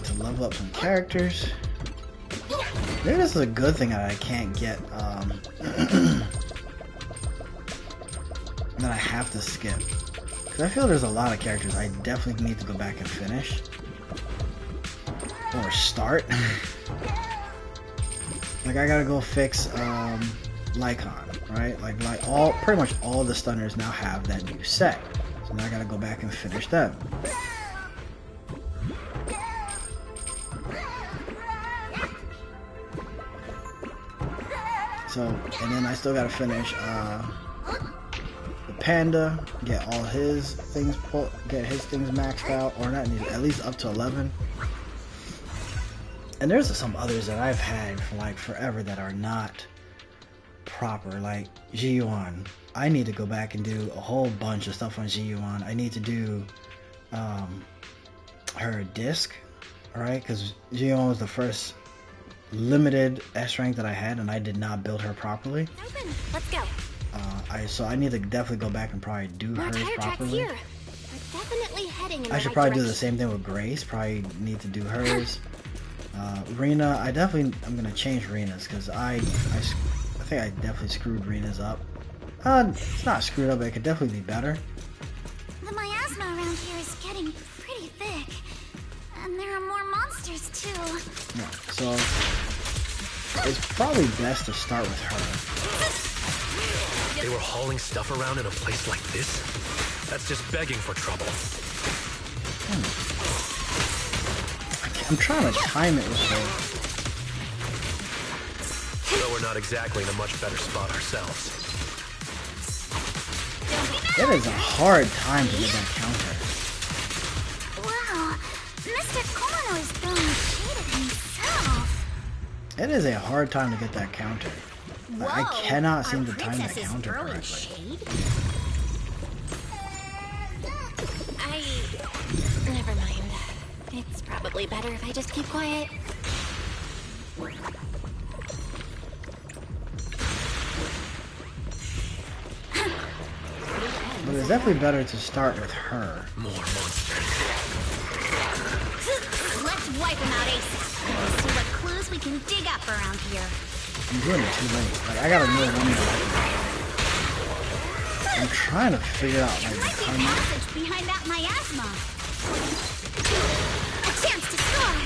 to level up some characters. Maybe this is a good thing that I can't get, that I have to skip. Because Because I feel there's a lot of characters I definitely need to go back and finish. Or start. Like, I gotta go fix, Lycon, right? Like pretty much all the stunners now have that new set. So now I gotta go back and finish them. So, and then I still gotta finish, the Panda, get all his things maxed out, or not, at least up to 11. And there's some others that I've had for like forever that are not proper, like Ji-Yuan. I need to go back and do a whole bunch of stuff on Ji-Yuan. I need to do her disc, alright? Because Ji-Yuan was the first limited S rank that I had, and I did not build her properly. Open. Let's go. So I need to definitely go back and probably do hers properly. Here. We're definitely heading in I should probably do the same thing with Grace. Probably need to do hers. Rena, I'm gonna change Rena's because I think I definitely screwed Rena's up. It's not screwed up, but it could definitely be better. The miasma around here is getting pretty thick, and there are more monsters too. Yeah, so it's probably best to start with her. They were hauling stuff around in a place like this? That's just begging for trouble. I'm trying to time it with her. Though we're not exactly in a much better spot ourselves. It is a hard time to get that counter. Wow, Mr. Kono is throwing shade at himself. It is a hard time to get that counter. I cannot seem to time that counter correctly. Never mind. It's probably better if I just keep quiet. But it's definitely better to start with her. More monsters. Let's wipe them out ASAP. See what clues we can dig up around here. I'm doing it too late. Like, I gotta know when to. I'm trying to figure out like the timing. Passage behind that miasma. A chance to score.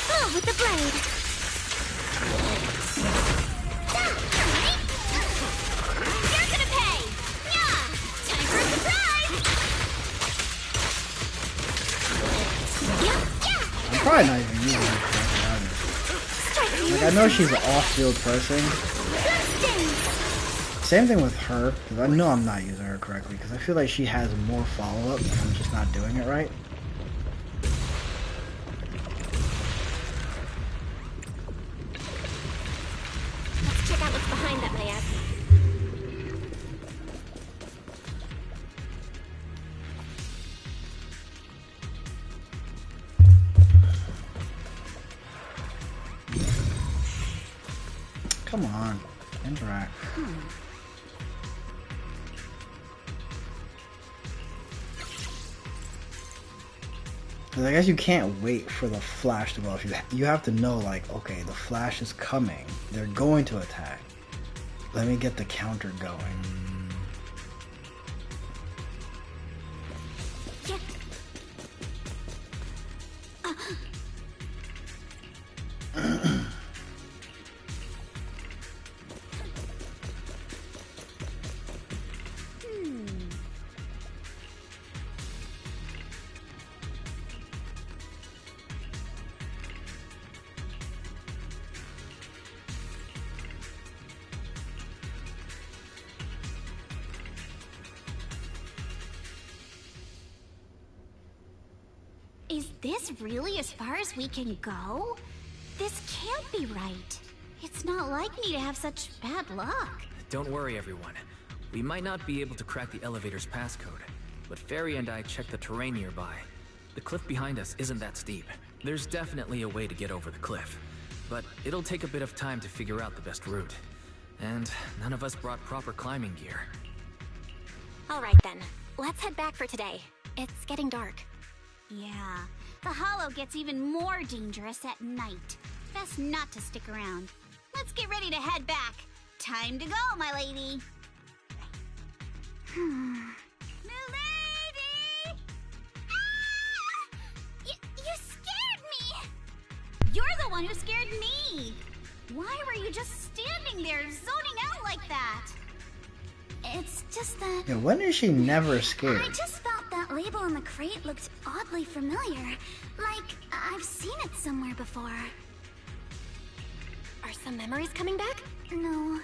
Oh, with the blade. You're gonna pay. Yeah, time for a surprise. I'm probably not even using her correctly either. Like, I know she's an off-field person. Same thing with her, because I know I'm not using her correctly, because I feel like she has more follow-up, and I'm just not doing it right. Let's check out what's behind that miasma. Come on, interact. I guess you can't wait for the flash to go off. You have to know, like, okay, the flash is coming. They're going to attack. Let me get the counter going. Is this really as far as we can go? This can't be right. It's not like me to have such bad luck. Don't worry, everyone. We might not be able to crack the elevator's passcode, but Fairy and I checked the terrain nearby. The cliff behind us isn't that steep. There's definitely a way to get over the cliff, but it'll take a bit of time to figure out the best route. And none of us brought proper climbing gear. All right then, let's head back for today. It's getting dark. Yeah, the Hollow gets even more dangerous at night. Best not to stick around. Let's get ready to head back. Time to go, my lady. Milady! Ah! You scared me! You're the one who scared me! Why were you just standing there, zoning out like that? It's just that... Yeah, when is she never scared? I just felt that label on the crate looked oddly familiar. Like, I've seen it somewhere before. Are some memories coming back? No,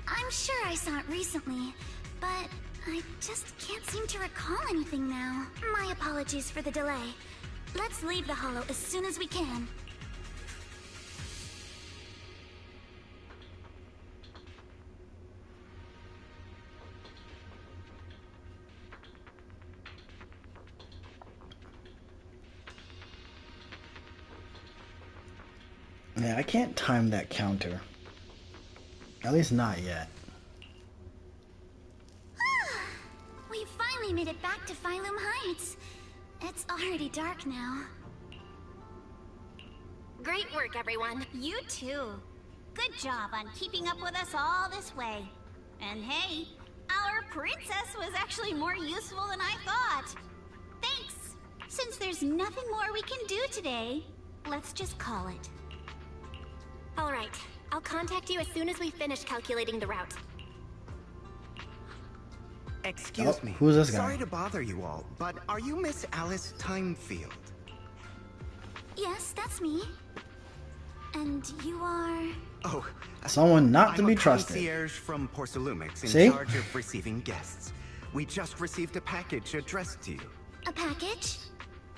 I'm sure I saw it recently, but I just can't seem to recall anything now. My apologies for the delay. Let's leave the Hollow as soon as we can. Yeah, I can't time that counter. At least not yet. We finally made it back to Phylum Heights. It's already dark now. Great work, everyone. You too. Good job on keeping up with us all this way. And hey, our princess was actually more useful than I thought. Thanks. Since there's nothing more we can do today, let's just call it. All right. I'll contact you as soon as we finish calculating the route. Excuse me. Who's this guy? Sorry to bother you all, but are you Miss Alice Timefield? Yes, that's me. And you are... Oh, someone not to I'm be a trusted. concierge from Porcelumix in See? charge of receiving guests. We just received a package addressed to you. A package?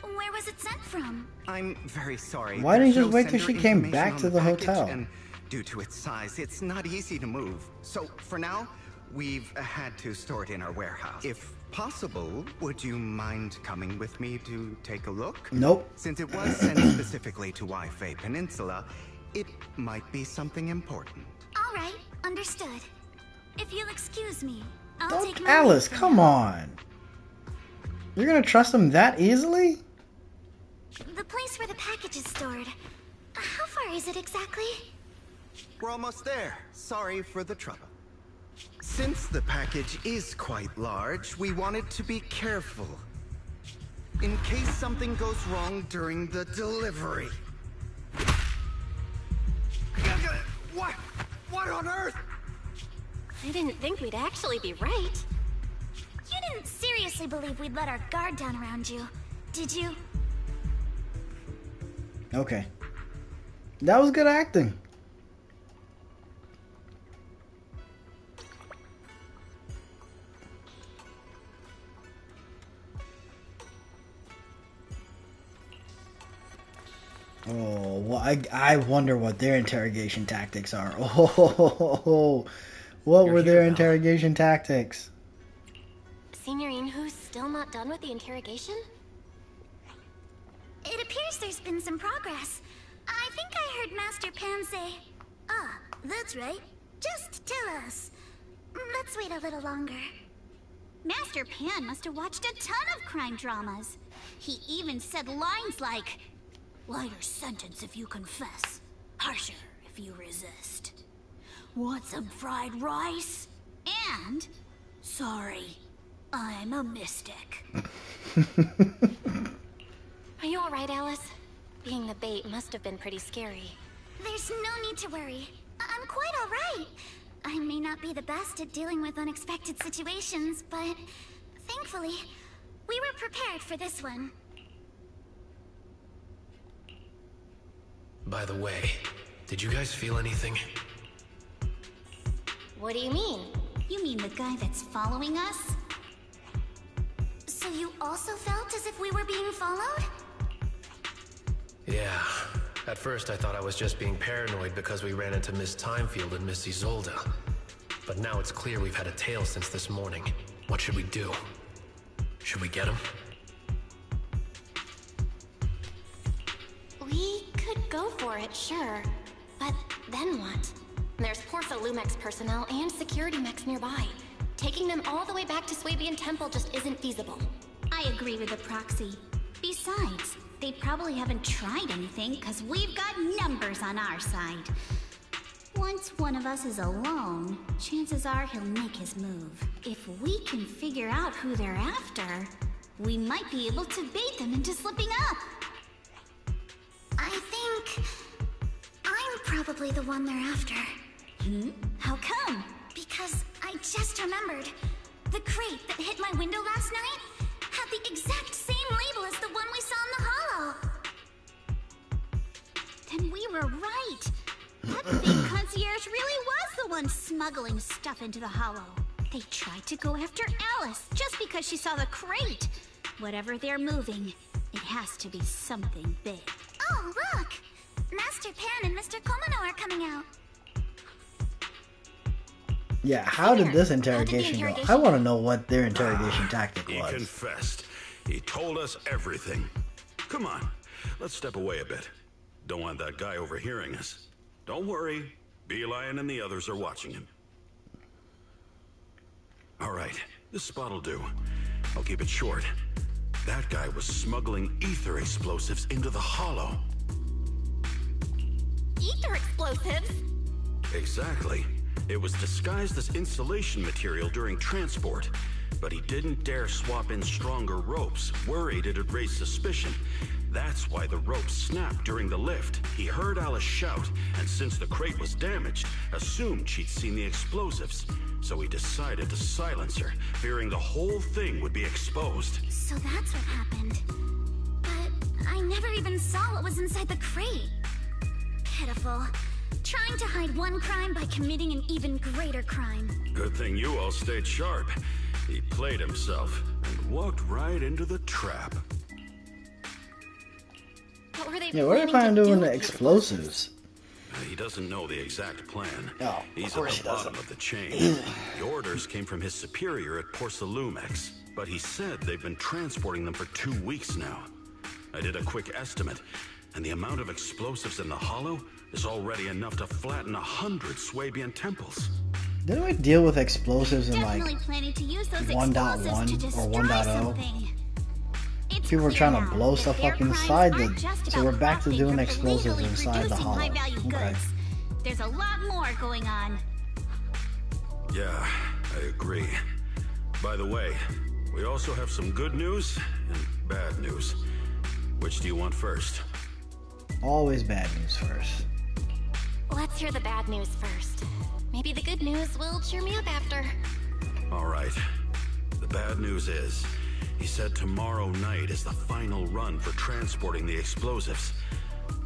Where was it sent from? I'm very sorry. Why didn't you There's just no wait till sender she came information back on to the package, hotel? And due to its size, it's not easy to move. So for now, we've had to store it in our warehouse. If possible, would you mind coming with me to take a look? Nope. Since it was sent specifically to Wi-Fi Peninsula, it might be something important. All right, understood. If you'll excuse me, I'll Don't, take my Alice, leave for come now. on. You're gonna trust him that easily? The place where the package is stored. How far is it exactly? We're almost there. Sorry for the trouble. Since the package is quite large, we wanted to be careful. In case something goes wrong during the delivery. What on earth? I didn't think we'd actually be right. You didn't seriously believe we'd let our guard down around you, did you? Okay. That was good acting. Oh, well, I wonder what their interrogation tactics are. Oh, what were their interrogation tactics? Signorine, who's still not done with the interrogation? It appears there's been some progress. I think I heard Master Pan say, "Ah, that's right. Just tell us." Let's wait a little longer. Master Pan must have watched a ton of crime dramas. He even said lines like, "Lighter sentence if you confess, harsher if you resist. Want some fried rice? And, sorry, I'm a mystic." Are you alright, Alice? Being the bait must have been pretty scary. There's no need to worry. I'm quite alright. I may not be the best at dealing with unexpected situations, but thankfully, we were prepared for this one. By the way, did you guys feel anything? What do you mean? You mean the guy that's following us? So you also felt as if we were being followed? Yeah. At first I thought I was just being paranoid because we ran into Miss Timefield and Miss Isolde. But now it's clear we've had a tail since this morning. What should we do? Should we get him? We could go for it, sure. But then what? There's Porcelumix personnel and security mechs nearby. Taking them all the way back to Swabian Temple just isn't feasible. I I agree with the proxy. Besides, they probably haven't tried anything because we've got numbers on our side. Once one of us is alone, chances are he'll make his move. If we can figure out who they're after, we might be able to bait them into slipping up. I think I'm probably the one they're after. How come? Because I just remembered. The crate that hit my window last night had the exact same label as the one we saw in the hollow. Then we were right. That big concierge really was the one smuggling stuff into the hollow. They tried to go after Alice just because she saw the crate. Whatever they're moving, it has to be something big. Oh, look! Master Pan and Mr. Komano are coming out. Yeah, how did this interrogation go? I want to know what their interrogation tactic was. He confessed. He told us everything. Come on, let's step away a bit. Don't want that guy overhearing us. Don't worry, Beeline and the others are watching him. All right, this spot'll do. I'll keep it short. That guy was smuggling ether explosives into the hollow. Ether explosives? Exactly. It was disguised as insulation material during transport, but he didn't dare swap in stronger ropes, worried it'd raise suspicion. That's why the ropes snapped during the lift. He heard Alice shout, and since the crate was damaged, assumed she'd seen the explosives. So he decided to silence her, fearing the whole thing would be exposed. So that's what happened. But I never even saw what was inside the crate. Pitiful. Trying to hide one crime by committing an even greater crime. Good thing you all stayed sharp. He played himself and walked right into the trap. What were they Yeah, what are they planning to do with the explosives? He doesn't know the exact plan. Oh, He's at the bottom of the chain. The orders came from his superior at Porcelumex, but he said they've been transporting them for 2 weeks now. I did a quick estimate, and the amount of explosives in the hollow is already enough to flatten 100 Swabian temples. Didn't we deal with explosives in like Definitely planning to use those 1.1 explosives to or destroy 1.0? something. It's People were clear trying to now blow that stuff their up crimes inside aren't the... just So about we're back to profiting doing from explosives illegally inside the producing hollow. high-value Okay. goods. There's a lot more going on. Yeah, I agree. By the way, we also have some good news and bad news. Which do you want first? Always bad news first. Let's hear the bad news first. Maybe the good news will cheer me up after. All right. The bad news is, he said tomorrow night is the final run for transporting the explosives.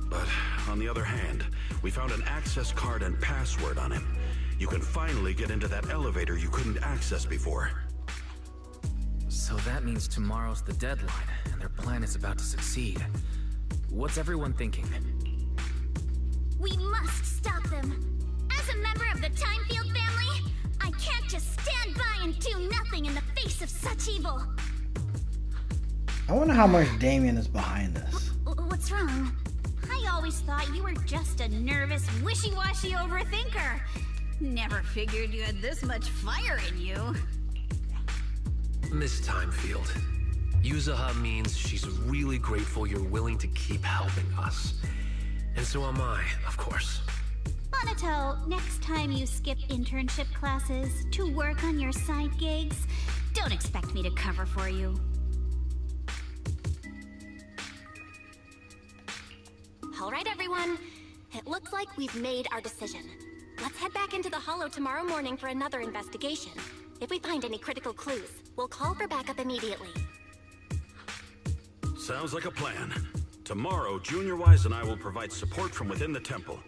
But on the other hand, we found an access card and password on him. You can finally get into that elevator you couldn't access before. So that means tomorrow's the deadline, and their plan is about to succeed. What's everyone thinking? We must stop them. As a member of the Timefield family, I can't just stand by and do nothing in the face of such evil. I wonder how much Damien is behind this. What's wrong? I always thought you were just a nervous, wishy-washy overthinker. Never figured you had this much fire in you. Miss Timefield, Yuzaha means she's really grateful you're willing to keep helping us. And so am I, of course. Bonato, next time you skip internship classes to work on your side gigs, don't expect me to cover for you. All right, everyone. It looks like we've made our decision. Let's head back into the hollow tomorrow morning for another investigation. If we find any critical clues, we'll call for backup immediately. Sounds like a plan. Tomorrow, Junior Wise and I will provide support from within the temple.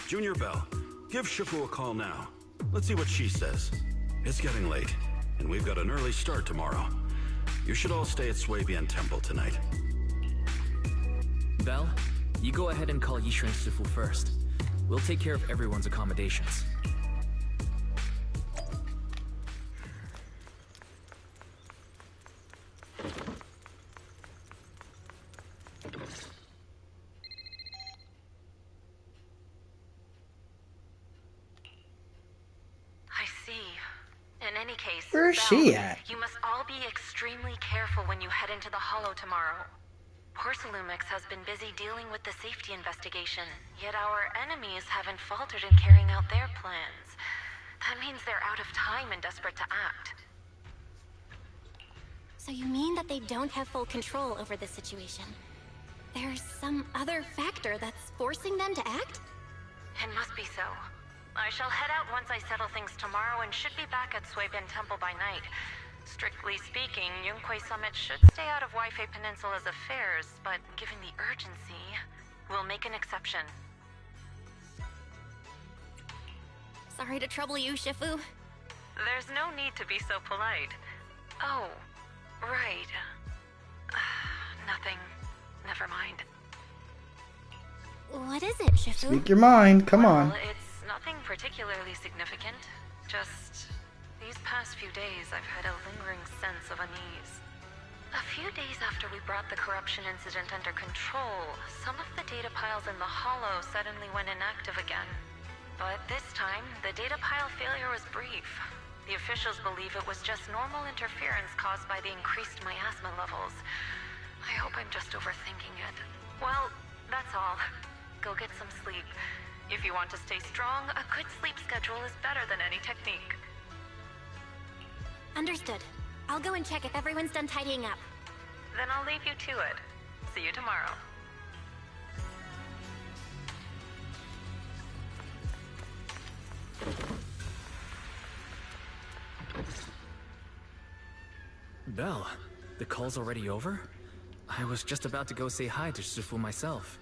Junior Bell, give Shifu a call now. Let's see what she says. It's getting late, and we've got an early start tomorrow. You should all stay at Swabian Temple tonight. Belle, you go ahead and call Yishu and Shifu first. We'll take care of everyone's accommodations. I see. And In any case, where's she at? You must all be extremely careful when you head into the Hollow tomorrow. Porcelumix has been busy dealing with the safety investigation, yet our enemies haven't faltered in carrying out their plans. That means they're out of time and desperate to act. So you mean that they don't have full control over the situation? There's some other factor that's forcing them to act? It must be so. I shall head out once I settle things tomorrow and should be back at Suibin Temple by night. Strictly speaking, Yunquei Summit should stay out of Waifei Peninsula's affairs, but given the urgency, we'll make an exception. Sorry to trouble you, Shifu. There's no need to be so polite. Oh, right. Nothing. Never mind. What is it, Shifu? Speak your mind, come on. It's nothing particularly significant. Just these past few days I've had a lingering sense of unease. A few days after we brought the corruption incident under control, some of the data piles in the Hollow suddenly went inactive again. But this time, the data pile failure was brief. The officials believe it was just normal interference caused by the increased miasma levels. I hope I'm just overthinking it. Well, that's all. Go get some sleep. If you want to stay strong, a good sleep schedule is better than any technique. Understood. I'll go and check if everyone's done tidying up. Then I'll leave you to it. See you tomorrow. Belle, the call's already over? I was just about to go say hi to Shifu myself.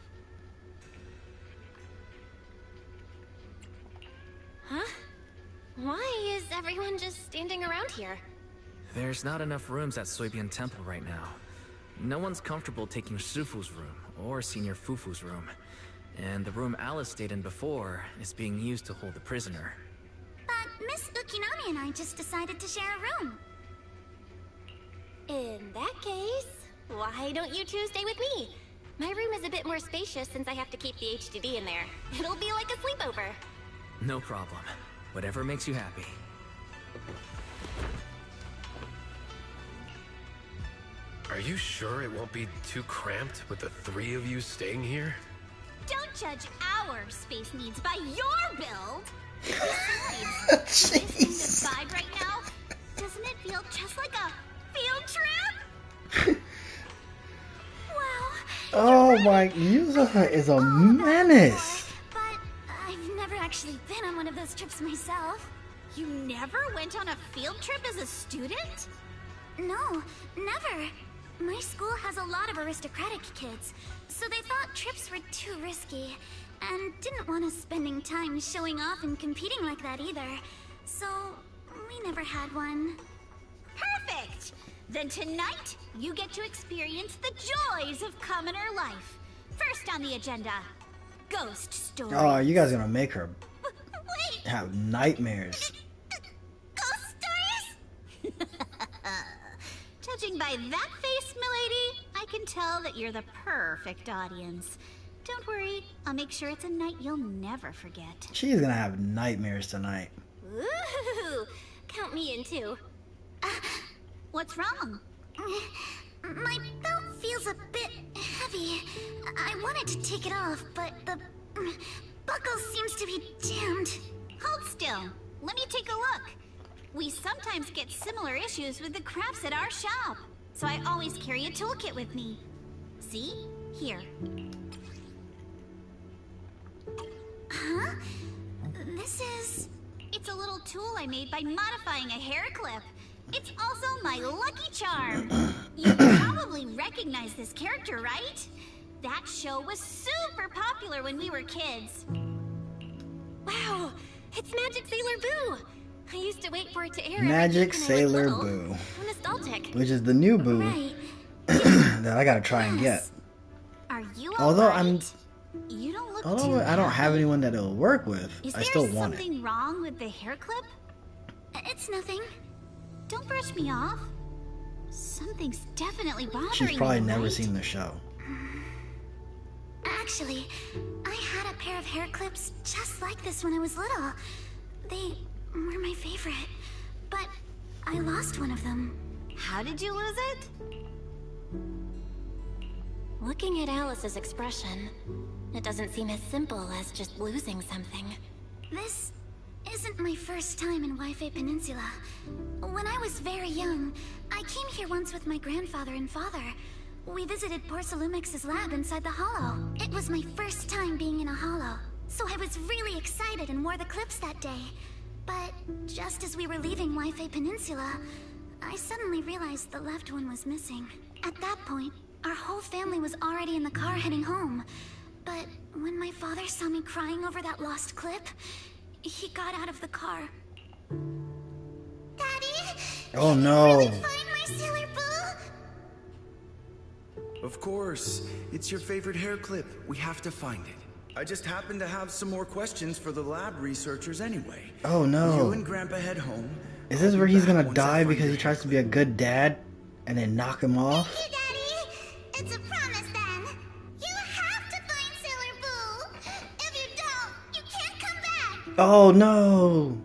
Huh? Why is everyone just standing around here? There's not enough rooms at Suibin Temple right now. No one's comfortable taking Shifu's room, or Senior Fufu's room. And the room Alice stayed in before is being used to hold the prisoner. But Miss Ukinami and I just decided to share a room. In that case, why don't you two stay with me? My room is a bit more spacious since I have to keep the HDD in there. It'll be like a sleepover. No problem. Whatever makes you happy. Are you sure it won't be too cramped with the three of you staying here? Don't judge our space needs by your build! Besides, this kind of vibe right now, doesn't it feel just like a field trip? Wow. Oh my, Yuzuha is a menace. But I've never actually been on one of those trips myself. You never went on a field trip as a student? No, never. My school has a lot of aristocratic kids, so they thought trips were too risky, and didn't want us spending time showing off and competing like that either. So, we never had one. Perfect! Then tonight, you get to experience the joys of commoner life. First on the agenda, ghost stories. Oh, you guys gonna make her have nightmares. Ghost stories? Judging by that face, milady, I can tell that you're the perfect audience. Don't worry, I'll make sure it's a night you'll never forget. She's gonna have nightmares tonight. Ooh, count me in too. What's wrong? My belt feels a bit heavy. I wanted to take it off, but the buckle seems to be jammed. Hold still. Let me take a look. We sometimes get similar issues with the crafts at our shop, so I always carry a toolkit with me. See? Here. Huh? This is... It's a little tool I made by modifying a hair clip. It's also my lucky charm. You probably recognize this character, right? That show was super popular when we were kids. Wow, it's Magic Sailor Boo! I used to wait for it to air. Magic Sailor Boo. How nostalgic. Which is the new Boo that I gotta try and get. Are you Although right? You don't look too I don't have happy. anyone that it'll work with, Is I still there want it. something wrong with the hair clip? It's nothing. Don't brush me off. Something's definitely bothering She's probably me, never right? seen the show. Actually, I had a pair of hair clips just like this when I was little. They were my favorite. but I lost one of them. How did you lose it? Looking at Alice's expression, it doesn't seem as simple as just losing something. This isn't my first time in Wi-Fi Peninsula. When I was very young, I came here once with my grandfather and father. We visited Porcelumex's lab inside the Hollow. It was my first time being in a Hollow, so I was really excited and wore the clips that day. But just as we were leaving Wi-Fi Peninsula, I suddenly realized the left one was missing. At that point, our whole family was already in the car heading home. But when my father saw me crying over that lost clip, he got out of the car. Daddy? Oh no. Can you really find my Sailor Boo? Of course. It's your favorite hair clip. We have to find it. I just happen to have some more questions for the lab researchers anyway. Oh no. You and Grandpa head home. Is this where he's gonna die because he tries to be a good dad and then knock him off? Thank you, Daddy. It's a promise then. You have to find Sailor Boo. If you don't, you can't come back. Oh no.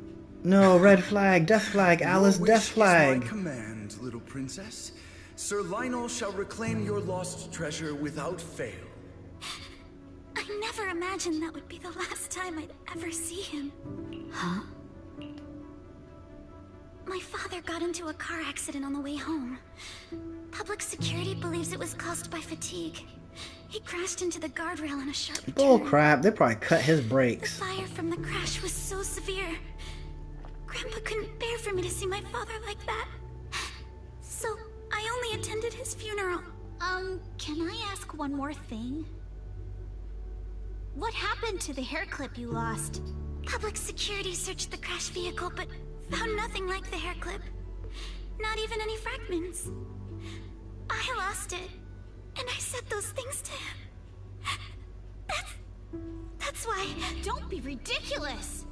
No, red flag, death flag, Alice, death flag. My command, little princess. Sir Lionel shall reclaim your lost treasure without fail. I never imagined that would be the last time I'd ever see him. Huh? My father got into a car accident on the way home. Public security believes it was caused by fatigue. He crashed into the guardrail on a sharp turn. Bull crap, they probably cut his The brakes. fire from the crash was so severe. Grandpa couldn't bear for me to see my father like that. So I only attended his funeral. Can I ask one more thing? What happened to the hair clip you lost? Public security searched the crash vehicle, but found nothing like the hair clip. Not even any fragments. I lost it, and I said those things to him. That's why... Don't be ridiculous!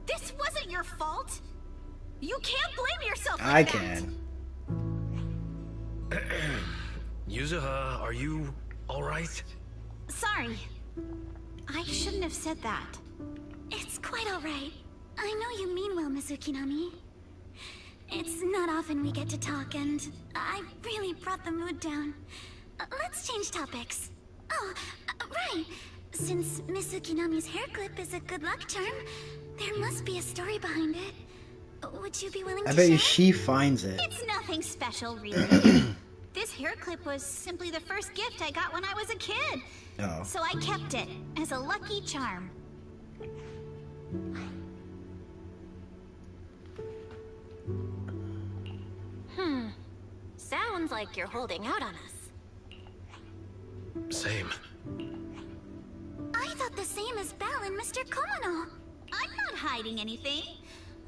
This wasn't your fault! You can't blame yourself like I that. can. Yuzuha, are you alright? Sorry. I shouldn't have said that. It's quite alright. I know you mean well, Mizukinami. It's not often we get to talk, and I really brought the mood down. Let's change topics. Oh, right. Since Mizukinami's hair clip is a good luck charm, there must be a story behind it. Would you be willing to I bet share? you she finds it. It's nothing special, really. This hair clip was simply the first gift I got when I was a kid. Oh. So I kept it as a lucky charm. Sounds like you're holding out on us. Same. I thought the same as Belle and Mr. Komono. I'm not hiding anything.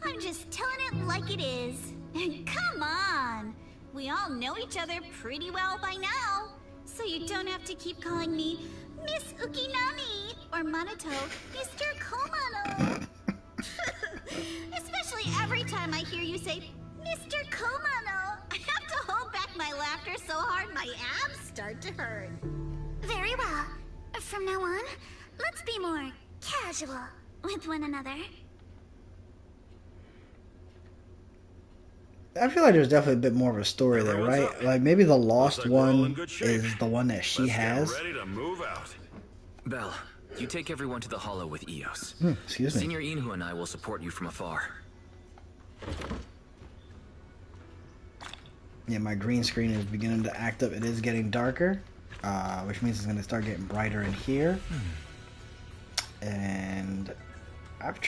I'm just telling it like it is. And come on! We all know each other pretty well by now. So you don't have to keep calling me Miss Ukinami or Monoto Mr. Komano. Especially every time I hear you say Mr. Komano. I have to hold back my laughter so hard my abs start to hurt. Very well. From now on, let's be more casual with one another. I feel like there's definitely a bit more of a story there, right? Like maybe the lost one is the one that she has. Ready to move out. Belle, you take everyone to the Hollow with Eos. Excuse me. Senior Inhu and I will support you from afar. Yeah, my green screen is beginning to act up. It is getting darker, which means it's going to start getting brighter in here. And I've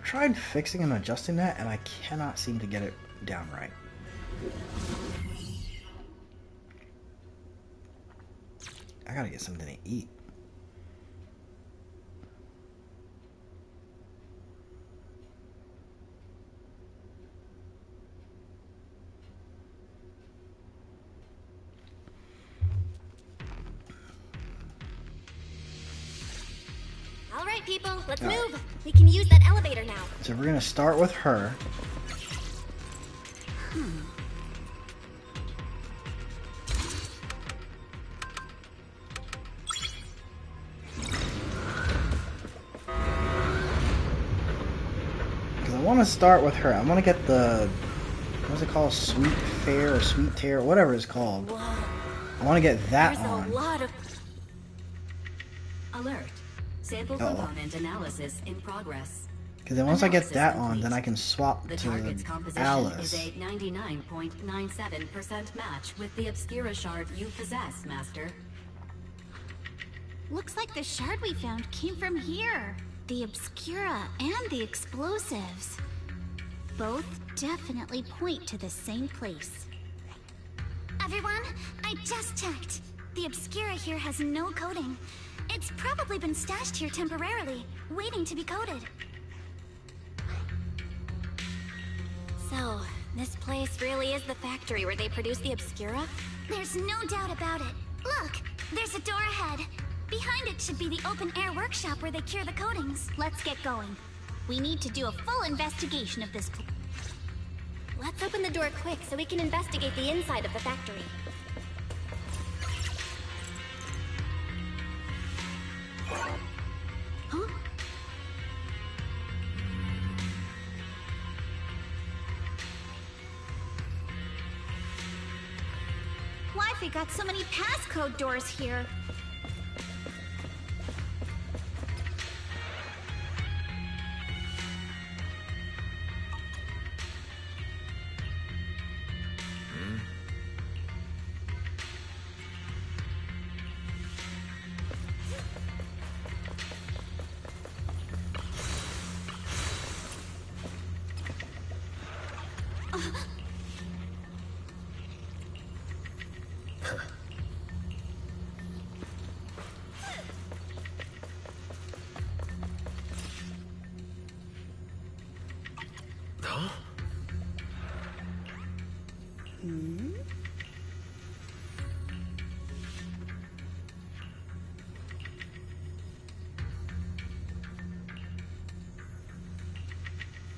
tried fixing and adjusting that, and I cannot seem to get it down right. I gotta get something to eat. All right, people, let's move. We can use that elevator now. So we're gonna start with her. Because I want to start with her. I want to get the What's it called? Sweet Fair or Sweet Tear, whatever it's called. Whoa. I want to get that There's on. a lot of... Alert. Sample component analysis in progress. Because then once I get that on, then I can swap The to target's composition Alice. is a 99.97% match with the Obscura shard you possess, Master. Looks like the shard we found came from here. The Obscura and the explosives. Both definitely point to the same place. Everyone, I just checked. The Obscura here has no coding. It's probably been stashed here temporarily, waiting to be coded. So, this place really is the factory where they produce the Obscura? There's no doubt about it. Look, there's a door ahead. Behind it should be the open-air workshop where they cure the coatings. Let's get going. We need to do a full investigation of this place. Let's open the door quick so we can investigate the inside of the factory. Huh? Why've they got so many passcode doors here?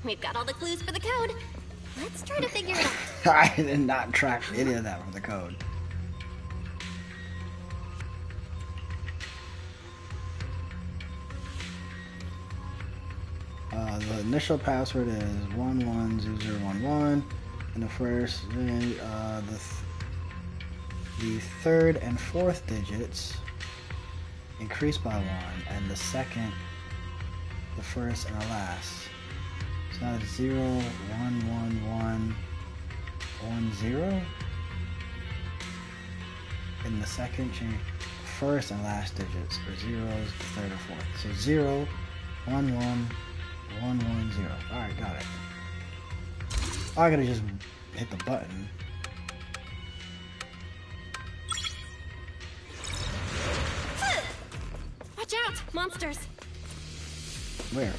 We've got all the clues for the code. Let's try to figure it out. I did not track any of that from the code. The initial password is 110011, and the first, the third and fourth digits increase by 1, and the second, the first, and the last. So now it's 01110, and the second change first and last digits are zeros, the third or fourth. So 0111110. Alright, got it. I gotta just hit the button. Watch out! Monsters! Where?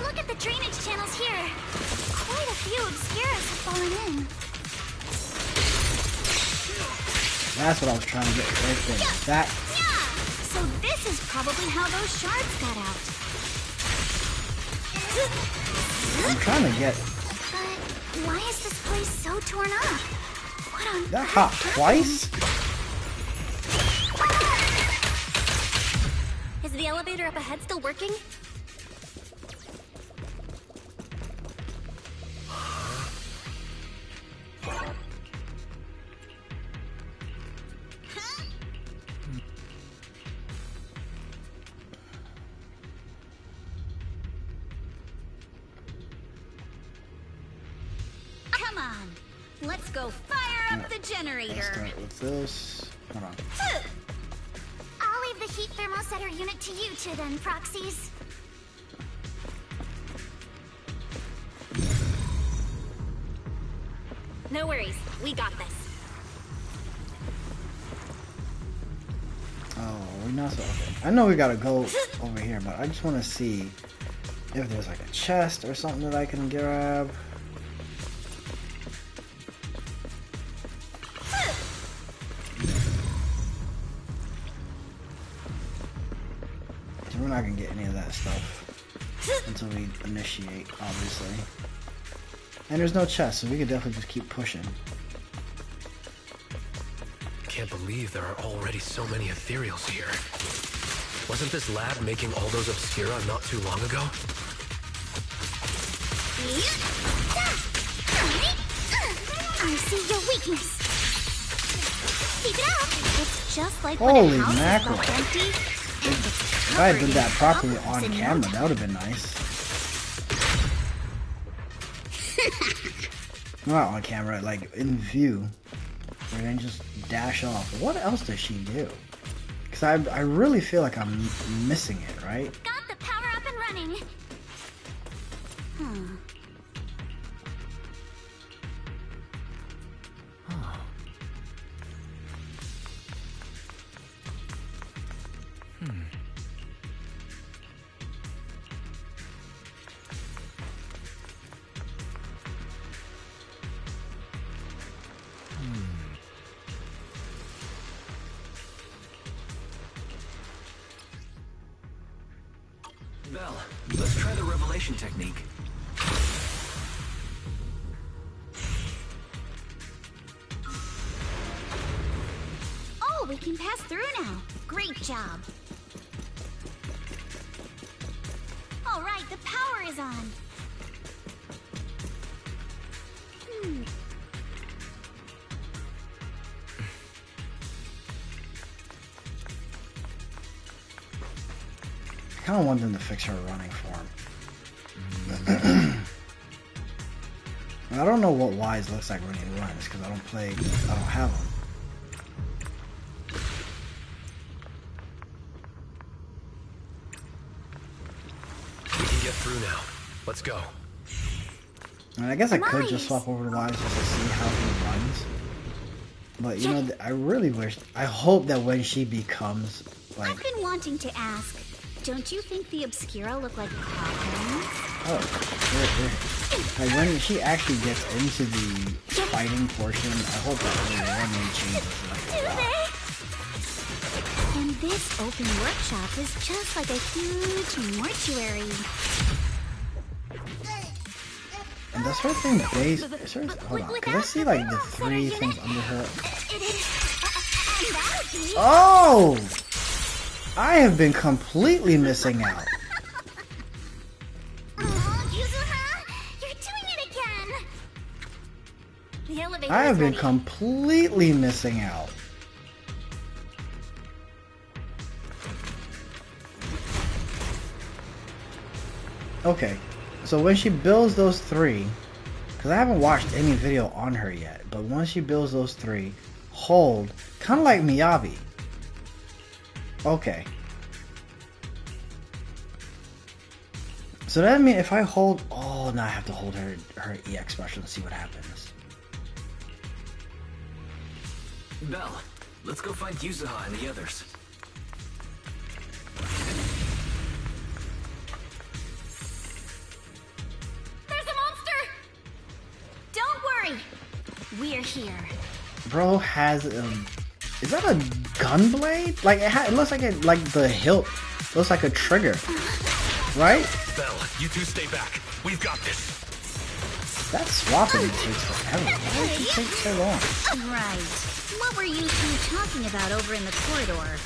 Look at the drainage channels here. Quite a few Obscuras have fallen in. That's what I was trying to get right there. That. Yeah! So this is probably how those shards got out. I'm trying to get. But why is this place so torn up? What on That earth hot happened? twice? Is the elevator up ahead still working? Come on. Let's go fire up the Let's generator. start with this. Hold on. I'll leave the heat thermosetter unit to you two then, proxies. No worries. We got this. Oh, we're not so. Okay. I know we gotta go over here, but I just want to see if there's like a chest or something that I can grab. We're not gonna get any of that stuff until we initiate, obviously. And there's no chest, so we could definitely just keep pushing. Can't believe there are already so many ethereals here. Wasn't this lab making all those Obscura not too long ago? I see your weakness. Keep it up. It's just like Holy when a house mackerel. is left empty. If I did that properly on camera, that would have been nice. Not on camera, like in view. And then just dash off. What else does she do? Because I really feel like I'm missing it, right? Got the power up and running. Belle, let's try the revelation technique. Oh, we can pass through now. Great job. All right, the power is on. I kind of want them to fix her running form. I don't know what Wise looks like when he runs because I don't have him. We can get through now. Let's go. I mean, I guess I could just swap over to Wise just to see how he runs. But you know, I really wish, I hope that when she becomes like. I've been wanting to ask. Don't you think the Obscura look like problems? Oh, like when she actually gets into the fighting portion, I hope that her running changes like a lot. And this open workshop is just like a huge mortuary. And does her thing base? Hold on, cause I see like the three things under her. Oh! I have been completely missing out. I have been completely missing out. Okay, so when she builds those three, because I haven't watched any video on her yet, but once she builds those three, hold, kind of like Miyabi. Okay. So that means if I hold, oh, now I have to hold her EX special and see what happens. Belle, let's go find Yuzuha and the others. There's a monster! Don't worry, we're here. Bro has is that a gun blade? Like it looks like it, like the hilt looks like a trigger, right? Belle, you two stay back. We've got this. That swapping takes forever. Why does it take so long? Right. What were you two talking about over in the corridor?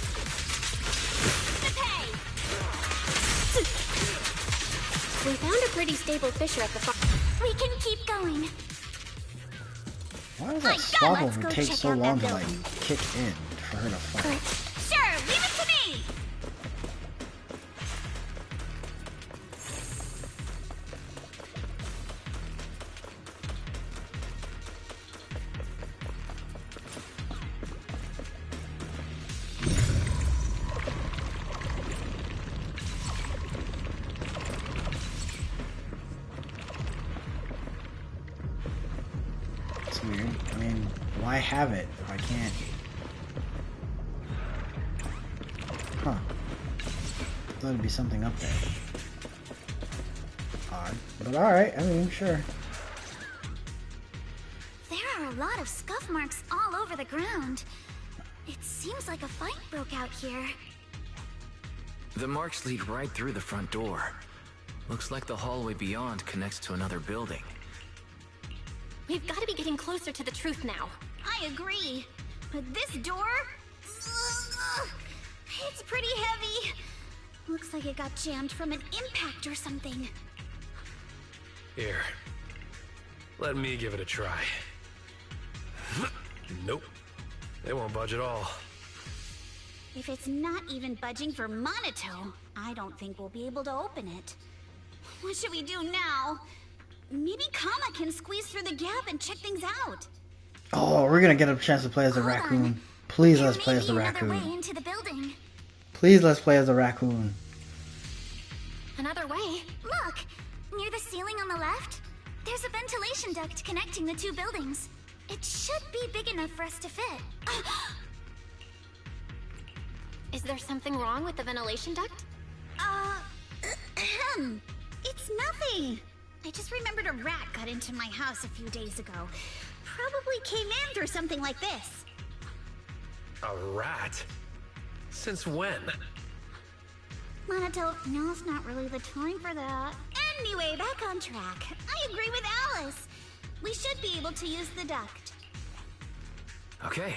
We found a pretty stable fisher at the farm. We can keep going. Why does that swap over take so long to like kick in for her to fight? Sure, leave it to me. It's weird. I mean, why have it if I can't? Huh. Thought it'd be something up there. Odd. But alright, I mean, sure. There are a lot of scuff marks all over the ground. It seems like a fight broke out here. The marks lead right through the front door. Looks like the hallway beyond connects to another building. We've got to be getting closer to the truth now. I agree. But this door? It's pretty heavy. Looks like it got jammed from an impact or something. Here. Let me give it a try. Nope. They won't budge at all. If it's not even budging for Monato, I don't think we'll be able to open it. What should we do now? Maybe Kama can squeeze through the gap and check things out. Oh, we're gonna get a chance to play as the raccoon. Please let's play as the Another way raccoon. into the building. Please let's play as the raccoon. Another way? Look! Near the ceiling on the left, there's a ventilation duct connecting the two buildings. It should be big enough for us to fit. Is there something wrong with the ventilation duct? It's nothing. I just remembered a rat got into my house a few days ago. Probably came in through something like this. A rat? Since when? Monato, now's not really the time for that. Anyway, back on track. I agree with Alice. We should be able to use the duct. Okay.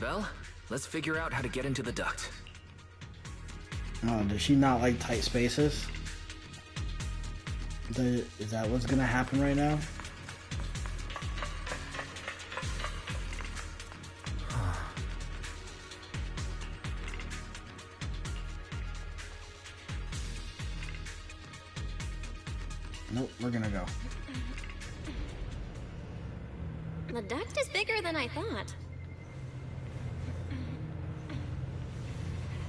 Belle, let's figure out how to get into the duct. Oh, does she not like tight spaces? Is that what's gonna happen right now? Nope, we're gonna go. The duct is bigger than I thought.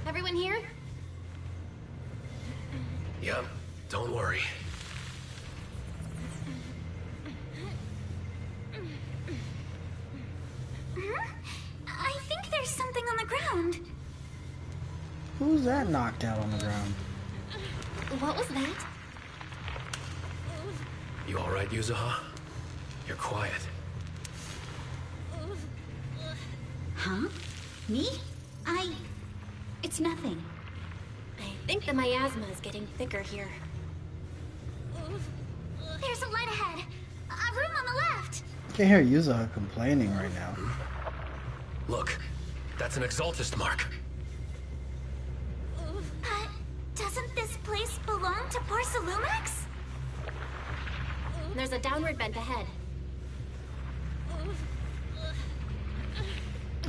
Everyone here? Yep, don't worry. I think there's something on the ground. Who's that knocked out on the ground? What was that? You alright, Yuzuha? You're quiet. Huh? Me? It's nothing. I think the miasma is getting thicker here. There's a light ahead. A room on the left. I can hear Yuzuha complaining right now. Look, that's an Exaltist mark. But doesn't this place belong to Porcelumex? There's a downward vent ahead.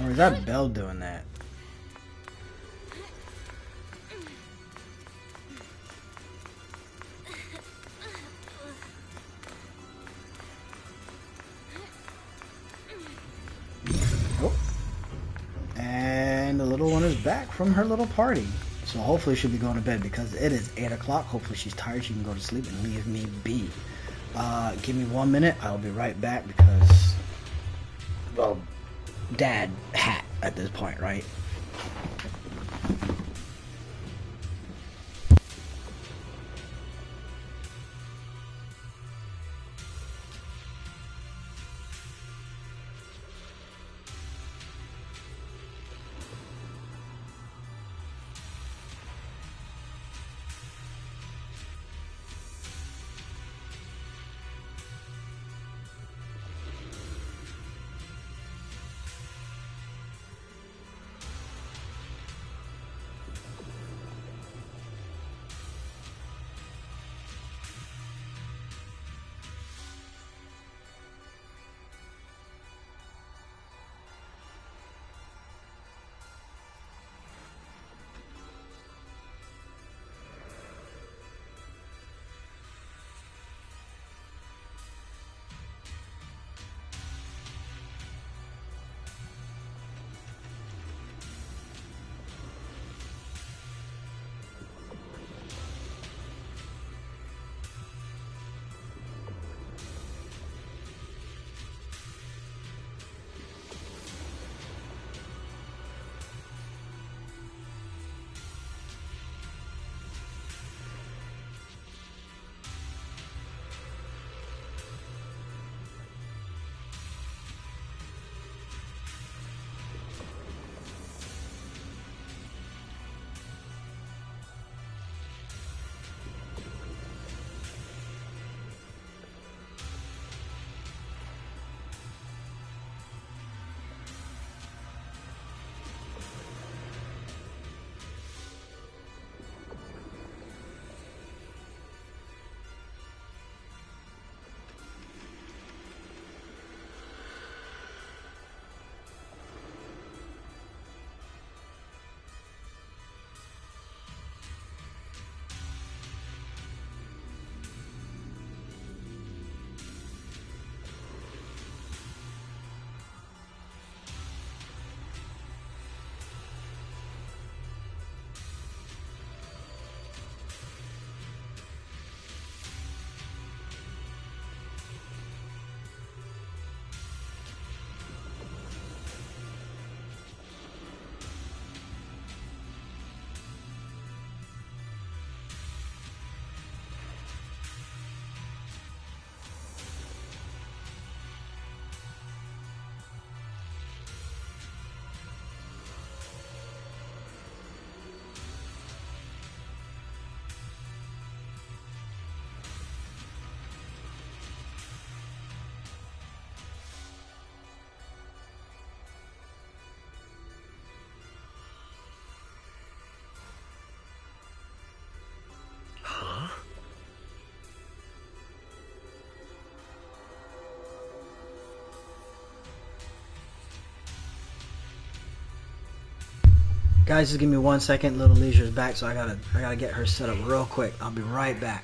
Or is that Belle doing that? Oh. And the little one is back from her little party. So hopefully she'll be going to bed because it is 8 o'clock. Hopefully she's tired. She can go to sleep and leave me be. Give me 1 minute. I'll be right back because, well, dad hat at this point, right? Guys, just give me 1 second. Little Leisure's back, so I gotta get her set up real quick. I'll be right back.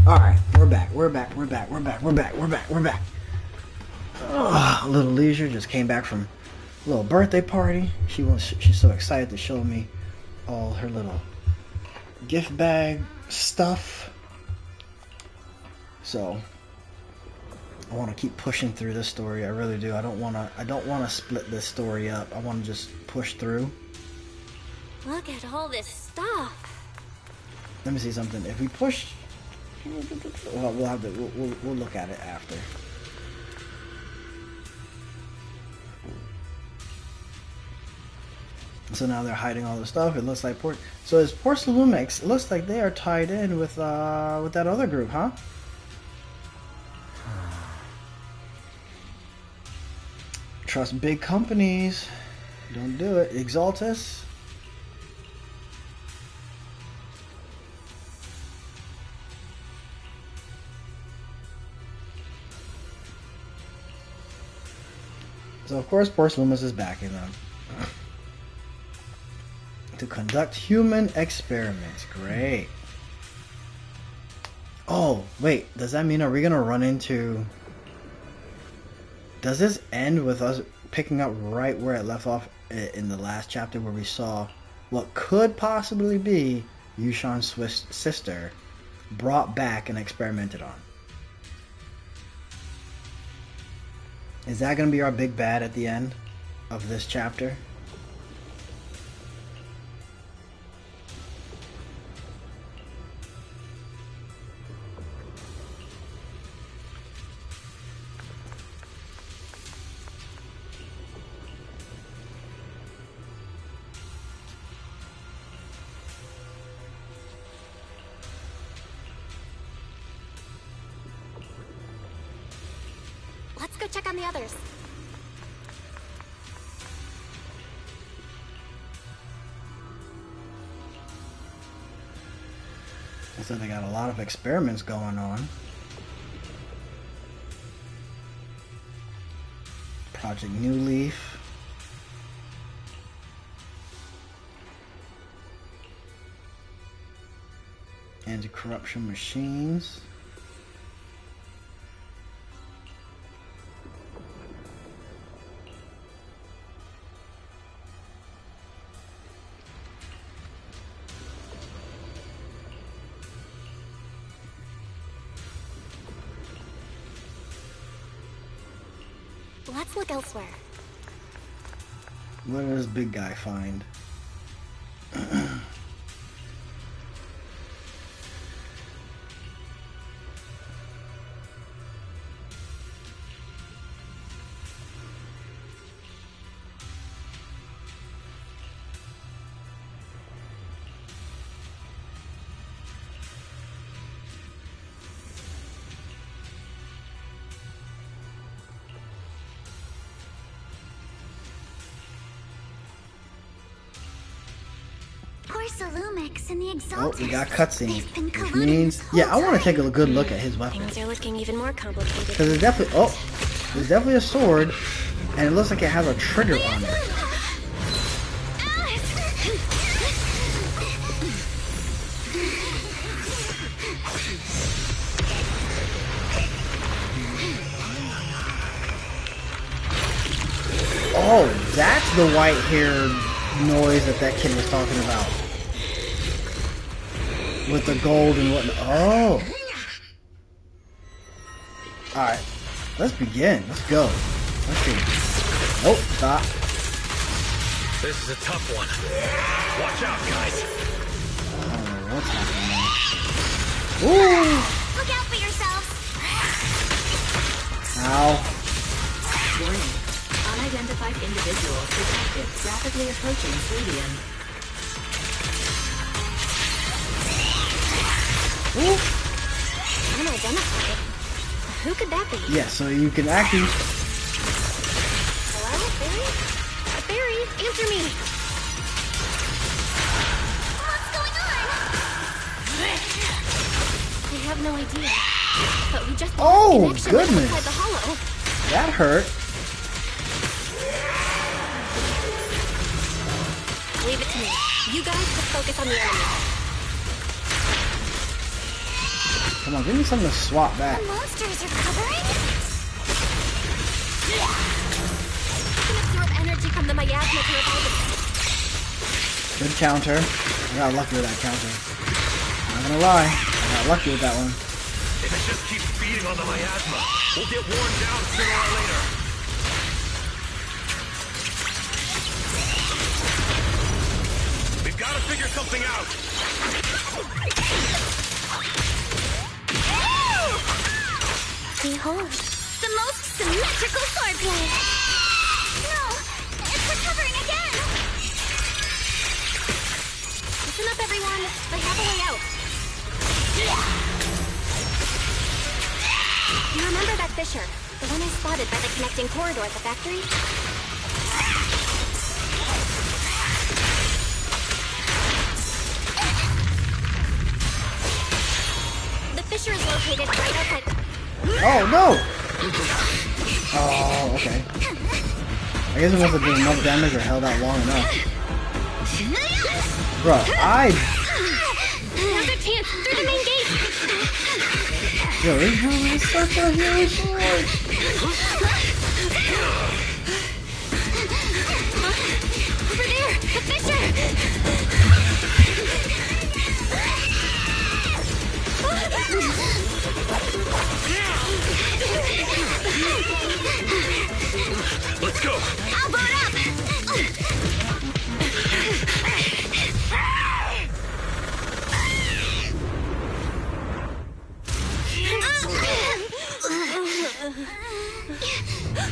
Alright, we're back. Little Leisure just came back from a little birthday party. She's so excited to show me all her little gift bag stuff. So I want to keep pushing through this story. I really do. I don't want to split this story up. I want to just push through. Look at all this stuff. Let me see something. If we push, we'll look at it after. So now they're hiding all the stuff. It looks like so it's Porcelumex. It looks like they are tied in with that other group, huh? Trust big companies. Don't do it. Exaltus. So of course Porcelumex is backing them. To conduct human experiments. Great. Oh, wait. Does that mean are we going to run into... Does this end with us picking up right where it left off in the last chapter where we saw what could possibly be Yushan's sister brought back and experimented on? Is that going to be our big bad at the end of this chapter? Let's go check on the others. So they got a lot of experiments going on. Project New Leaf. Anti-corruption machines. Let's look elsewhere. What does this big guy find? Illumix and the Exaltus. Oh, we got cutscene, which means, yeah, I want to take a good look at his weapon. Things are looking even more complicated. Because there's definitely a sword, and it looks like it has a trigger on it. Oh, that's the white hair noise that kid was talking about. With the gold and whatnot. Oh. Alright. Let's begin. Let's go. Let's see. Oh, stop. This is a tough one. Watch out, guys. I don't know what's happening. Ooh. Look out for yourselves. Ow. Warning. Unidentified individuals detected rapidly approaching stadium. Ooh. Unidentified? Who could that be? Yeah, so you can actually... Hello, Barry? Barry, answer me! What's going on? I have no idea. But we just Oh, lost connection goodness. inside the hollow. That hurt. Leave it to me. You guys just focus on the enemy. Come on, give me something to swap back. The monsters are covering? You can absorb energy from the miasma to revive it. Good counter. I got lucky with that counter. Not gonna lie, I got lucky with that one. If it just keeps feeding on the miasma, we'll get worn down sooner or later. We've got to figure something out. Behold, The most symmetrical swordplay! No! It's recovering again! listen up, everyone. I have a way out. You remember that fissure? The one I spotted by the connecting corridor at the factory? The fissure is located right outside... Oh, no! Oh, okay. I guess it must have been enough damage or held out long enough. Bro, Now's our chance! Through the main gate! Yo, this room is such a huge sword! Over there! The fissure! Let's go! I'll blow it up!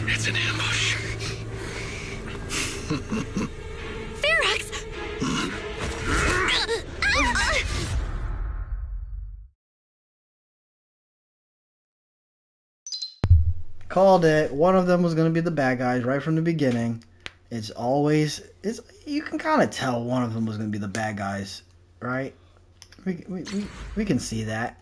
It's an ambush. Ferox! Called it. One of them was going to be the bad guys right from the beginning. You can kind of tell one of them was going to be the bad guys, right? We can see that.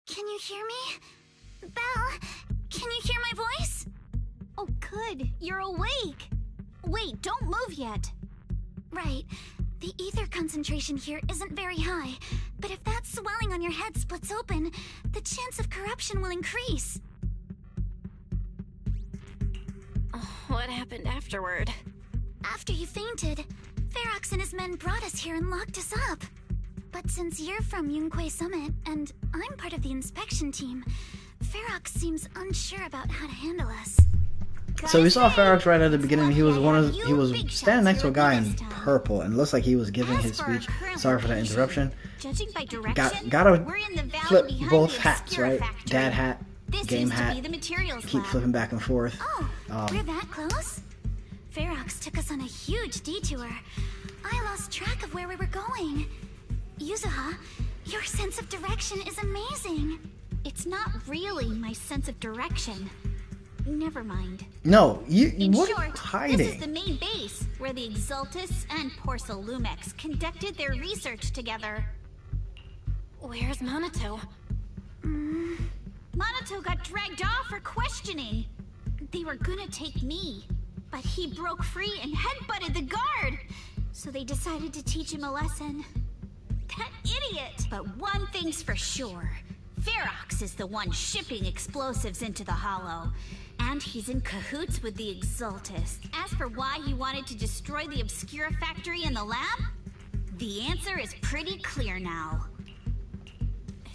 Can you hear me? Belle, can you hear my voice? Oh, good. You're awake. Wait, don't move yet. Right. The ether concentration here isn't very high, but if that swelling on your head splits open, the chance of corruption will increase. What happened afterward? After you fainted, Ferox and his men brought us here and locked us up. But since you're from Yunquay Summit, and I'm part of the inspection team, Ferox seems unsure about how to handle us. So we saw Ferox right at the beginning. He was standing next to a guy in purple, and it looks like he was giving his speech. Sorry for that interruption. Judging by direction, Gotta we're in the valley flip behind both the hats, Obscura right? factory. Dad hat, This game seems to hat. be the materials Keep lab. flipping back and forth. Oh, we're that close? Ferox took us on a huge detour. I lost track of where we were going. Yuzuha, your sense of direction is amazing. It's not really my sense of direction. Never mind. No, In what short, are you hiding? this is the main base where the Exaltus and Porcelumex conducted their research together. Where's Minato? Minato got dragged off for questioning. They were gonna take me, but he broke free and headbutted the guard. So they decided to teach him a lesson. That idiot! But one thing's for sure. Ferox is the one shipping explosives into the Hollow. And he's in cahoots with the Exaltus. As for why he wanted to destroy the Obscura factory and the lab, the answer is pretty clear now.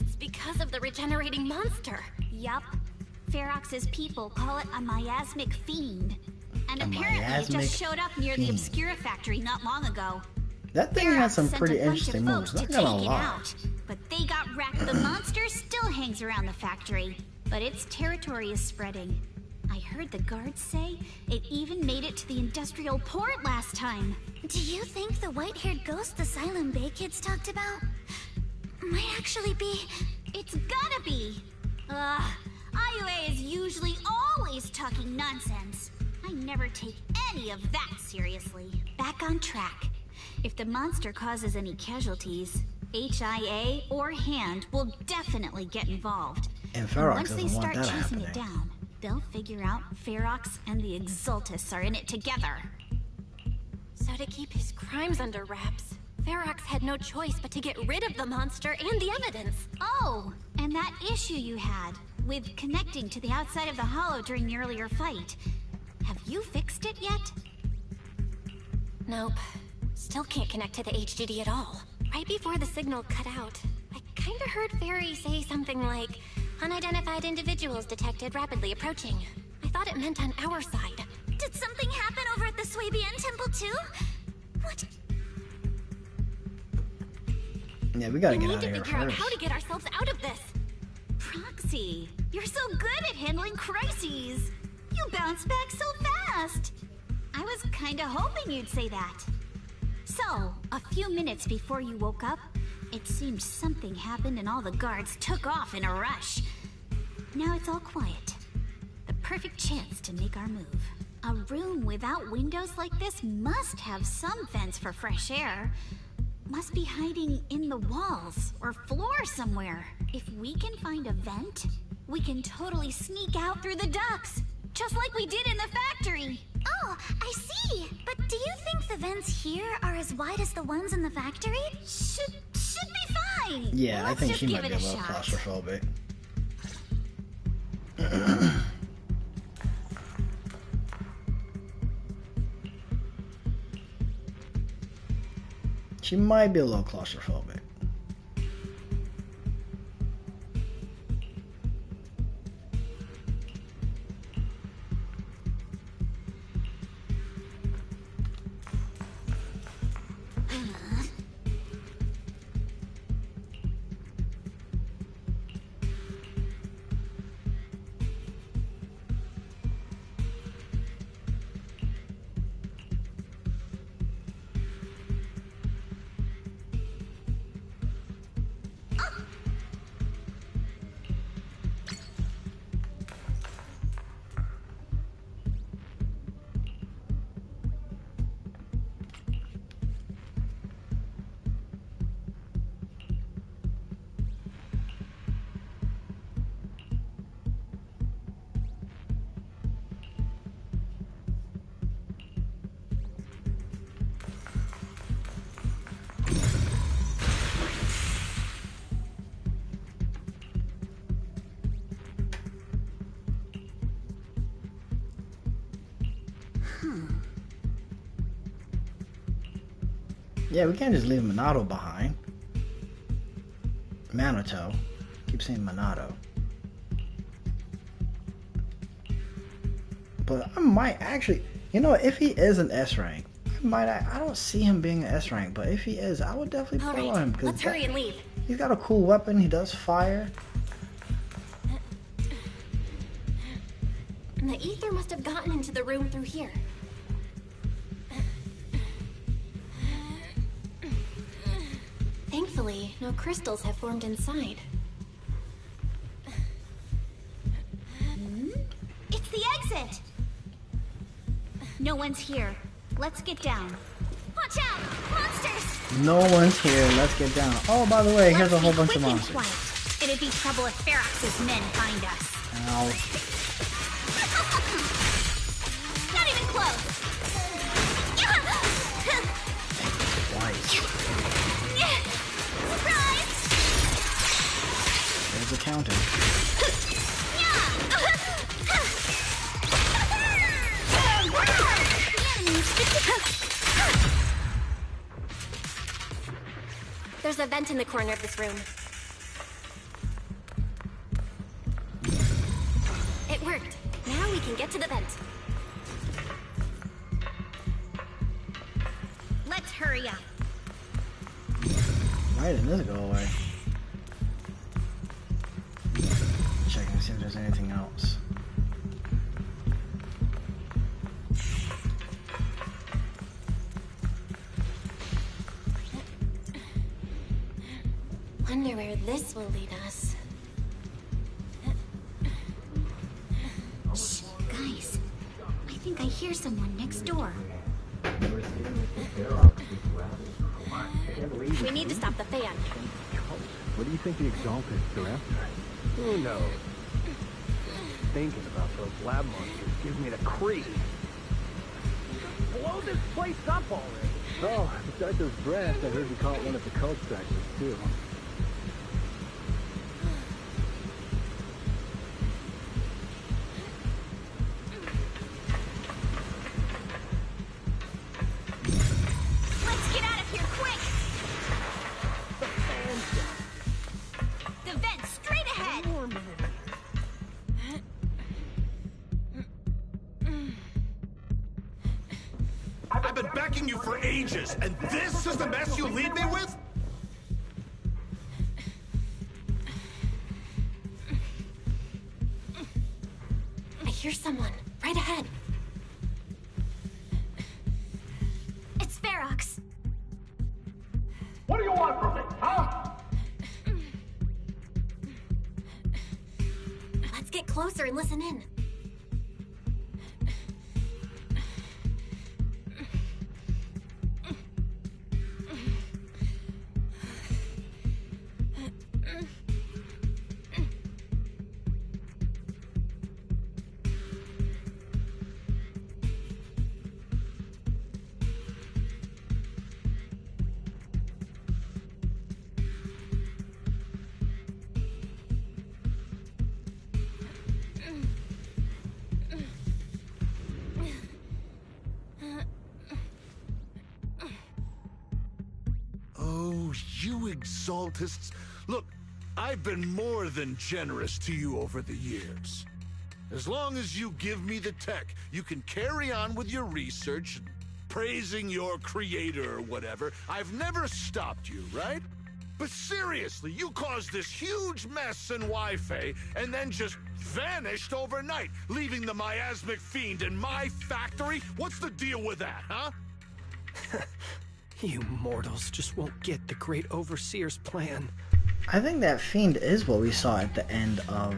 It's because of the regenerating monster. Yup. Ferox's people call it a miasmic fiend. And apparently it just showed up near the Obscura factory not long ago. That thing has some pretty interesting moves, not gonna lie. But they got wrecked. The monster still hangs around the factory, but its territory is spreading. I heard the guards say it even made it to the industrial port last time. Do you think the white-haired ghost the Silent Bay kids talked about might actually be... It's gotta be! IUA is usually always talking nonsense. I never take any of that seriously. Back on track. If the monster causes any casualties, HIA or Hand will definitely get involved. And Ferox once they doesn't want start that chasing happening. it down, they'll figure out Ferox and the Exaltus are in it together. So to keep his crimes under wraps, Ferox had no choice but to get rid of the monster and the evidence. Oh, and that issue you had with connecting to the outside of the Hollow during the earlier fight. Have you fixed it yet? Nope. Still can't connect to the HDD at all. Right before the signal cut out, I kinda heard Fairy say something like, unidentified individuals detected rapidly approaching. I thought it meant on our side. Did something happen over at the Swabian temple too? What? Yeah, we gotta We get need out to of here figure out first. how to get ourselves out of this. Proxy, you're so good at handling crises. You bounce back so fast. I was kinda hoping you'd say that. So, a few minutes before you woke up, it seemed something happened and all the guards took off in a rush. Now it's all quiet. The perfect chance to make our move. A room without windows like this must have some vents for fresh air. Must be hiding in the walls or floor somewhere. If we can find a vent, we can totally sneak out through the ducts, just like we did in the factory. Oh, I see. But do you think the vents here are as wide as the ones in the factory? Should be fine. Yeah, Let's I think just she give might it be a a little shot. claustrophobic. She might be a little claustrophobic. Yeah, we can't just leave Minato behind. Minato. Keep saying Minato. But I might actually, you know, if he is an S rank, I don't see him being an S rank, but if he is, I would definitely follow him. Let's hurry and leave. He's got a cool weapon. He does fire. The ether must have gotten into the room through here. Thankfully, no crystals have formed inside. It's the exit! No one's here. Let's get down. Watch out! Monsters! No one's here. Let's get down. Oh, by the way, here's a whole bunch of Quick and monsters. quiet. It'd be trouble if Ferox's men find us. Ow. Not even close! Surprise! There's a counter. There's a vent in the corner of this room. It worked. Now we can get to the vent. Let's hurry up. Why didn't this go away? Checking to see if there's anything else. Wonder where this will lead us. Shh, guys. I think I hear someone next door. We need to stop the fan. What do you think the Exaltists are after? Who knows? Thinking about those lab monsters gives me the creep. Blow this place up already! Oh, besides those drafts, I heard you caught one at the cult sectors, too. Let's get out of here quick! The vent straight ahead! I've been backing you for ages, and this is the mess you leave me with? I hear someone. Right ahead. It's Ferox. What do you want from me, huh? Let's get closer and listen in. Oh, you Exaltists. Look, I've been more than generous to you over the years. As long as you give me the tech, you can carry on with your research and praising your creator or whatever. I've never stopped you, right? But seriously, you caused this huge mess in Wi-Fi and then just vanished overnight, leaving the miasmic fiend in my factory? What's the deal with that, huh? You mortals just won't get the great overseer's plan. I think that fiend is what we saw at the end of.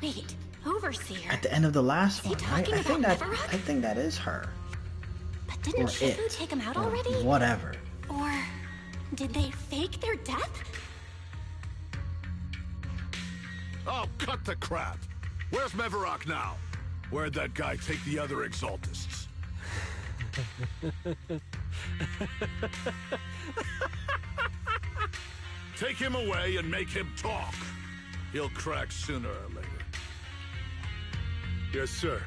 Wait, Overseer? At the end of the last one, right? I think that is her. But didn't Shifu take him out already? Whatever. Or did they fake their death? Oh, cut the crap. Where's Mevarok now? Where'd that guy take the other Exaltists? Take him away and make him talk. He'll crack sooner or later. Yes, sir.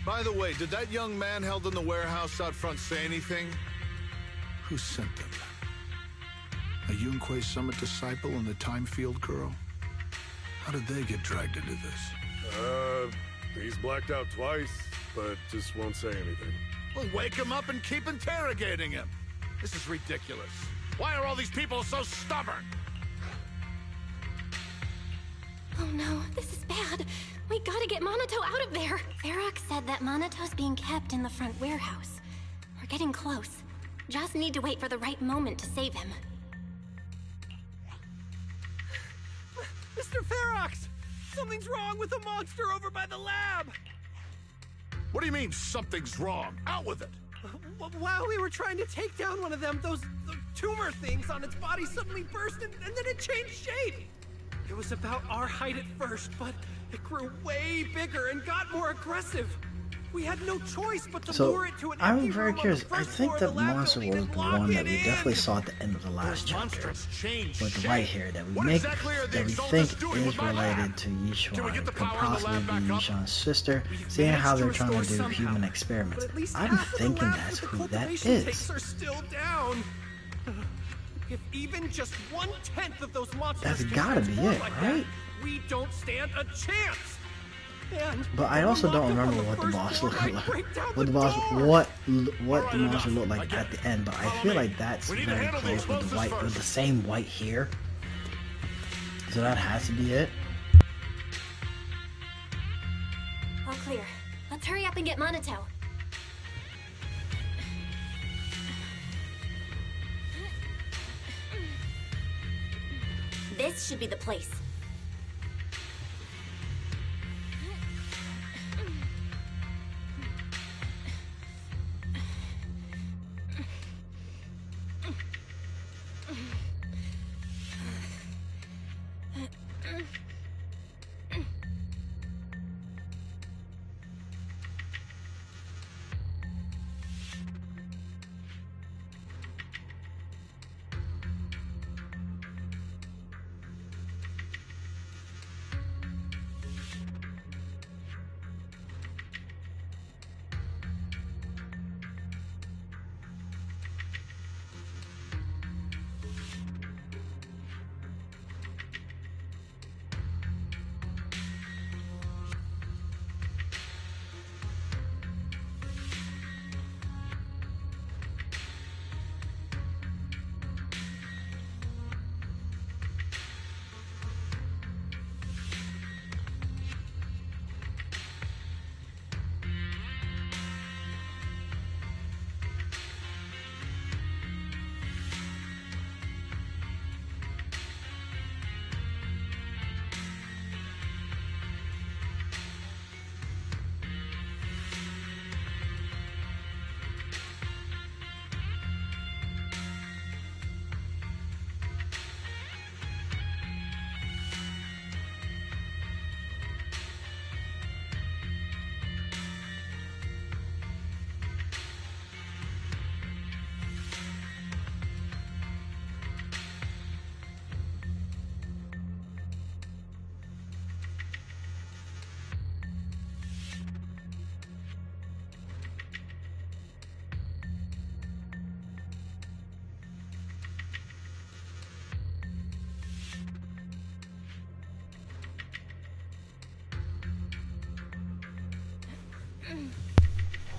By the way, did that young man held in the warehouse out front say anything? Who sent them? A Yunquei Summit disciple and the Time Field girl? How did they get dragged into this? He's blacked out twice, but just won't say anything. Well, wake him up and keep interrogating him. This is ridiculous. Why are all these people so stubborn? Oh no, this is bad. We gotta get Monato out of there. Ferox said that Monato's being kept in the front warehouse. We're getting close. Just need to wait for the right moment to save him. Mr. Ferox! Something's wrong with the monster over by the lab! What do you mean, something's wrong? Out with it! While we were trying to take down one of them, those tumor things on its body suddenly burst and then it changed shape! It was about our height at first, but it grew way bigger and got more aggressive. We had no choice but to lure it to an I'm very curious. I think that monster was the one that we definitely saw at the end of the last chapter. With the white hair that we think is related to Yishuan. Could possibly be Yishuan's sister, seeing how they're trying to do human experiments. I'm thinking that's who that is. Are still down. If even just 1/10 of those monsters That's gotta be it, right? We don't stand a chance. But I also don't remember what the boss looked like. What the monster looked like at the end. But I feel like that's very close with the white, with the same white hair. So that has to be it. All clear. Let's hurry up and get Monato. This should be the place.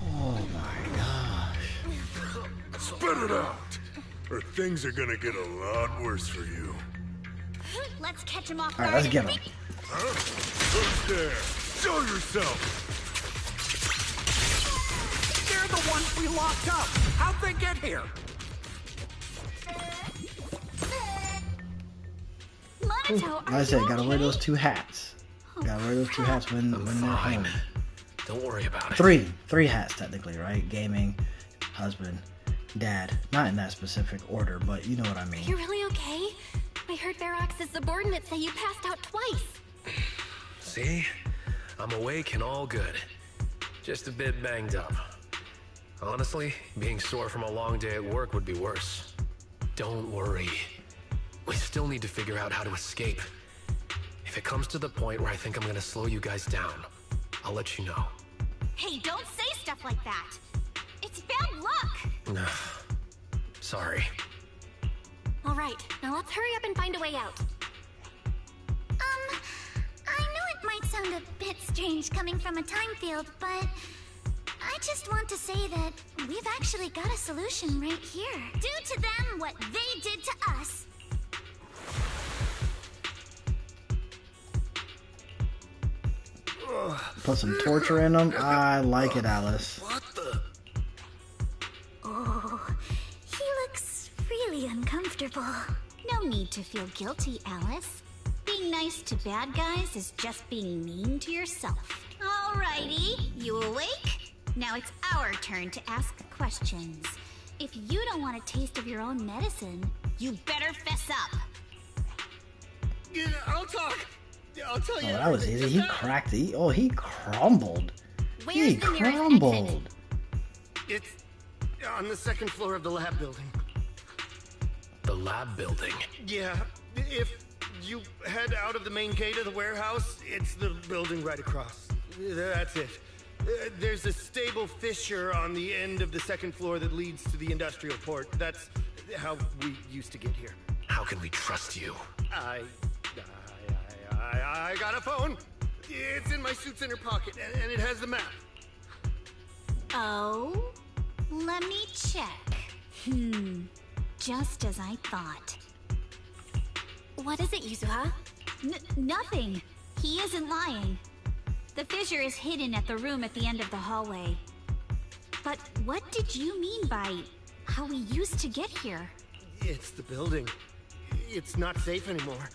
Oh my gosh. Spit it out, or things are gonna get a lot worse for you. Let's catch him off guard. Alright, let's get him. Huh? Who's there? Show yourself! They're the ones we locked up! How'd they get here? Like I said, gotta wear those 2 hats. Gotta wear those 2 hats when they're home. Don't worry about it. 3 hats technically, right? Gaming, husband, dad. Not in that specific order, but you know what I mean. You really okay? I heard Ferox's subordinates say you passed out twice. See? I'm awake and all good. Just a bit banged up. Honestly, being sore from a long day at work would be worse. Don't worry. We still need to figure out how to escape. If it comes to the point where I think I'm gonna slow you guys down, I'll let you know. Hey, don't say stuff like that. It's bad luck. Sorry. All right, now let's hurry up and find a way out. I know it might sound a bit strange coming from a time field, but I just want to say that we've actually got a solution right here. Do to them what they did to us. Put some torture in them. I like it, Alice. Oh, really uncomfortable. No need to feel guilty, Alice. Being nice to bad guys is just being mean to yourself. Alrighty, you awake? Now it's our turn to ask questions. If you don't want a taste of your own medicine, you better fess up. Yeah, I'll talk. I'll tell you. Oh, that was easy. He cracked it. He crumbled. Where's He the nearest crumbled. It's on the second floor of the lab building. The lab building? Yeah, if you head out of the main gate of the warehouse, it's the building right across. That's it. There's a stable fissure on the end of the second floor that leads to the industrial port. That's how we used to get here. How can we trust you? I got a phone. It's in my suit's inner pocket, and it has the map. Oh? Let me check. Just as I thought. What is it, Yuzuha? Nothing. He isn't lying. The fissure is hidden at the room at the end of the hallway. But what did you mean by how we used to get here? It's the building. It's not safe anymore.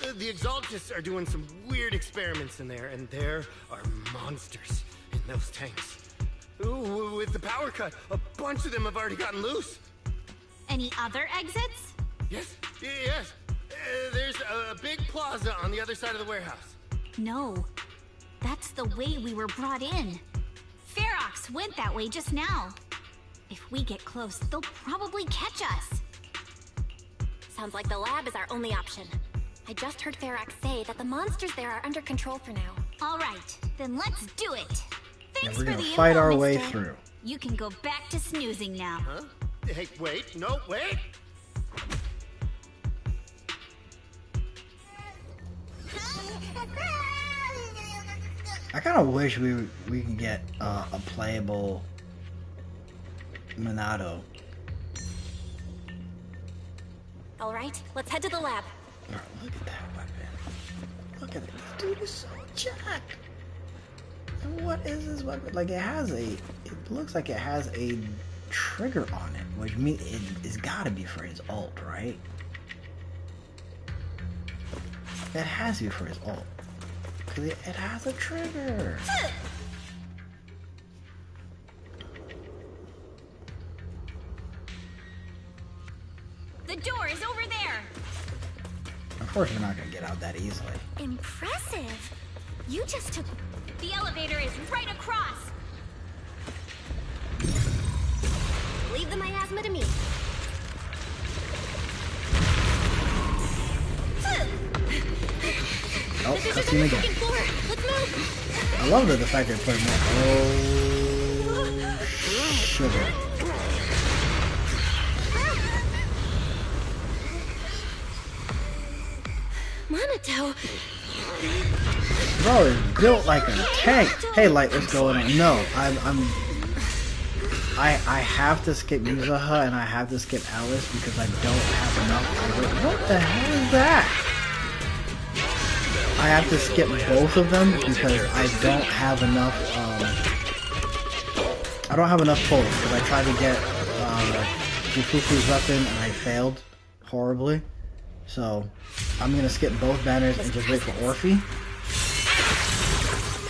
The Exaltists are doing some weird experiments in there, and there are monsters in those tanks. Ooh, with the power cut, a bunch of them have already gotten loose. Any other exits? Yes. There's a big plaza on the other side of the warehouse. No. That's the way we were brought in. Ferox went that way just now. If we get close, they'll probably catch us. Sounds like the lab is our only option. I just heard Ferox say that the monsters there are under control for now. All right, then let's do it. Thanks we're for gonna the fight info, our way mister. through. You can go back to snoozing now. Huh? Hey, wait. No, wait. I kind of wish we could get a playable Minato. All right, let's head to the lab. Oh, look at that weapon. Look at it. This dude is so jacked. And what is this weapon? Like it looks like it has a trigger on it, which means it's gotta be for his ult, right? It has to be for his ult. Because it has a trigger. The door is over there. Of course we're not gonna get out that easily. Impressive. You just took... The elevator is right across. Leave the miasma to me. Oh, The fissures cutscene on the again. second floor. Let's move. I love the fact that they put more. Oh, sugar. Monito. Bro is built like a tank. Hey, Light, what's going on? No, I have to skip Yuzuha and I have to skip Alice because I don't have enough. What the hell is that? I have to skip both of them because I don't have enough. I don't have enough pulls because I tried to get Fufufu's weapon and I failed horribly. So I'm gonna skip both banners and just wait for Orphe.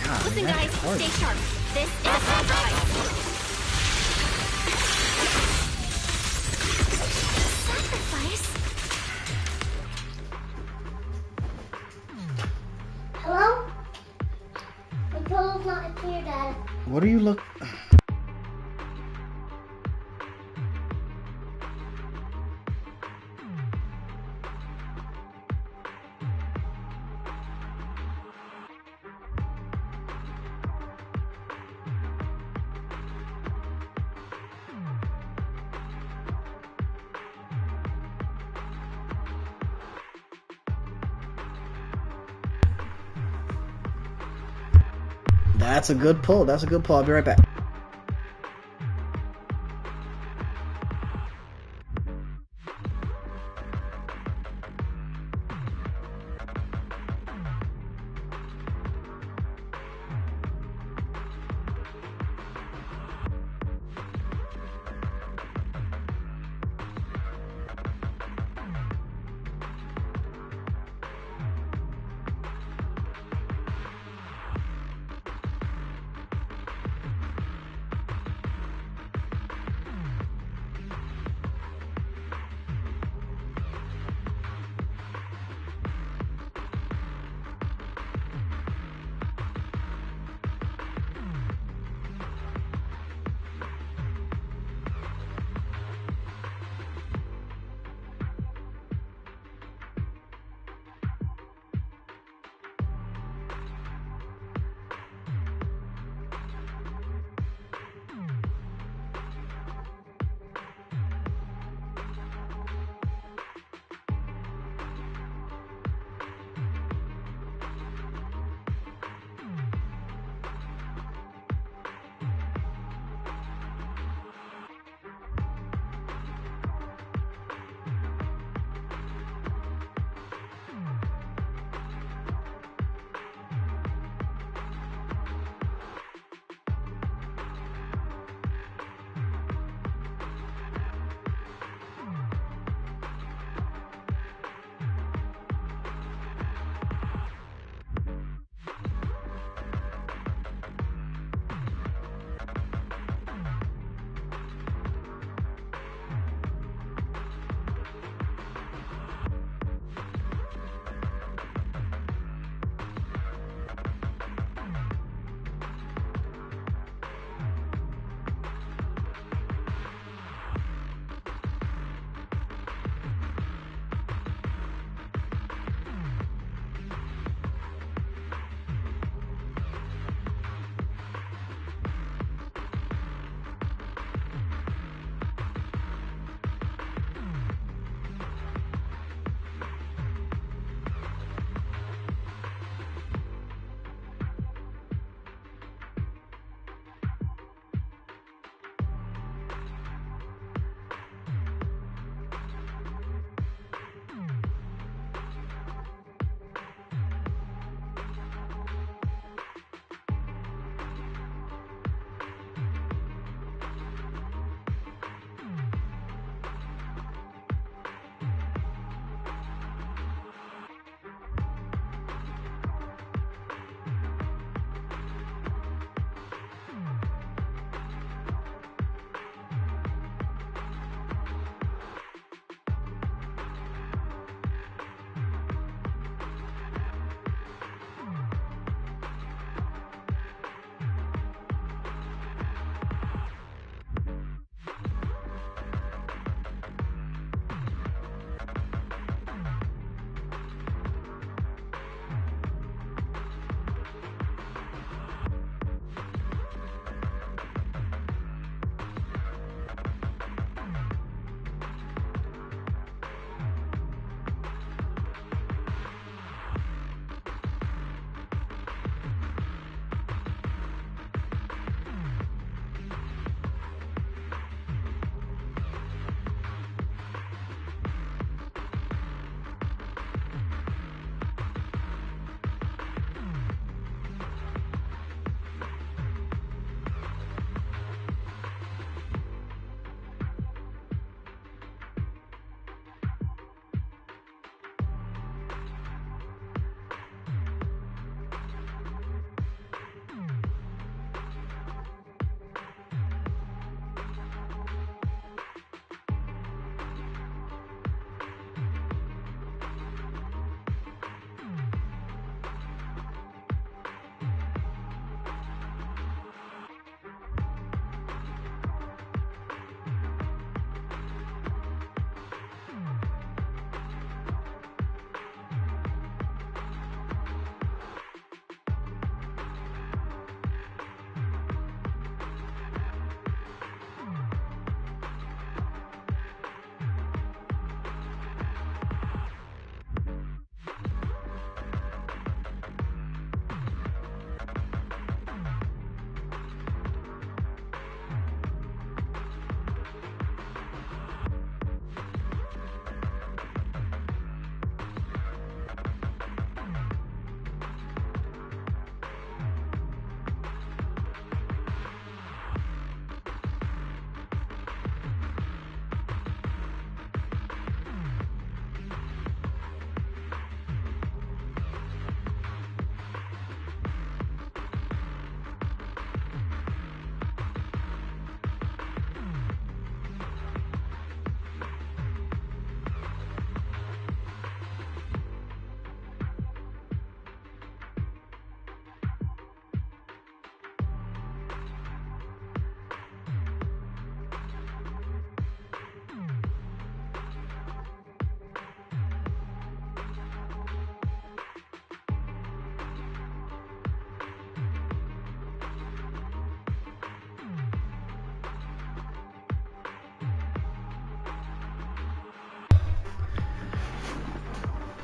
God, Listen, man, guys, that's hard. stay sharp. This is a sacrifice. Hello? The phone's not here, Dad. What do you look? That's a good pull. That's a good pull. I'll be right back.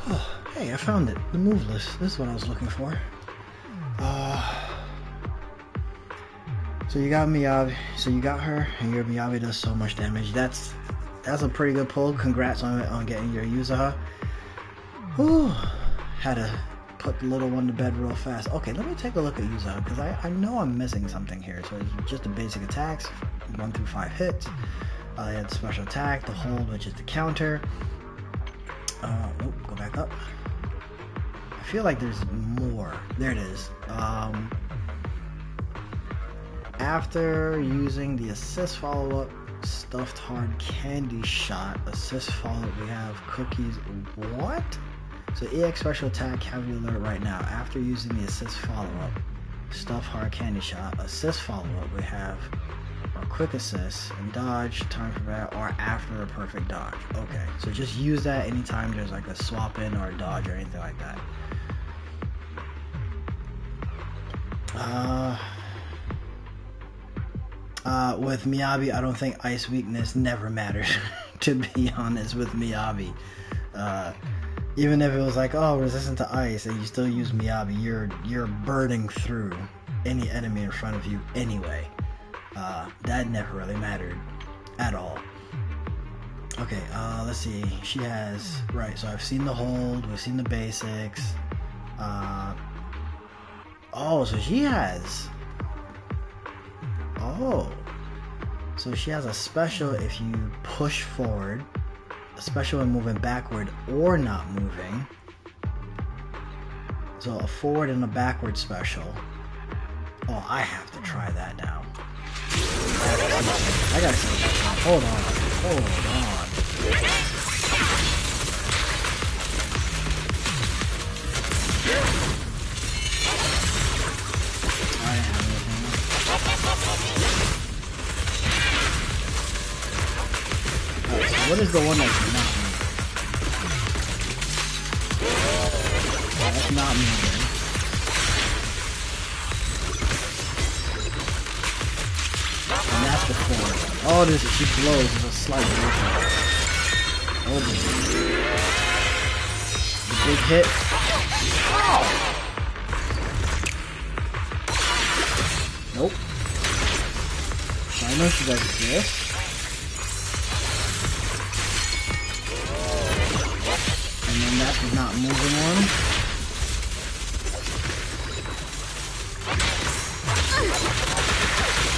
Oh, hey, I found it. The move list. This is what I was looking for. So you got Miyabi. So you got her, and your Miyabi does so much damage. That's a pretty good pull. Congrats on getting your Yuzuha. Whew. Had to put the little one to bed real fast. Okay, let me take a look at Yuzuha, because I know I'm missing something here. So it's just the basic attacks, 1 through 5 hits. You had the special attack, the hold, which is the counter. Go back up. I feel like there's more. There it is. After using the assist follow-up, stuffed hard candy shot, assist follow-up, we have cookies. What? So EX special attack, heavy alert right now. After using the assist follow-up, stuffed hard candy shot, assist follow-up, we have our quick assist and dodge, time for that, or after a perfect dodge. Okay, so just use that anytime there's like a swap in or a dodge or anything like that. With Miyabi, I don't think ice weakness never matters, to be honest, with Miyabi. Even if it was like, oh, resistant to ice, and you still use Miyabi, you're burning through any enemy in front of you anyway. That never really mattered at all. Okay, let's see. She has, right, so I've seen the hold, we've seen the basics. Oh, so she has, so she has a special if you push forward, a special when moving backward or not moving. So a forward and a backward special. Oh, I have to try that now. I gotta see that. Hold on. I have Alright, so what is the one that's not moving? That's not moving. And that's the forward. Oh, this she blows with a slight difference. Oh, the big hit. Oh. Nope. So I know she does this. And then that's the not moving one.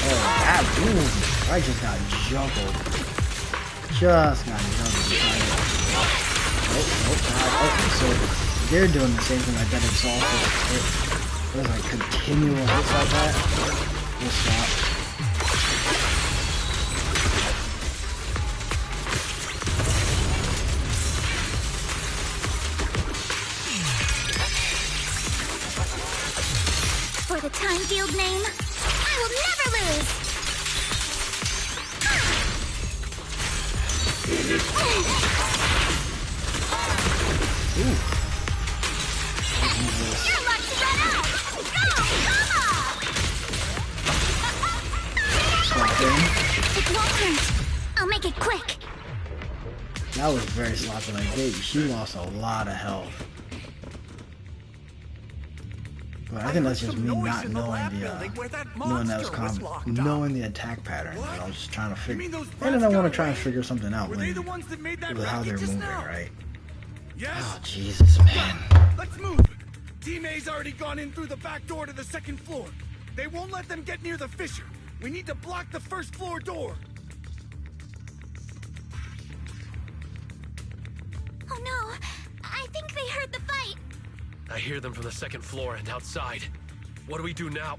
Oh, that ooh, I just got juggled. Nope. Okay, so they're doing the same thing like that. It's also it was like continual hits like that. We'll stop. For the time field name, I will never lose! Ooh. Your luck's run out! Go, Mama! It won't hurt. I'll make it quick. That was very sloppy. Like, she lost a lot of health. But I think that's just me not knowing knowing the attack pattern. You know, I was just trying to figure, and then I want to try and figure something out with how they're moving, right? Yes? Oh Jesus, man! Let's move. Team A's already gone in through the back door to the second floor. They won't let them get near the fissure. We need to block the first floor door. Oh no! I think they heard the fight. I hear them from the second floor and outside. What do we do now?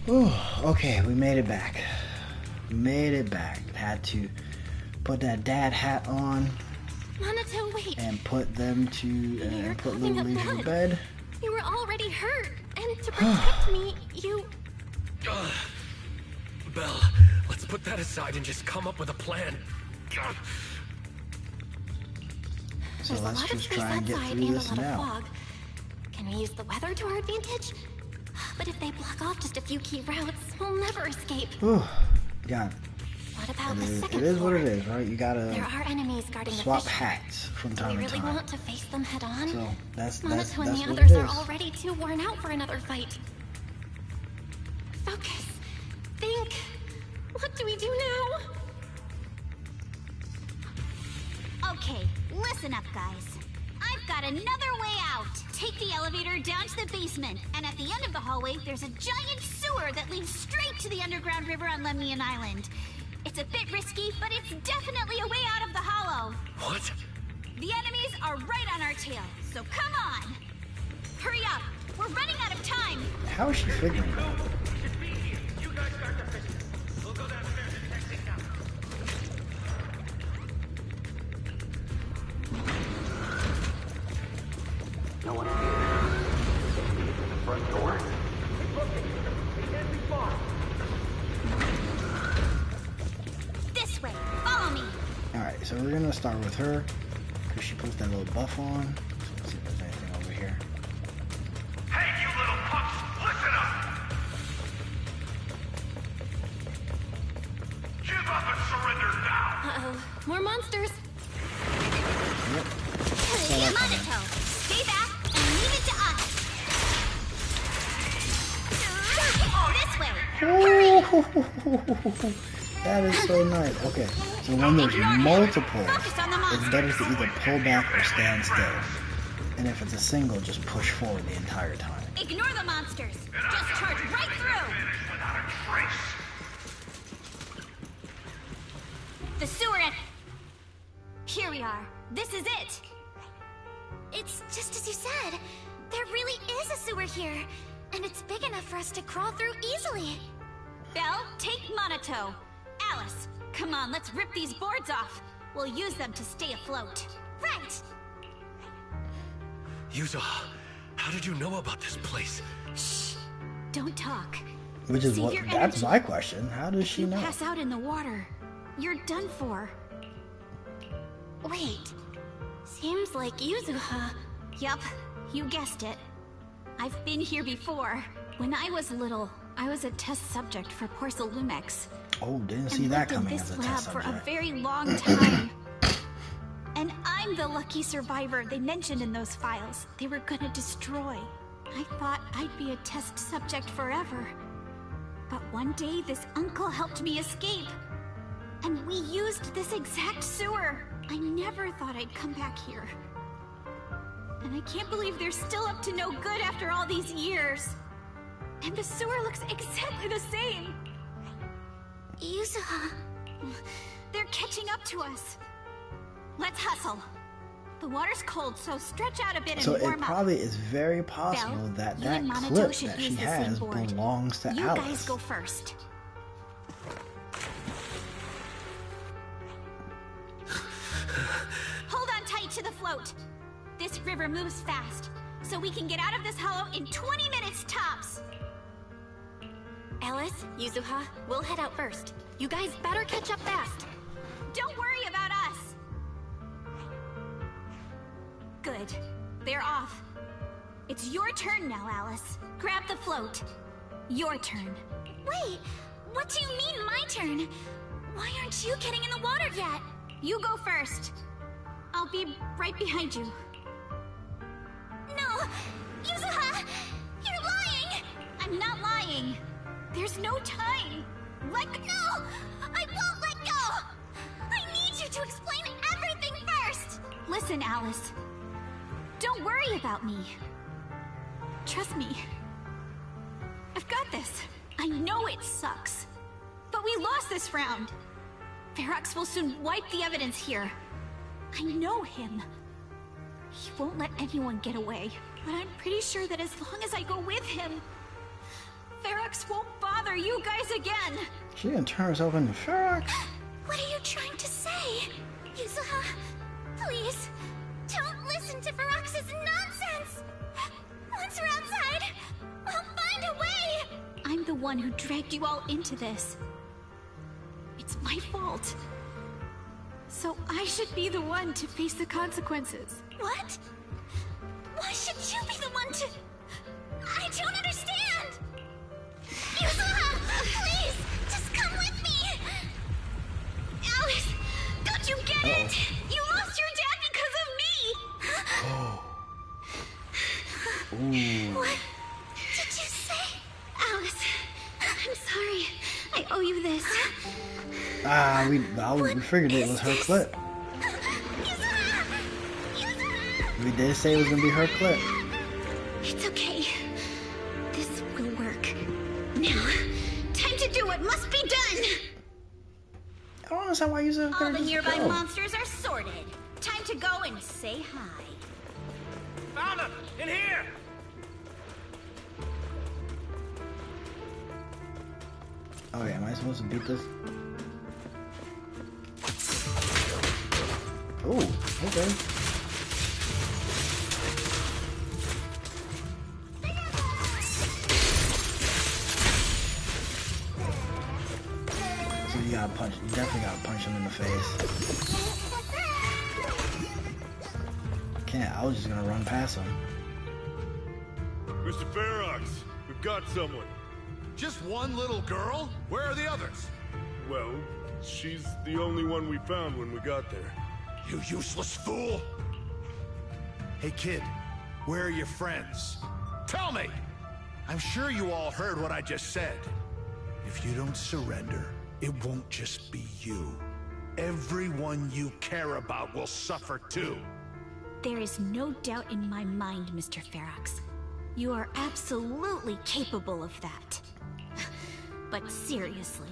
Okay, we made it back. Made it back. Had to put that dad hat on. Monato, wait. And put them to put little Leisure to bed. You were already hurt, and to protect me, you. Belle, let's put that aside and just come up with a plan. So let's just try and get through this now. Can we use the weather to our advantage? But if they block off just a few key routes, we'll never escape. God. What about the second It is floor? what it is, right? You gotta there are enemies guarding swap the fish. hats from time Do we to really time. want to face them head on? So that's Monato and the what others it are is. already too worn out for another fight. Focus. Think. What do we do now? Okay, listen up, guys. I've got another way out. Take the elevator down to the basement, and at the end of the hallway, there's a giant sewer that leads straight to the underground river on Lemnian Island. It's a bit risky, but it's definitely a way out of the hollow. What? The enemies are right on our tail, so come on! Hurry up! We're running out of time! How is she figuring it out? No one here. The front door? This way! Follow me! Alright, so we're gonna start with her, because she puts that little buff on. So let's see if there's anything over here. Hey, you little punks, listen up! Give up and surrender now! Uh-oh. More monsters. Yep. Monato, stay back and leave it to us! This way! That is so nice. Okay, so when there's multiple, it's better to either pull back or stand still. And if it's a single, just push forward the entire time. Ignore the monsters! Just charge right through! The sewer and... Here we are. This is it! It's just as you said. There really is a sewer here. And it's big enough for us to crawl through easily. Belle, take Monato. Alice, come on, let's rip these boards off. We'll use them to stay afloat. Right! Yuzo, how did you know about this place? Shh! Don't talk. Which is Save what, your that's energy. my question. How does she You know? pass out in the water. You're done for. Wait. Seems like Yuzuha. Yup, you guessed it. I've been here before. When I was little, I was a test subject for Porcelumex. Oh, didn't see that coming in as this a lab test for a subject. very long time. And I'm the lucky survivor they mentioned in those files they were gonna destroy. I thought I'd be a test subject forever. But one day this uncle helped me escape. And we used this exact sewer. I never thought I'd come back here. And I can't believe they're still up to no good after all these years. And the sewer looks exactly the same. Yuzuha. They're catching up to us. Let's hustle. The water's cold, so stretch out a bit and So warm it up. probably is very possible Belle, that you that and Monato clip should that she use the has same board. belongs to You Alice. guys go first. Hold on tight to the float. This river moves fast, so we can get out of this hollow in 20 minutes tops. Alice, Yuzuha, we'll head out first. You guys better catch up fast. Don't worry about us. Good. They're off. It's your turn now, Alice. Grab the float. Your turn. Wait, what do you mean my turn? Why aren't you getting in the water yet? You go first. I'll be right behind you. No! Yuzuha! You're lying! I'm not lying. There's no time. Let go! No! I won't let go! I need you to explain everything first! Listen, Alice. Don't worry about me. Trust me. I've got this. I know it sucks. But we lost this round. Ferox will soon wipe the evidence here. I know him. He won't let anyone get away. But I'm pretty sure that as long as I go with him, Ferox Ferox won't bother you guys again! She didn't turn herself into Ferox. What are you trying to say? Yuzuha, please, don't listen to Ferox's nonsense! Once we're outside, we'll find a way! I'm the one who dragged you all into this. It's my fault. So I should be the one to face the consequences. What? Why should you be the one to... I don't understand! Yuzuha, please, just come with me! Alice, don't you get it? You lost your dad because of me! Ooh. What did you say? Alice, I'm sorry. I owe you this. We figured it was her clip. We did say it was gonna be her clip. It's okay. This will work. Now, time to do what must be done! I don't understand why you're All the nearby monsters are sorted. Time to go and say hi. Found him! In here! Oh yeah, am I supposed to beat this? Oh, okay. So you gotta punch, you definitely gotta punch him in the face. Can't, I was just gonna run past him. Mr. Ferox, we've got someone. Just one little girl? Where are the others? Well, she's the only one we found when we got there. You useless fool! Hey kid, where are your friends? Tell me! I'm sure you all heard what I just said. If you don't surrender, it won't just be you. Everyone you care about will suffer too. There is no doubt in my mind, Mr. Ferox. You are absolutely capable of that. But seriously,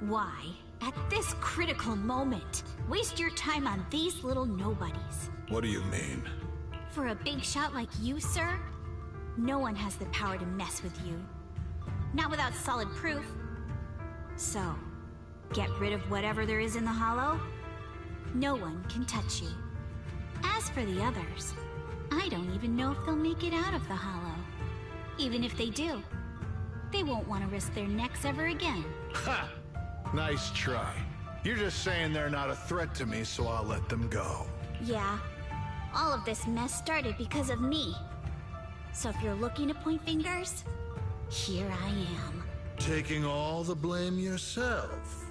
why, at this critical moment, waste your time on these little nobodies? What do you mean? For a big shot like you, sir, no one has the power to mess with you. Not without solid proof. So, get rid of whatever there is in the hollow. No one can touch you. As for the others, I don't even know if they'll make it out of the hollow. Even if they do, they won't want to risk their necks ever again. Ha! Nice try. You're just saying they're not a threat to me, so I'll let them go. Yeah, all of this mess started because of me. So if you're looking to point fingers, here I am. Taking all the blame yourself.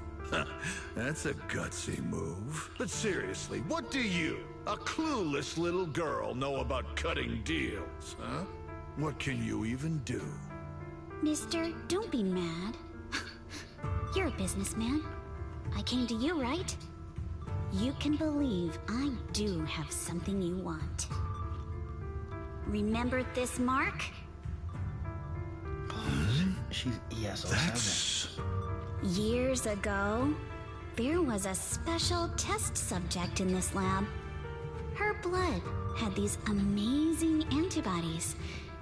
That's a gutsy move. But seriously, what do you, a clueless little girl, know about cutting deals, huh? What can you even do? Mister, don't be mad. You're a businessman. I came to you, right? You can believe I do have something you want. Remember this mark? She's ES07. Years ago, there was a special test subject in this lab. Her blood had these amazing antibodies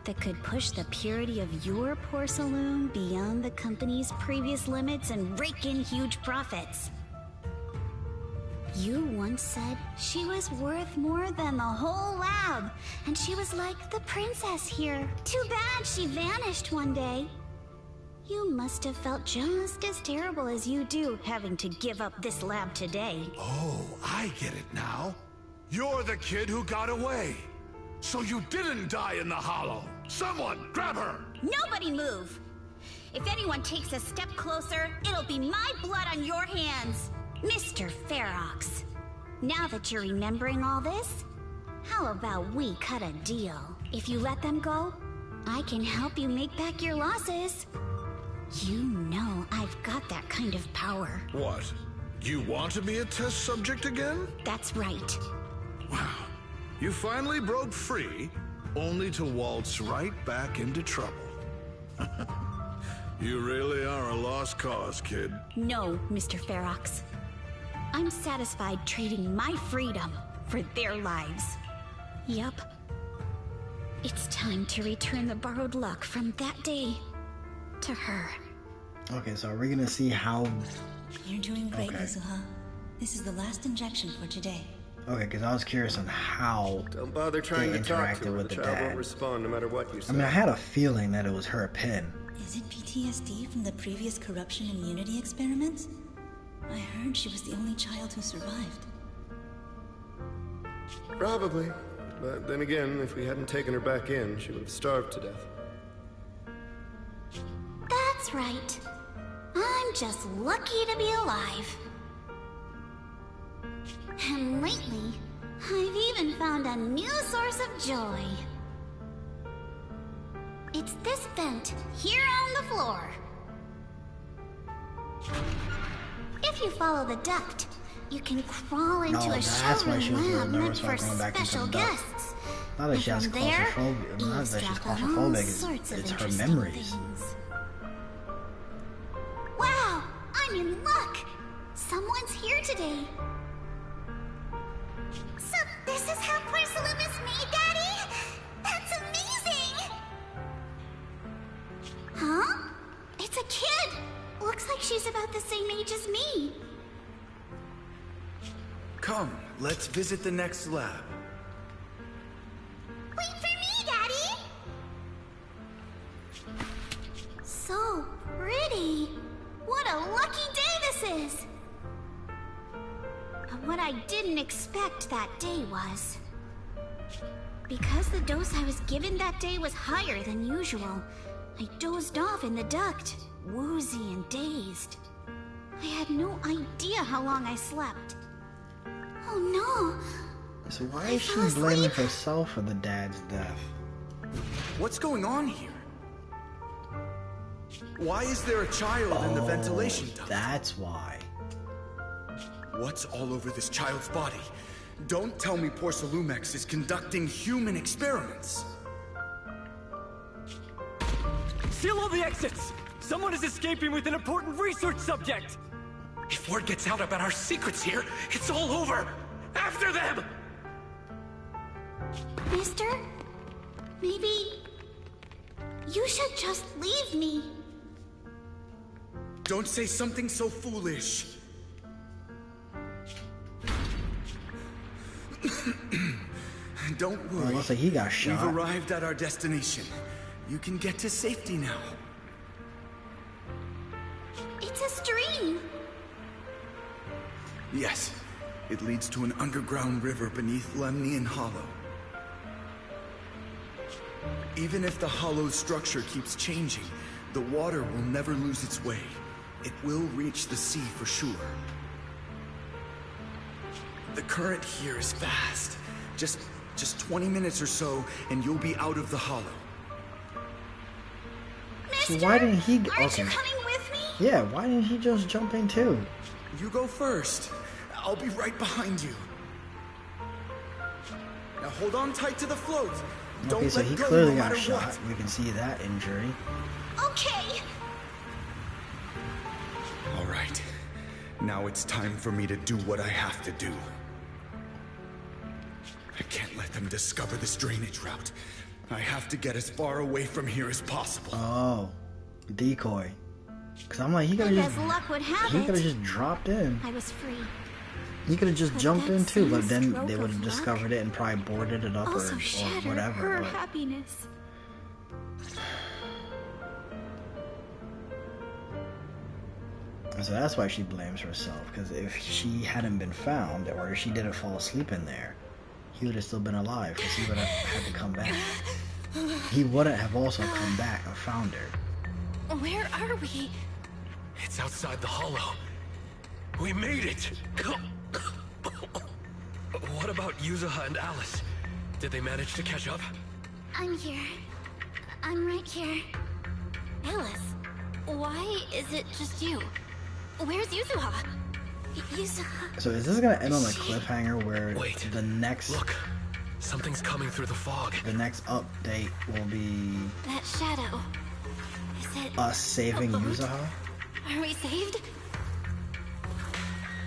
that could push the purity of your porcelain beyond the company's previous limits and rake in huge profits. You once said she was worth more than the whole lab, and she was like the princess here. Too bad she vanished one day. You must have felt just as terrible as you do having to give up this lab today. Oh, I get it now. You're the kid who got away. So you didn't die in the hollow. Someone, grab her! Nobody move! If anyone takes a step closer, it'll be my blood on your hands. Mr. Ferox, now that you're remembering all this, how about we cut a deal? If you let them go, I can help you make back your losses. You know I've got that kind of power. What? You want to be a test subject again? That's right. Wow. You finally broke free, only to waltz right back into trouble. You really are a lost cause, kid. No, Mr. Ferox. I'm satisfied trading my freedom for their lives. Yup. It's time to return the borrowed luck from that day. to her. Okay, so are we gonna see how... You're doing great, Yuzuha. This is the last injection for today. Okay, because I was curious on how Don't bother trying they to talk interacted to her. with The the child dad. won't respond no matter what you say. I mean, I had a feeling that it was her pin. Is it PTSD from the previous corruption immunity experiments? I heard she was the only child who survived. Probably. But then again, if we hadn't taken her back in, she would have starved to death. That's right. I'm just lucky to be alive. And lately, I've even found a new source of joy. It's this vent here on the floor. If you follow the duct, you can crawl into a showroom lab meant for special guests. Not that she has claustrophobia. Not that she's claustrophobic. It's her memories. Wow, I'm in luck. Someone's here today. So this is how porcelain is made, Daddy? That's amazing! Huh? It's a kid! Looks like she's about the same age as me. Come, let's visit the next lab. Wait for me, Daddy! So pretty. What a lucky day this is! But what I didn't expect that day was... because the dose I was given that day was higher than usual, I dozed off in the duct, woozy and dazed. I had no idea how long I slept. Oh no! So why is she blaming herself for the dad's death? What's going on here? Why is there a child in the ventilation duct? That's why. What's all over this child's body? Don't tell me Porcelumex is conducting human experiments. Seal all the exits! Someone is escaping with an important research subject! If word gets out about our secrets here, it's all over! After them! Mister? Maybe... you should just leave me. Don't say something so foolish. Don't worry. Well, looks like he got shot. We've arrived at our destination. You can get to safety now. It's a stream. Yes, it leads to an underground river beneath Lemnian Hollow. Even if the hollow's structure keeps changing, the water will never lose its way. It will reach the sea for sure. The current here is fast. Just 20 minutes or so, and you'll be out of the hollow. So why didn't he... Aren't you coming with me? Yeah, why didn't he just jump in too? You go first. I'll be right behind you. Now hold on tight to the float. Okay, so he clearly got shot. We can see that injury. Okay. All right. Now it's time for me to do what I have to do. I can't let them discover this drainage route. I have to get as far away from here as possible. Oh, decoy. Cause I'm like, he could have just, luck would have he it, could have just dropped in. I was free. He could have just jumped in too, but then stroke they would have of discovered it and probably boarded it up or whatever. Her But happiness. so that's why she blames herself. Because if she hadn't been found, or if she didn't fall asleep in there, he would have still been alive. Because he would have had to come back. He wouldn't have also come back and found her. Where are we? It's outside the hollow. We made it! What about Yuzuha and Alice? Did they manage to catch up? I'm here. I'm right here. Alice, why is it just you? Where's Yuzuha? Yuzuha... So is this gonna end on a cliffhanger where the next... Look, something's coming through the fog. The next update will be... That shadow. Is it... us saving Yuzuha? Are we saved?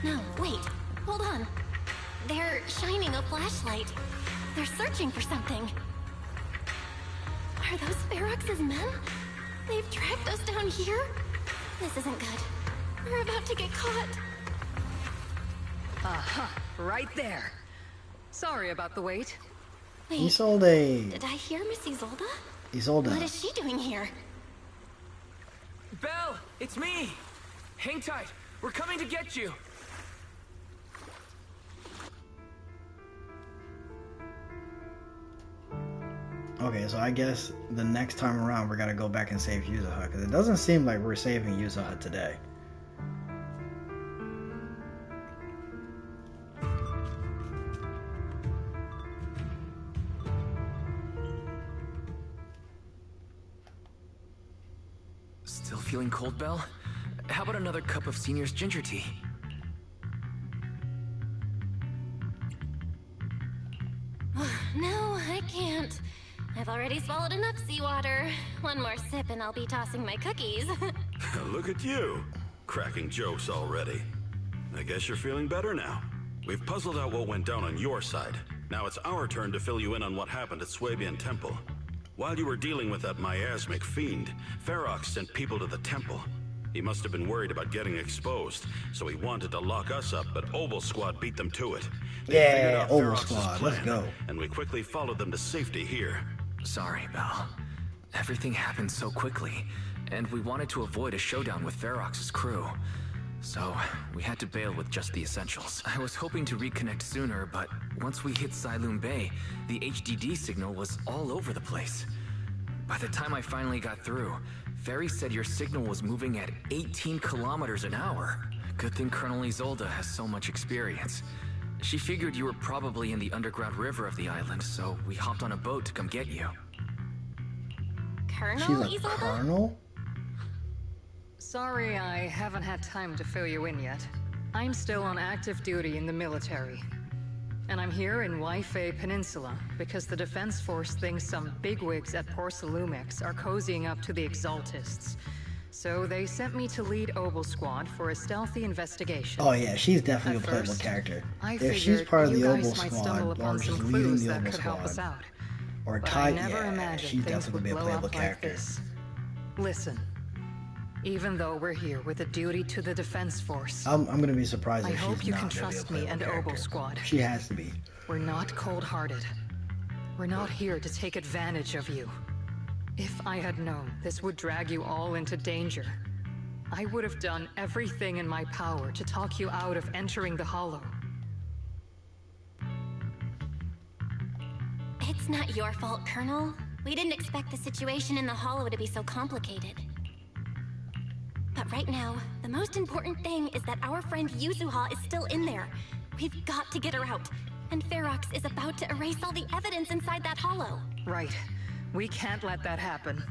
No, wait. Hold on. They're shining a flashlight. They're searching for something. Are those Ferox's men? They've tracked us down here? This isn't good. We're about to get caught. Aha, right there. Sorry about the wait. Wait, Isolde. did I hear Miss Isolde? Isolde. What is she doing here? Belle, it's me. Hang tight. We're coming to get you. Okay, so I guess the next time around we're gonna go back and save Yuzuha, because it doesn't seem like we're saving Yuzuha today. Still feeling cold, Belle? How about another cup of Senior's ginger tea? No, I can't. I've already swallowed enough seawater. One more sip and I'll be tossing my cookies. Look at you, cracking jokes already. I guess you're feeling better now. We've puzzled out what went down on your side. Now it's our turn to fill you in on what happened at Swabian Temple. While you were dealing with that miasmic fiend, Ferox sent people to the temple. He must have been worried about getting exposed, so he wanted to lock us up, but Oval Squad beat them to it. They figured out Oval Ferox's Squad, plan, let's go. And we quickly followed them to safety here. Sorry, Belle. Everything happened so quickly, and we wanted to avoid a showdown with Ferox's crew. So, we had to bail with just the essentials. I was hoping to reconnect sooner, but once we hit Silum Bay, the HDD signal was all over the place. By the time I finally got through, Ferry said your signal was moving at 18 kilometers an hour. Good thing Colonel Isolde has so much experience. She figured you were probably in the underground river of the island, so we hopped on a boat to come get you. Colonel She's a Isolde? colonel? Sorry I haven't had time to fill you in yet. I'm still on active duty in the military. And I'm here in Waifei Peninsula because the Defense Force thinks some bigwigs at Porcelumex are cozying up to the Exaltists. So they sent me to lead Oval Squad for a stealthy investigation. Oh yeah, she's definitely a playable first, character. I If she's figured part of you the guys Oval might Squad, stumble or upon just some leading clues the that Oval could help us Squad, out. or But I tied, never yeah, imagined she's things definitely would be a blow playable up like character. this. Listen, even though we're here with a duty to the Defense Force, I'm gonna be surprised I if hope she's you not can gonna be a trust me playable and character. Oval Squad. She has to be. We're not cold-hearted. We're not here to take advantage of you. If I had known this would drag you all into danger, I would have done everything in my power to talk you out of entering the Hollow. It's not your fault, Colonel. We didn't expect the situation in the Hollow to be so complicated. But right now, the most important thing is that our friend Yuzuha is still in there. We've got to get her out. And Ferox is about to erase all the evidence inside that hollow. Right. We can't let that happen.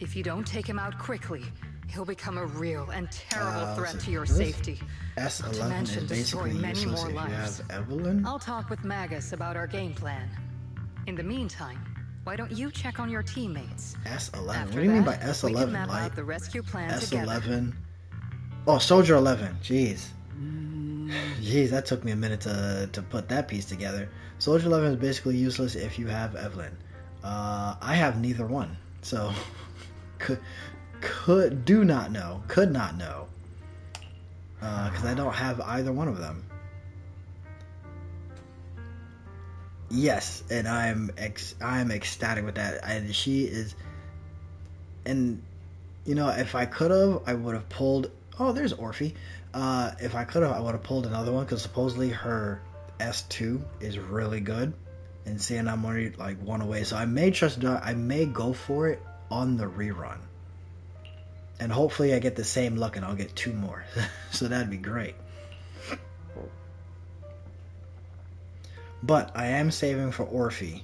If you don't take him out quickly, he'll become a real and terrible threat to your safety. S11 to mention is basically destroy many useless more if you lives. have Evelyn. I'll talk with Magus about our game plan. In the meantime, why don't you check on your teammates? S11. After What do you mean by that, S11? we can map Like out the rescue plan S11. together. Oh, Soldier 11. Jeez. Jeez, that took me a minute to put that piece together. Soldier 11 is basically useless if you have Evelyn. I have neither one, so could not know, because I don't have either one of them. Yes, and I'm ecstatic with that. And she is, and you know, if I could have, I would have pulled. Oh, there's Orphe. If I could have, I would have pulled another one because supposedly her S2 is really good. And seeing I'm already like one away, so I may go for it on the rerun. And hopefully I get the same luck and I'll get 2 more. So that'd be great. But I am saving for Orphe.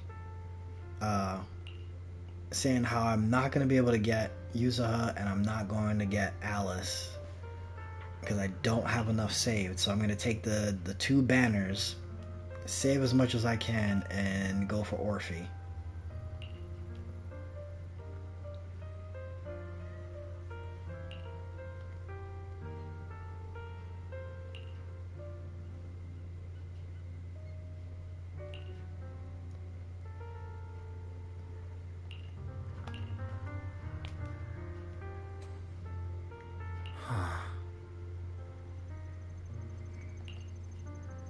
Saying how I'm not going to be able to get Yuzuha and I'm not going to get Alice. Because I don't have enough saved. So I'm going to take the 2 banners, save as much as I can, and go for Orphe.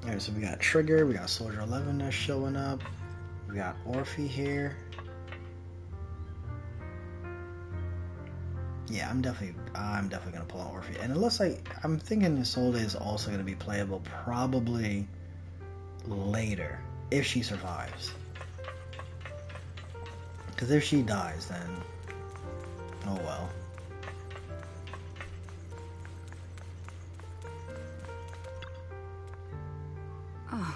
Alright, so we got Trigger, we got Soldier 11 that's showing up, we got Orphe here. Yeah, I'm definitely gonna pull out Orphe. And it looks like I'm thinking Isolde is also gonna be playable probably later, if she survives. Because if she dies, then oh well. Oh.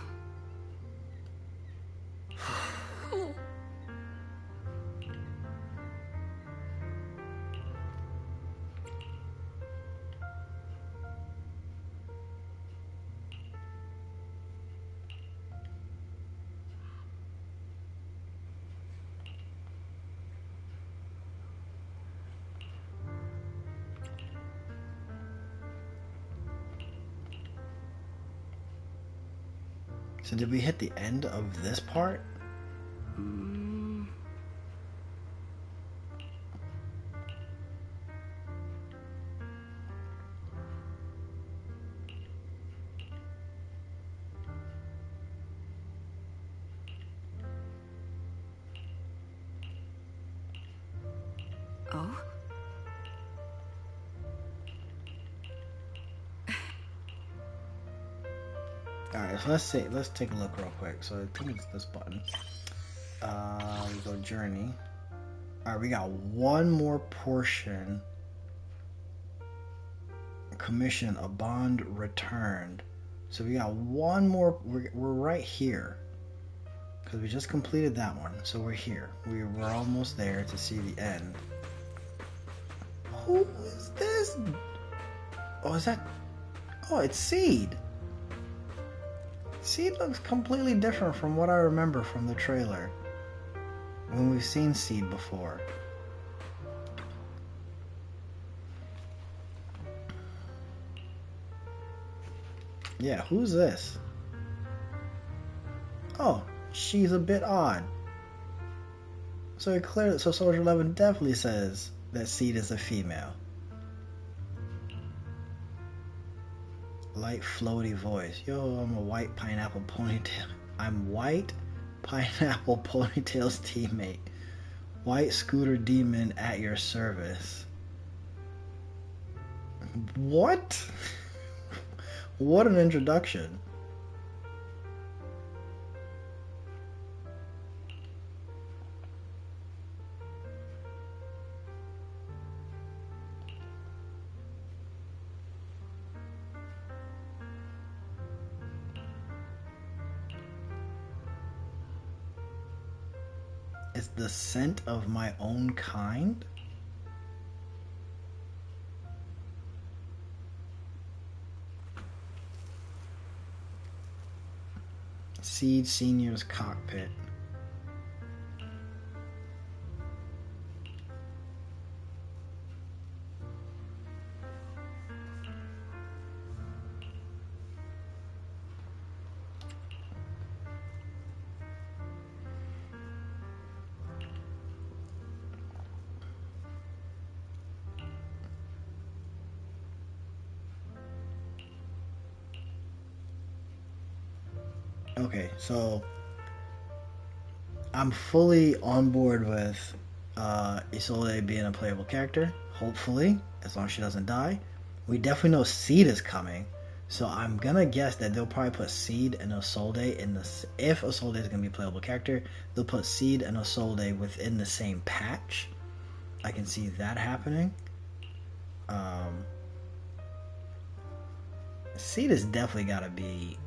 So did we hit the end of this part? Oh? Alright, so let's take a look real quick. So I think it's this button. We go journey. Alright, we got one more portion. Commission, a bond returned. So we got one more. We're right here. Because we just completed that one. So we're here. We're almost there to see the end. Who is this? Oh, is that? Oh, it's Seed. Seed looks completely different from what I remember from the trailer. When we've seen Seed before. Yeah, who's this? Oh, she's a bit odd. So Soldier 11 definitely says that Seed is a female. Light floaty voice. Yo, I'm a white pineapple ponytail. I'm white pineapple ponytail's teammate. White scooter demon at your service. What? What an introduction. It's the scent of my own kind? Seed Senior's cockpit. Okay, so I'm fully on board with Isolde being a playable character. Hopefully, as long as she doesn't die. We definitely know Seed is coming, so I'm gonna guess that they'll probably put Seed and Isolde in this. If Isolde is gonna be a playable character, they'll put Seed and Isolde within the same patch. I can see that happening. Seed has definitely got to be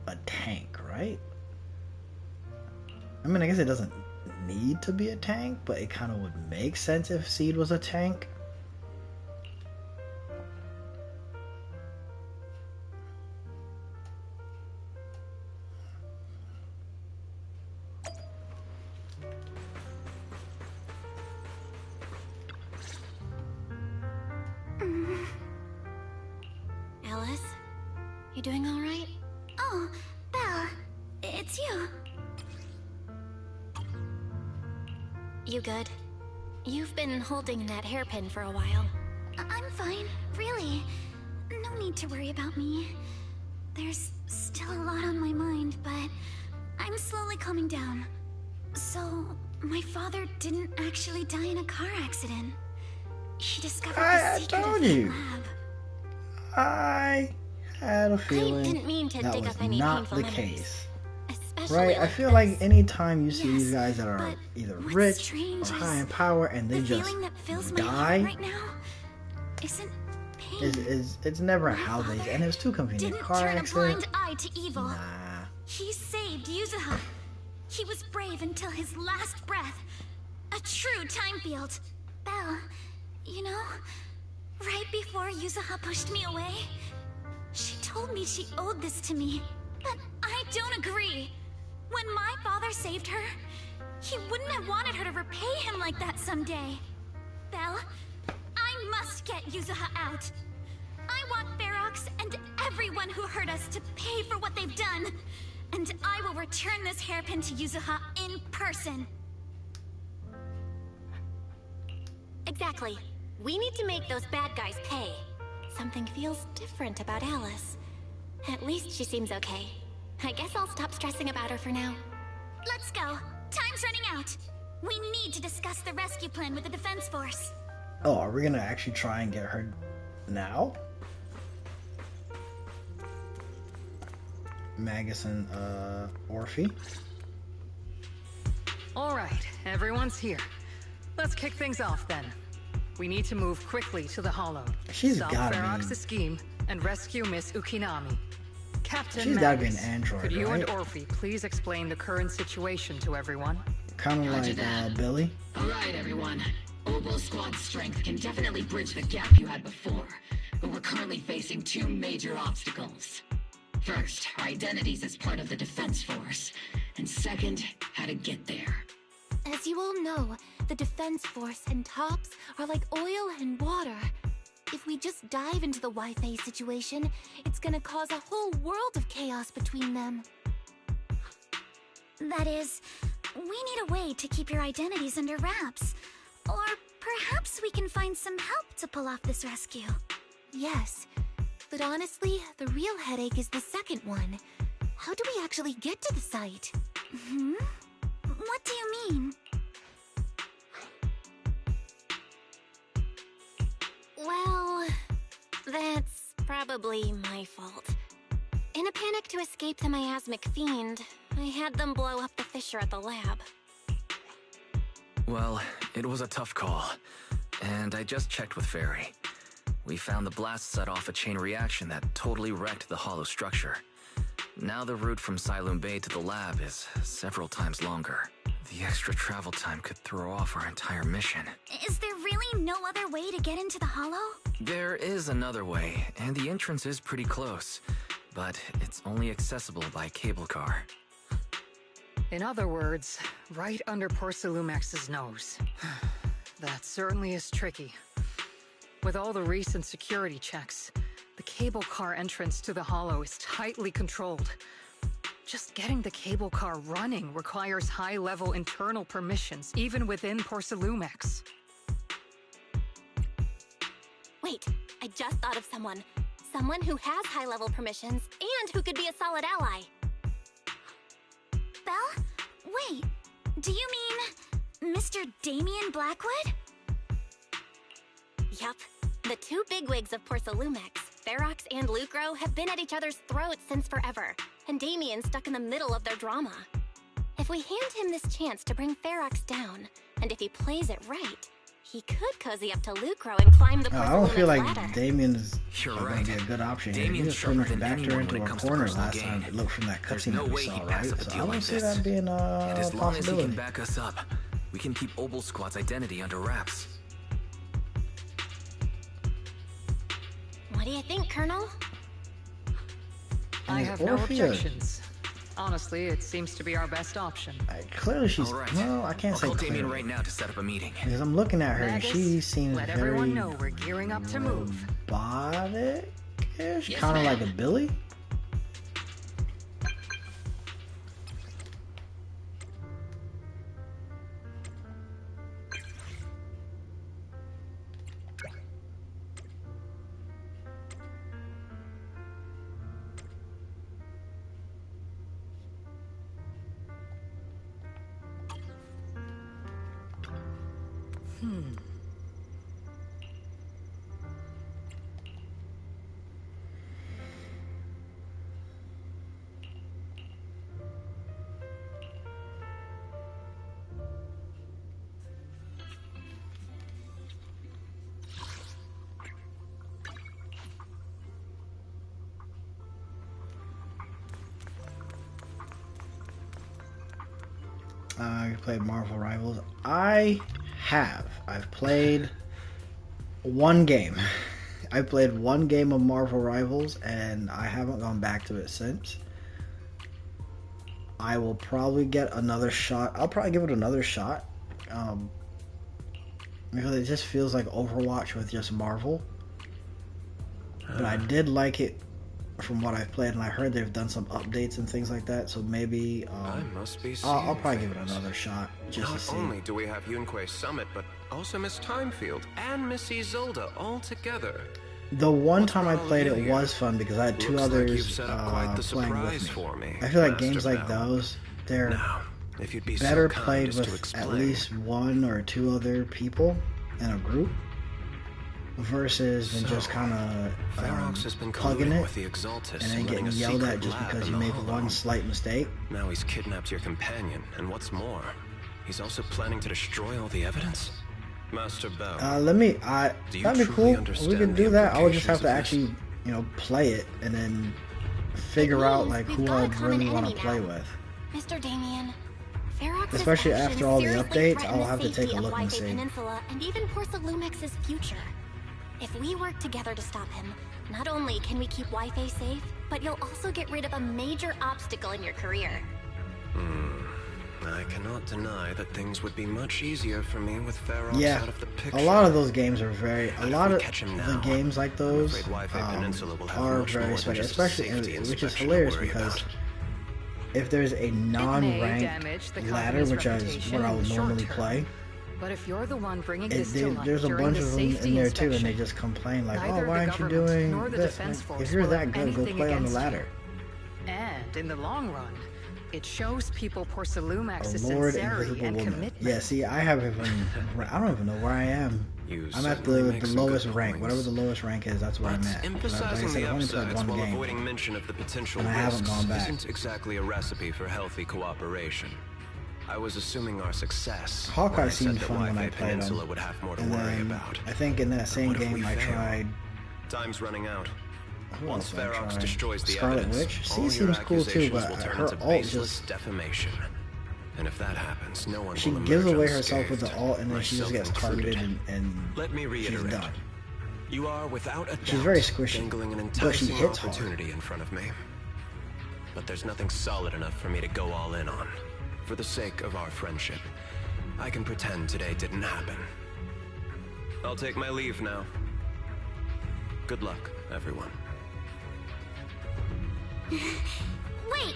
a tank, right? I mean, I guess it doesn't need to be a tank, but it kind of would make sense if Seed was a tank. Alice, you doing all right? Oh, Belle, it's you. You good? You've been holding that hairpin for a while. I'm fine, really. No need to worry about me. There's still a lot on my mind, but I'm slowly calming down. So, my father didn't actually die in a car accident. He discovered the secret of the lab. I had a feeling didn't mean to that dig was up any not painful the memories. case. Right? I feel like anytime you see these guys that are either rich strange or high in power and they just feeling that fills my die, heart right now isn't pain. it's never how they. And it was too convenient. Didn't Car turn a accident. blind eye to evil. He saved Yuzuha. He was brave until his last breath. A true time field. Belle, you know, right before Yuzuha pushed me away, she told me she owed this to me. But I don't agree. When my father saved her, he wouldn't have wanted her to repay him like that someday. Belle, I must get Yuzuha out. I want Ferox and everyone who hurt us to pay for what they've done. And I will return this hairpin to Yuzuha in person. Exactly. We need to make those bad guys pay. Something feels different about Alice. At least she seems okay. I guess I'll stop stressing about her for now. Let's go. Time's running out. We need to discuss the rescue plan with the Defense Force. Oh, are we gonna actually try and get her now? Magus and Orphe. Alright, everyone's here. Let's kick things off then. We need to move quickly to the Hollow. Stop Ferox's scheme and rescue Miss Ukinami. Captain She's gotta be an android, could you right? and Orphe please explain the current situation to everyone? Kind of like Billy. Alright, everyone. Oboe Squad's strength can definitely bridge the gap you had before, but we're currently facing two major obstacles. First, our identities as part of the Defense Force, and second, how to get there. As you all know, the Defense Force and TOPS are like oil and water. If we just dive into the Wi-Fi situation, it's gonna cause a whole world of chaos between them. That is, we need a way to keep your identities under wraps. Or perhaps we can find some help to pull off this rescue. Yes, but honestly, the real headache is the second one. How do we actually get to the site? What do you mean? Well, that's probably my fault. In a panic to escape the miasmic fiend, I had them blow up the fissure at the lab. Well, it was a tough call, and I just checked with Fairy. We found the blast set off a chain reaction that totally wrecked the hollow structure. Now the route from Siloam Bay to the lab is several times longer. The extra travel time could throw off our entire mission. Is there really no other way to get into the Hollow? There is another way, and the entrance is pretty close, but it's only accessible by cable car. In other words, right under Porcelumex's nose. That certainly is tricky. With all the recent security checks, the cable car entrance to the Hollow is tightly controlled. Just getting the cable car running requires high-level internal permissions, even within Porcelumex. Wait, I just thought of someone. Someone who has high-level permissions and who could be a solid ally. Belle? Wait, do you mean Mr. Damien Blackwood? Yup. The two bigwigs of Porcelumex, Ferox and Lucro, have been at each other's throats since forever, and Damien's stuck in the middle of their drama. If we hand him this chance to bring Ferox down, and if he plays it right, he could cozy up to Lucro and climb the Porcelumex I don't feel like ladder. Damien is gonna be a good option here. He just pretty much backed her into a corner last time. It looked from that cutscene that we saw, right? So I don't see that being a And as long as he possibility. can back us up, we can keep Obel Squad's identity under wraps. What do you think, Colonel? I have no objections. Honestly, it seems to be our best option. Clearly she's, All right. well, I can't I'll say call Damien clearly. right now to set up a meeting. Because I'm looking at her and Magus, she seems let very everyone know we're gearing up to move. robotic-ish, Yes, kind of ma'am. like a Billy. You played Marvel Rivals? I have. I've played one game. I played one game of Marvel Rivals, and I haven't gone back to it since. I will probably get another shot. I'll probably give it another shot. Because it just feels like Overwatch with just Marvel. But I did like it from what I've played, and I heard they've done some updates and things like that, so maybe I must be I'll probably give it another shot just to see. Not only do we have Yunquei Summit, but also Miss Timefield and Miss Isolde all together. The one time I played it was fun because I had two others playing with me. I feel like games like those, they're better played with at least one or two other people in a group versus than just kind of plugging it and then getting yelled at just because you make one slight mistake. Now he's kidnapped your companion, and what's more, he's also planning to destroy all the evidence? Master Bell. That'd be cool. We could do that. I would just have to actually, play it and then figure out like who I really want to play with. Mr. Damien, especially after all the updates, I'll have to take a look and see. Peninsula and even Porcelumex's future. If we work together to stop him, not only can we keep Wi-Fi safe, but you'll also get rid of a major obstacle in your career. I cannot deny that things would be much easier for me with Ferox out of the picture. A lot of those games are a lot of the games like those are very special, especially, which is hilarious because if there's a non-ranked ladder, which is what I would normally play, but if you're the one bringing this to life there's a bunch of them in there too, and they just complain like, "Oh, why aren't you doing this?" Like, if you're that good, go play on the ladder. And in the long run, it shows people Porcelumex's sincerity and commitment. Yeah, see, I don't even know where I am. I'm at the lowest rank. Whatever the lowest rank is, that's where I'm at. Emphasizing the upsides while avoiding mention of the potential risks isn't exactly a recipe for healthy cooperation. I was assuming our success. Hawkeye seemed fun when I played him. Would have more to worry about. I think in that same game I tried. Time's running out. Once Ferox destroys the Scarlet evidence, Witch? She seems cool too, but her ult just and if that happens, no one she will gives emerge away herself unscathed, with the ult, and then she just gets targeted and let me reiterate. She's done. You are without a doubt she's very squishy, dangling an but she enticing hits opportunity hard. in front of me. But there's nothing solid enough for me to go all in on. For the sake of our friendship, I can pretend today didn't happen. I'll take my leave now. Good luck, everyone. Wait!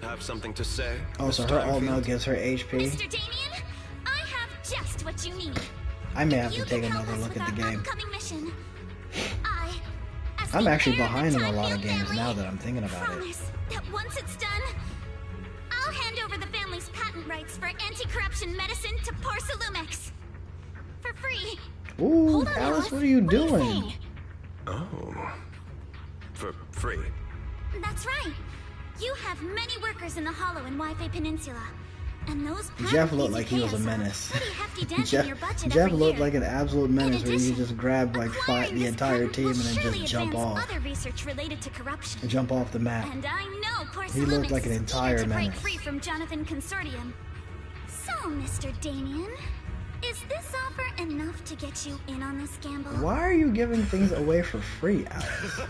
Have something to say? Oh, so her ult now gives her HP? Mr. Damien, I have just what you need. I may have to take another look at the game. Mission. I'm actually behind in a lot of games now that I'm thinking about it. Promise that once it's done, I'll hand over the family's patent rights for anti-corruption medicine to Porcelumex. For free. Ooh, Alice, what are you doing? Oh. For free? That's right. You have many workers in the Hollow and Wi-Fi Peninsula. And those Jeff looked like he was a menace. Jeff looked like an absolute menace where you just grab like the entire team and then just jump off. Other research related to corruption. And jump off the map. And I know he looked like an entire menace. Free from Jonathan Consortium. So, Mr. Damien, is this offer enough to get you in on this gamble? Why are you giving things away for free, Alex?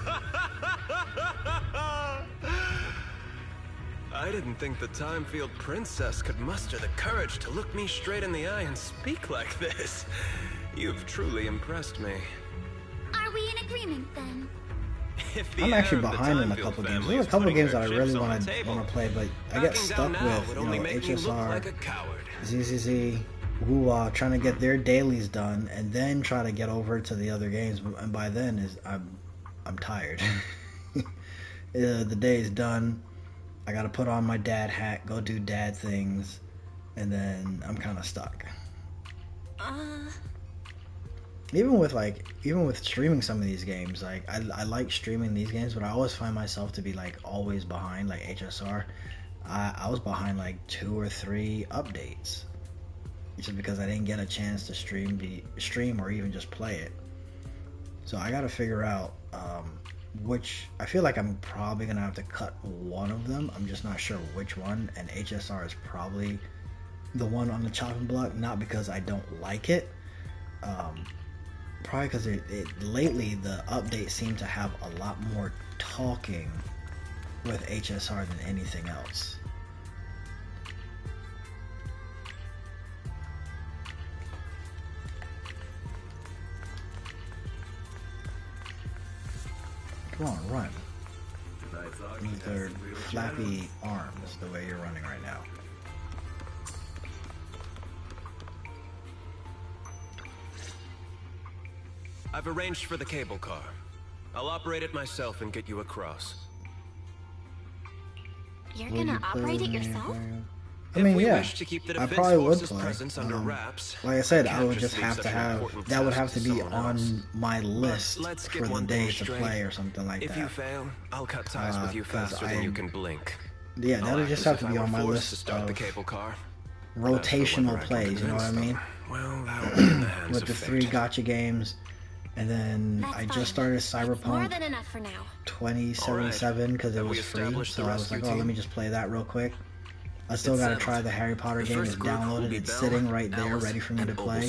I didn't think the Timefield Princess could muster the courage to look me straight in the eye and speak like this. You've truly impressed me. Are we in agreement then? I'm actually behind in a couple games. There's a couple games that I really want to play, but I get stuck with HSR, ZZZ, who trying to get their dailies done, and then try to get over to the other games. And by then I'm tired. The day is done. I gotta put on my dad hat, go do dad things, and then I'm kind of stuck. Even with streaming some of these games, like I like streaming these games, but I always find myself to be like always behind. Like HSR, I was behind like 2 or 3 updates, just because I didn't get a chance to stream or even just play it. So I got to figure out which. I feel like I'm probably gonna have to cut one of them. I'm just not sure which one, and HSR is probably the one on the chopping block. Not because I don't like it. Probably because lately the updates seem to have a lot more talking with HSR than anything else. Come on, run. With their flappy arms, the way you're running right now. I've arranged for the cable car. I'll operate it myself and get you across. You're gonna operate it yourself? I mean, yeah, I probably would play. Like I said, I would just have to have that would have to be on my list for the day to play or something like that. If you fail, I'll cut ties with you faster than you can blink. Yeah, that would just have to be on my list of rotational plays. You know what I mean? Well, with the 3 gacha games. And then I just started Cyberpunk more than enough for now. 2077 because it was free, so I was like, oh, let me just play that real quick. I still gotta try the Harry Potter game. It's downloaded, it's sitting right there, ready for me to play.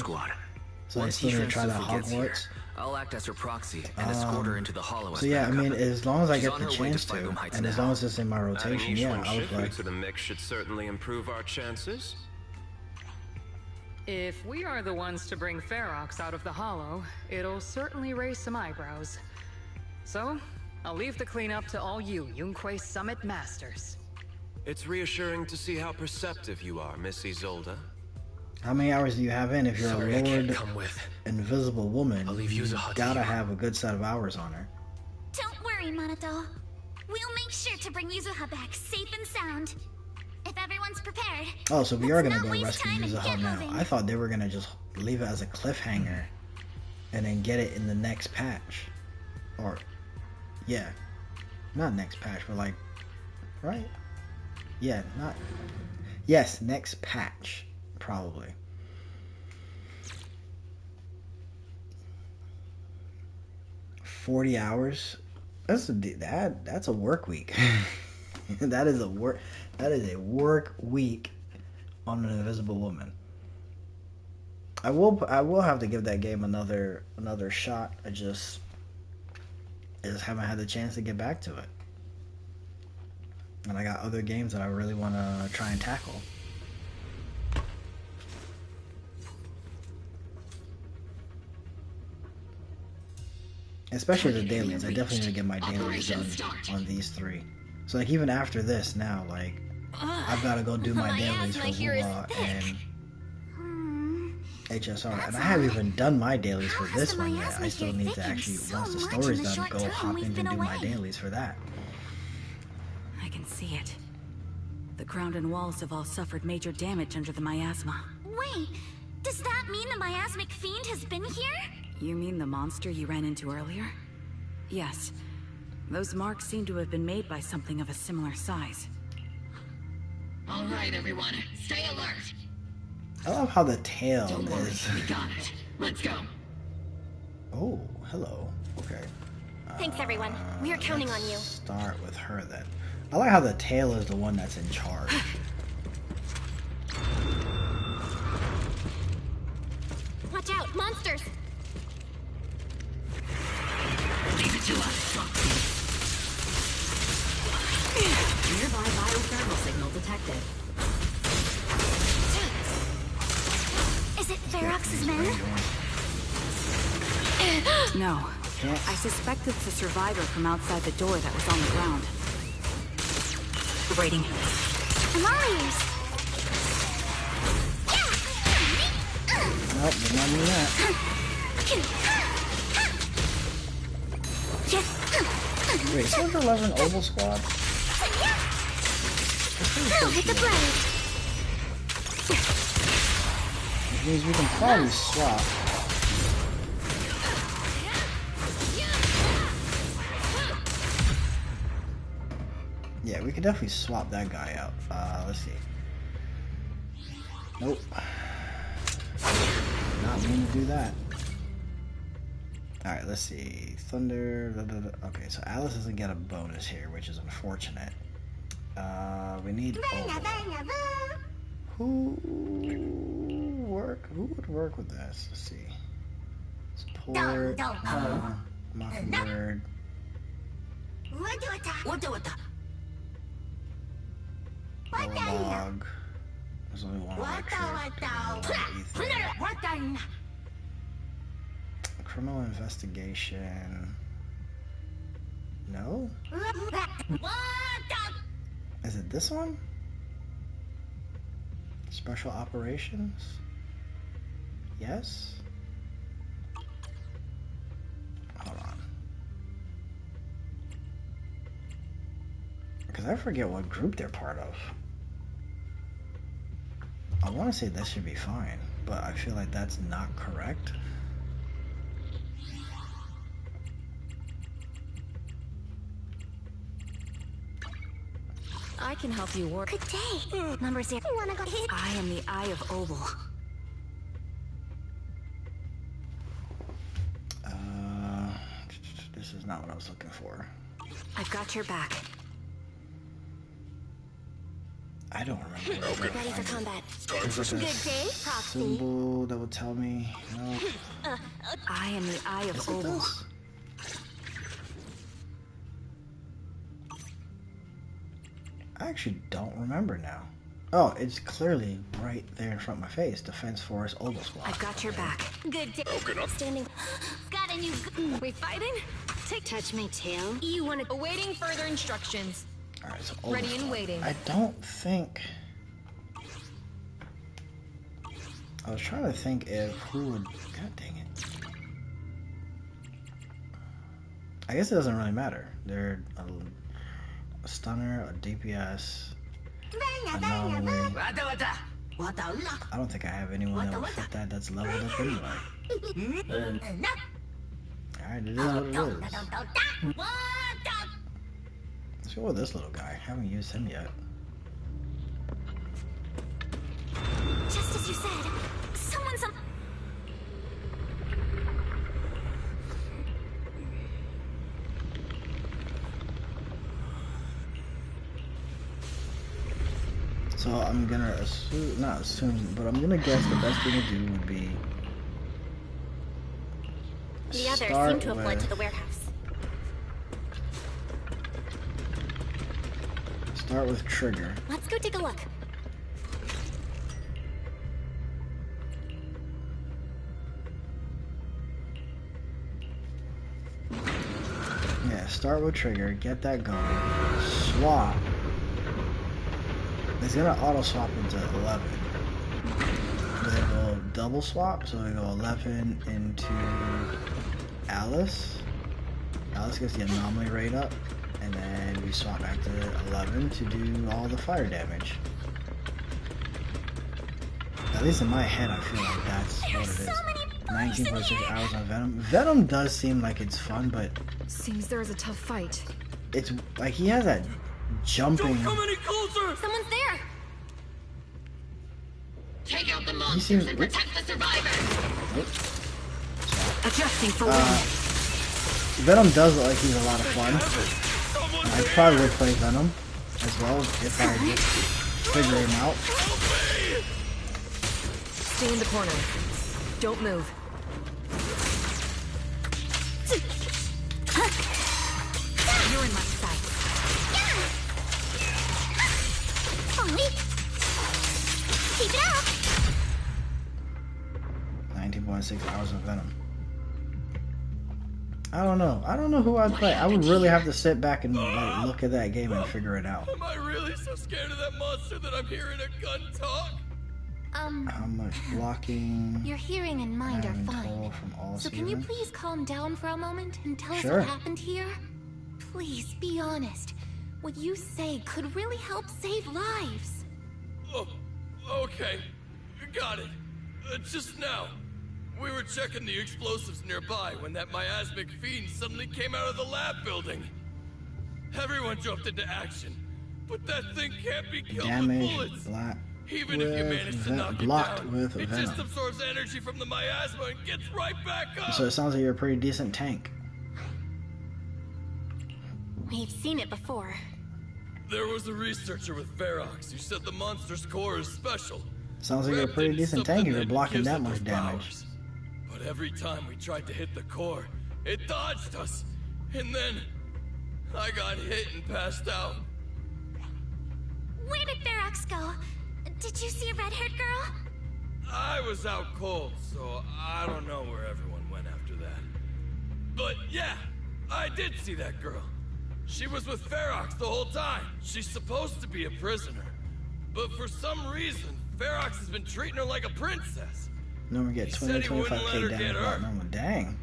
So I still need to try the Hogwarts. I'll act as her proxy and escort her into the Hollow. So yeah, I mean, as long as I get the chance to, and as long as it's in my rotation, yeah, I would play. To the mix should certainly improve our chances. If we are the ones to bring Ferox out of the Hollow, it'll certainly raise some eyebrows. So, I'll leave the cleanup to all you Yunquay Summit Masters. It's reassuring to see how perceptive you are, Miss Isolde. How many hours do you have in? If you're a Lord Invisible Woman, you gotta have a good set of hours on her. Don't worry, Monoto. We'll make sure to bring Yuzuha back safe and sound. If everyone's prepared. Oh, so we are gonna go rescue Yuzuha now. I thought they were gonna just leave it as a cliffhanger and then get it in the next patch. Or, yeah. Not next patch, but like, right? Yeah, not. Yes, next patch. Probably. $40 hours. That's a work week. that is a work week on an Invisible Woman. I will have to give that game another shot. I just haven't had the chance to get back to it. And I got other games that I really want to try and tackle. Especially the dailies. I definitely need to get my dailies done on these 3. So like even after this now, like I've got to go do my dailies for Wuha and HSR. And I haven't even done my dailies for this one yet. I still need to actually, once the story's done, go hop in and do my dailies for that. I can see it. The ground and walls have all suffered major damage under the miasma. Wait, does that mean the miasmic fiend has been here? You mean the monster you ran into earlier? Yes. Those marks seem to have been made by something of a similar size. All right, everyone. Stay alert. I love how the tail Don't worry, is. we got it. Let's go. Oh, hello. Okay. Thanks, everyone. We are counting on you. Start with her then. I like how the tail is the one that's in charge. Watch out, monsters! Leave it to us. Nearby biothermal signal detected. Is it Ferox's men? No. I suspect it's a survivor from outside the door that was on the ground. Rating. I'm all ears. Nope, did not mean that. Wait, is there 11 Oval Squad? With the blade. Which means we can probably swap. Yeah, we could definitely swap that guy out. Let's see. Nope. Not mean to do that. Alright, let's see. Thunder. Blah, blah, blah. Okay, so Alice doesn't get a bonus here, which is unfortunate. We need Who would work with this? Let's see. Support. Mockingbird. Bulldog. There's only one electric. Criminal investigation. No? Is it this one? Special operations? Yes? Hold on. Because I forget what group they're part of. I want to say this should be fine, but I feel like that's not correct. I can help you work. Good day. Number 0. Wanna go hit? I am the Eye of Obel. This is not what I was looking for. I've got your back. I don't remember. Ready for combat. Is it Good day, Proxy. symbol that will tell me? No. I am the Eye of Obel. I actually don't remember now. Oh, it's clearly right there in front of my face. Defense Force Obel Squad. I've got your back. Good day. Standing. Got a new. We fighting? Touch my tail. You want to awaiting further instructions. Alright, so Obel Ready and Squad. waiting. I don't think. I was trying to think if who would. God dang it. I guess it doesn't really matter. They're a stunner, a DPS, anomaly. I don't think I have anyone that would fit that that's leveled up anyway. Alright, it is what it is. Let's go with this little guy. I haven't used him yet. Just as you said. Someone's up. So I'm gonna assume, not assume, but I'm gonna guess the best thing to do would be The others seem to have fled to the warehouse. Start with Trigger. Let's go take a look. Yeah, start with Trigger, get that going, swap. It's gonna auto swap into 11. They go double swap, so we go 11 into Alice. Alice gets the anomaly rate up, and then we swap back to 11 to do all the fire damage. At least in my head, I feel like that's what it is. 19.6 hours on Venom. Venom does seem like it's fun, but Seems there is a tough fight. it's like he has that jumping. Don't come any closer! Someone's there! Take out the monsters and protect the survivors! Adjusting for Venom does look like he's a lot of fun. I probably would play Venom as well if I just figure him out. Stay in the corner. Don't move. You're in my sight. Ollie. Keep it up. 19.6 hours of Venom. I don't know. I don't know who I'd play. I would really have to sit back and like, look at that game and figure it out. Am I really so scared of that monster that I'm hearing a gun talk? How much blocking? Your hearing and mind are and fine. toll from all So can you seasons? please calm down for a moment and tell us Sure. what happened here? Please, be honest. What you say could really help save lives. Oh, okay. Got it. Just now. We were checking the explosives nearby when that miasmic fiend suddenly came out of the lab building. Everyone jumped into action, but that thing can't be killed with bullets. Even if you manage to knock it down, it just absorbs energy from the miasma and gets right back up. So it sounds like you're a pretty decent tank. We've seen it before. There was a researcher with Ferox who said the monster's core is special. Sounds like you're a pretty decent tank if you're blocking that much damage. But every time we tried to hit the core, it dodged us. And then I got hit and passed out. Where did Ferox go? Did you see a red-haired girl? I was out cold, so I don't know where everyone went after that. But yeah, I did see that girl. She was with Ferox the whole time. She's supposed to be a prisoner. But for some reason, Ferox has been treating her like a princess. No one get 20-25k damage right now. Dang.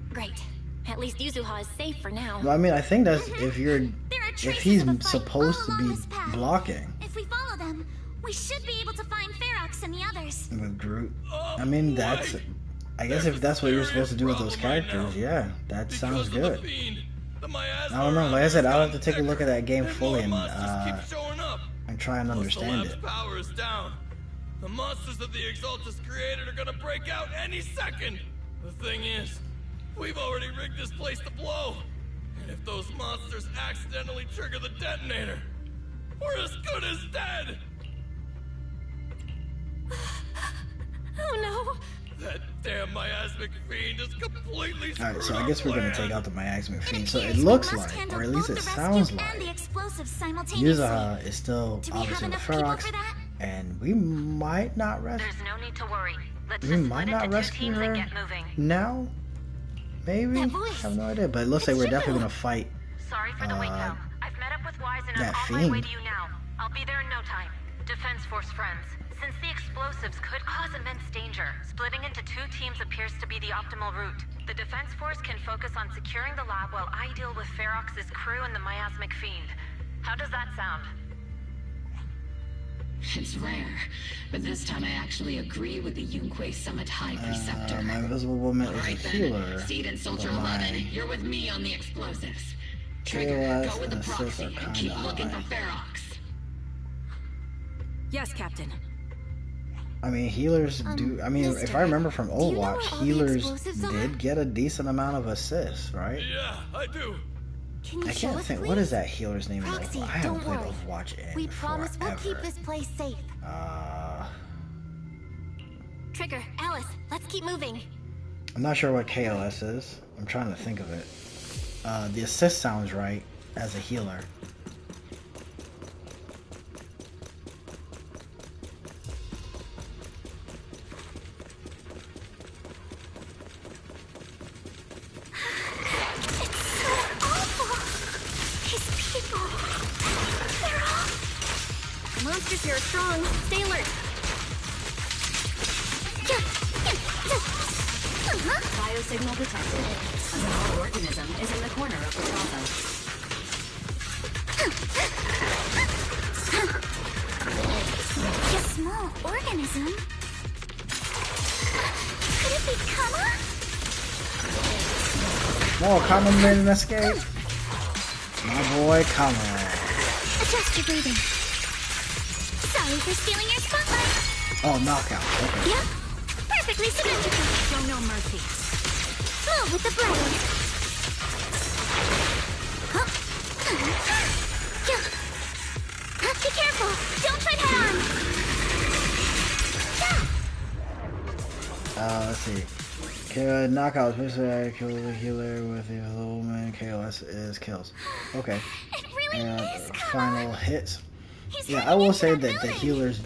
Great. At least Yuzuha is safe for now. Well, I mean, I think that's if he's supposed to be blocking. If we follow them, we should be able to find Ferox and the others. With Groot. I mean, that's... I guess if that's what you're supposed to do with those characters, yeah, that sounds good. I don't know. Like I said, I'll have to take a look at that game fully and try and understand it. Power is down. The monsters that the Exaltus created are gonna break out any second. The thing is, we've already rigged this place to blow. And if those monsters accidentally trigger the detonator, we're as good as dead. Oh no. That damn miasmic fiend is completely screwed. Alright, so I guess we're gonna take out the miasmic fiend. So it looks like, or at least it sounds like, Yuzuha is still obviously with Ferox, and we might not rescue. There's no need to worry. We might not rescue her now. Maybe? I have no idea, but it looks like we're definitely gonna fight. Sorry for the wait, though. I've met up with Wise and that I'm on my way fiend. to you now. I'll be there in no time. Defense Force friends. Since the explosives could cause immense danger, splitting into 2 teams appears to be the optimal route. The Defense Force can focus on securing the lab while I deal with Ferox's crew and the miasmic fiend. How does that sound? It's rare, but this time I actually agree with the Yunque Summit High Preceptor. My invisible woman is a Right healer. then, Seed and Soldier 11, you're with me on the explosives. Trigger, KOS go with the and assists proxy are and keep kinda looking high. for Ferox. Yes, Captain. I mean, healers do. I mean, if I remember from Overwatch, healers did get a decent amount of assists, right? Yeah, I do. I can't think. What is that healer's name in Proxy, Overwatch? I haven't don't played worry. Overwatch in We promise we'll forever. keep this place safe. Trigger, Alice, let's keep moving. I'm not sure what KOS is. I'm trying to think of it. The assist sounds right as a healer. The monsters here are strong. Stay alert. Biosignal detected. A small organism is in the corner of the plaza. A small organism? Could it be Kama? Oh, Kama made an escape. My boy Kama. Adjust your breathing. Sorry for stealing your spotlight. Oh, knockout. Okay. Yep. Perfectly symmetrical. Show no mercy. Move with the blade. Be careful. Don't fight head on. Let's see. Knockout. Basically, kill the healer with the little man. KOS is kills. Okay. It really is final hits. Yeah, I will say that the healers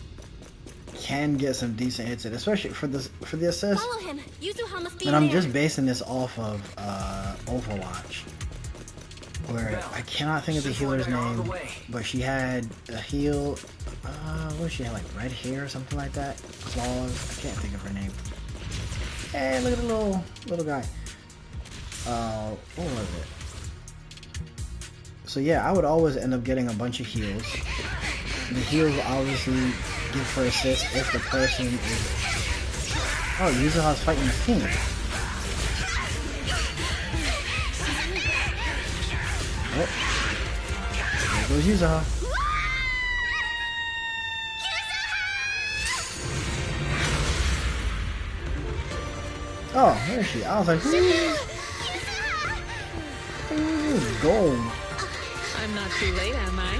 can get some decent hits in, especially for the assist. Follow him. Yuzuha must be And I'm there. just basing this off of Overwatch, where I cannot think of the healer's name, but she had a heal. What did she have, like red hair or something like that? Claws. I can't think of her name. Hey, look at the little guy. What was it? So yeah, I would always end up getting a bunch of heals. The heals obviously give for assist if the person is... Oh, Yuzuha's fighting the Fiend. Oh. There goes Yuzuha. Oh, there she is. I was like, who's gold? I'm not too late, am I?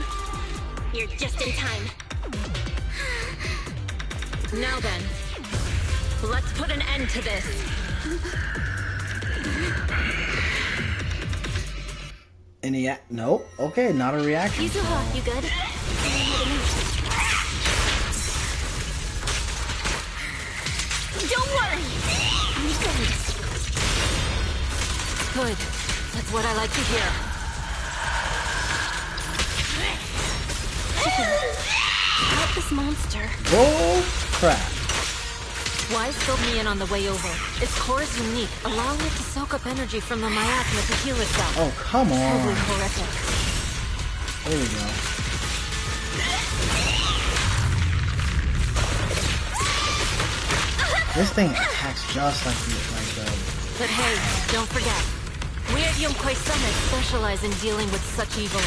You're just in time. Now then, let's put an end to this. Any nope. Okay, not a reaction. Yuzuha, you good? Don't worry. I'm good. Good. That's what I like to hear. Help this monster. Oh crap. Wise filled me in on the way over. Its core is unique, allowing it to soak up energy from the miasma to heal itself. Oh, come on. Totally horrific. There we go. This thing attacks just like the... But hey, don't forget, we at Yonkwei Summit specialize in dealing with such evils.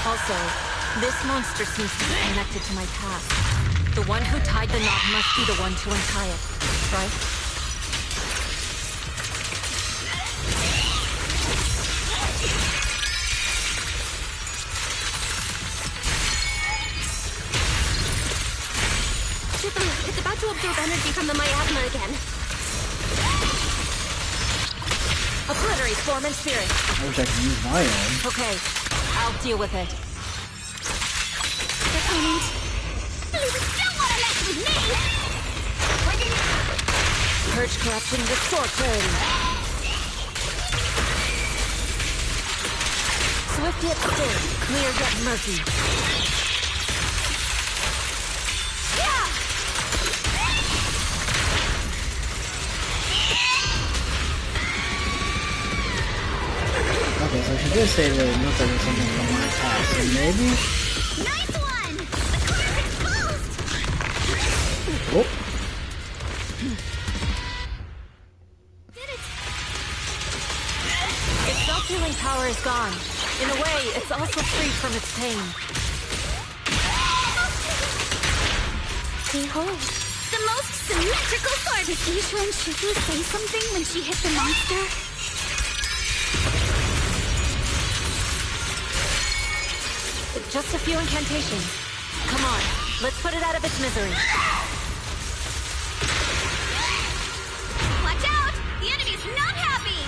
Also, this monster seems to be connected to my past. The one who tied the knot must be the one to untie it, right? It's about to absorb energy from the miasma again. Obliterate form and spirit. I wish I could use my own. Okay, I'll deal with it. Opponent, please don't want to mess with me! Purge corruption, restore clarity. Swift yet still, clear yet murky. Okay, so she did say that it looked like it was something from my past, so maybe? Nice one! The car is exposed! Oh. Its self-healing power is gone. In a way, it's also freed from its pain. Behold, the most symmetrical sword! Did Yishuan Shufu say something when she hit the monster? Just a few incantations. Come on, let's put it out of its misery. Watch out! The enemy's not happy!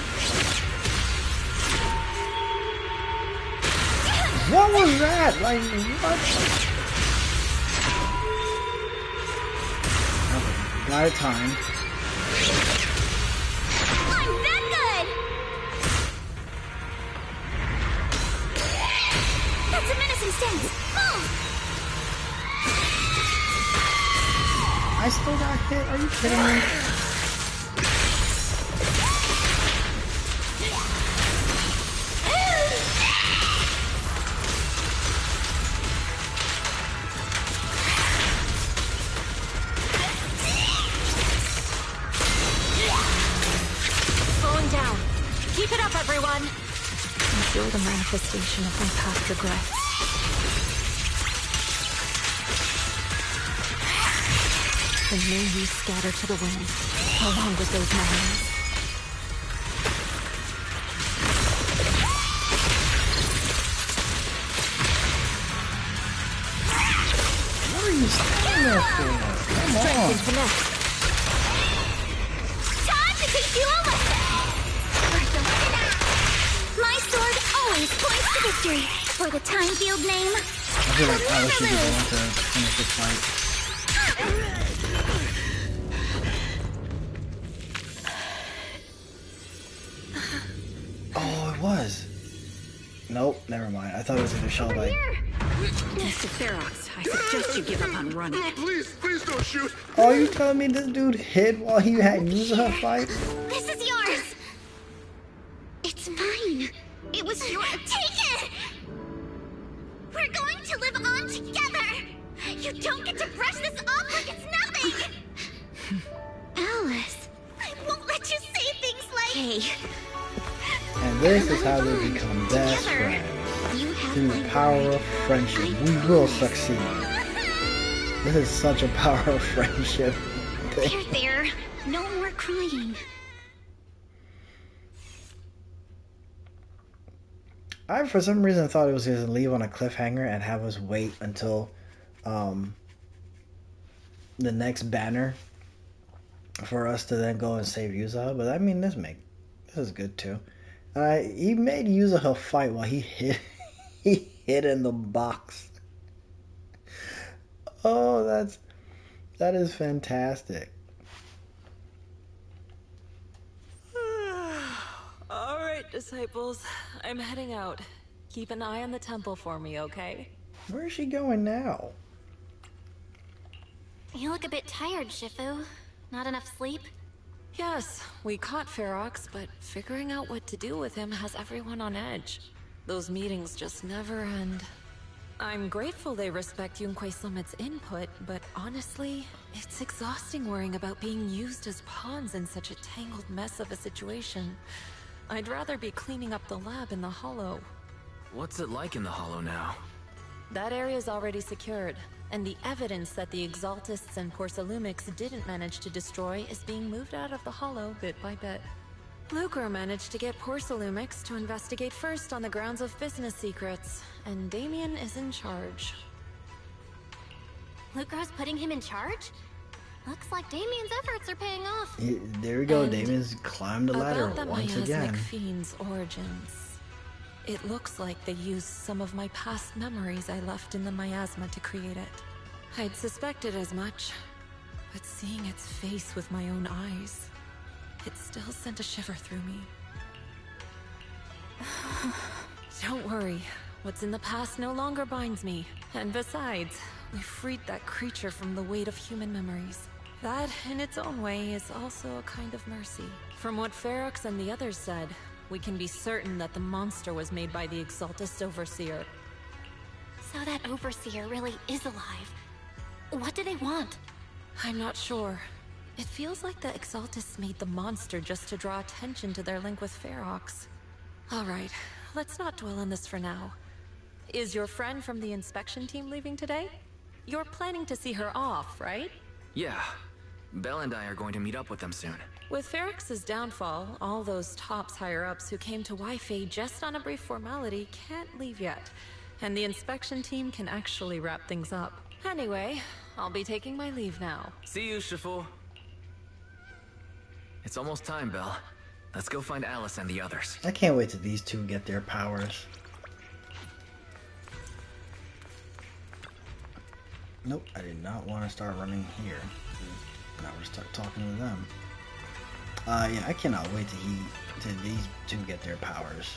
What was that? Like, what? Okay, got it timed. I'm that good! That's a menacing stance. Move! I still got hit. Are you kidding me? Slowing down. Keep it up, everyone. Enjoy the manifestation of my past regrets. And may you scatter to the wind, along with those memories. What are you standing there for? Come on. Strength and finesse. Time to take you over! My sword always points to victory. For the time field name, I feel like Alice should be the one to finish this fight. Oh, it was. Nope, never mind. I thought it was gonna show like. Mr. Ferox, I suggest you give up on running. No, please don't shoot. Oh, you telling me this dude hid while he had Yuzuha fight? this is yours! It's mine. It was your attack this is how we become best friends. Through the power of friendship, we will succeed. This is such a power of friendship thing. There. No more crying. I, for some reason, thought it was going to leave on a cliffhanger and have us wait until the next banner for us to then go and save Yuzaha. But I mean, this is good too. He made Yuzaha fight while he hid in the box. Oh, that is fantastic. Alright, disciples. I'm heading out. Keep an eye on the temple for me, okay? Where is she going now? You look a bit tired, Shifu. Not enough sleep? Yes, we caught Ferox, but figuring out what to do with him has everyone on edge. Those meetings just never end. I'm grateful they respect Yunquei Summit's input, but honestly, it's exhausting worrying about being used as pawns in such a tangled mess of a situation. I'd rather be cleaning up the lab in the Hollow. What's it like in the Hollow now? That area's already secured, and the evidence that the Exaltists and Porcelumics didn't manage to destroy is being moved out of the Hollow bit by bit. Lucre managed to get Porcelumics to investigate first on the grounds of business secrets, and Damien is in charge. Lucre's putting him in charge? Looks like Damien's efforts are paying off. There we go, Damien's climbed the ladder about the once miasmic again. fiend's origins. It looks like they used some of my past memories I left in the miasma to create it. I'd suspected as much, but seeing its face with my own eyes, it still sent a shiver through me. Don't worry, what's in the past no longer binds me. And besides, we freed that creature from the weight of human memories. That, in its own way, is also a kind of mercy. From what Ferox and the others said, we can be certain that the monster was made by the Exaltist Overseer. So that Overseer really is alive. What do they want? I'm not sure. It feels like the Exaltists made the monster just to draw attention to their link with Ferox. Alright, let's not dwell on this for now. Is your friend from the inspection team leaving today? You're planning to see her off, right? Yeah. Belle and I are going to meet up with them soon. With Ferox's downfall, all those tops higher-ups who came to Wi-Fi just on a brief formality can't leave yet. And the inspection team can actually wrap things up. Anyway, I'll be taking my leave now. See you, Shifu. It's almost time, Belle. Let's go find Alice and the others. I can't wait till these two get their powers. Nope, I did not want to start running here. Now we're start talking to them. Yeah, I cannot wait till these two get their powers.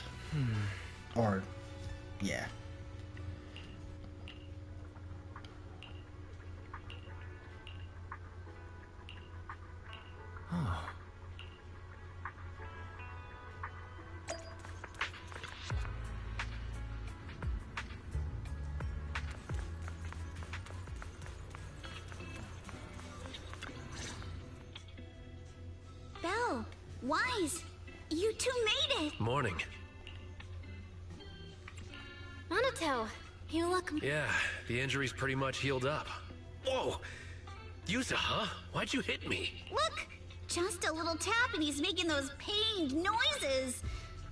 Or, yeah. Oh. Belle, Wise, you two made it! Morning. Minato, you look... Yeah, the injury's pretty much healed up. Whoa! Yuzaha, why'd you hit me? Look! Just a little tap and he's making those pained noises.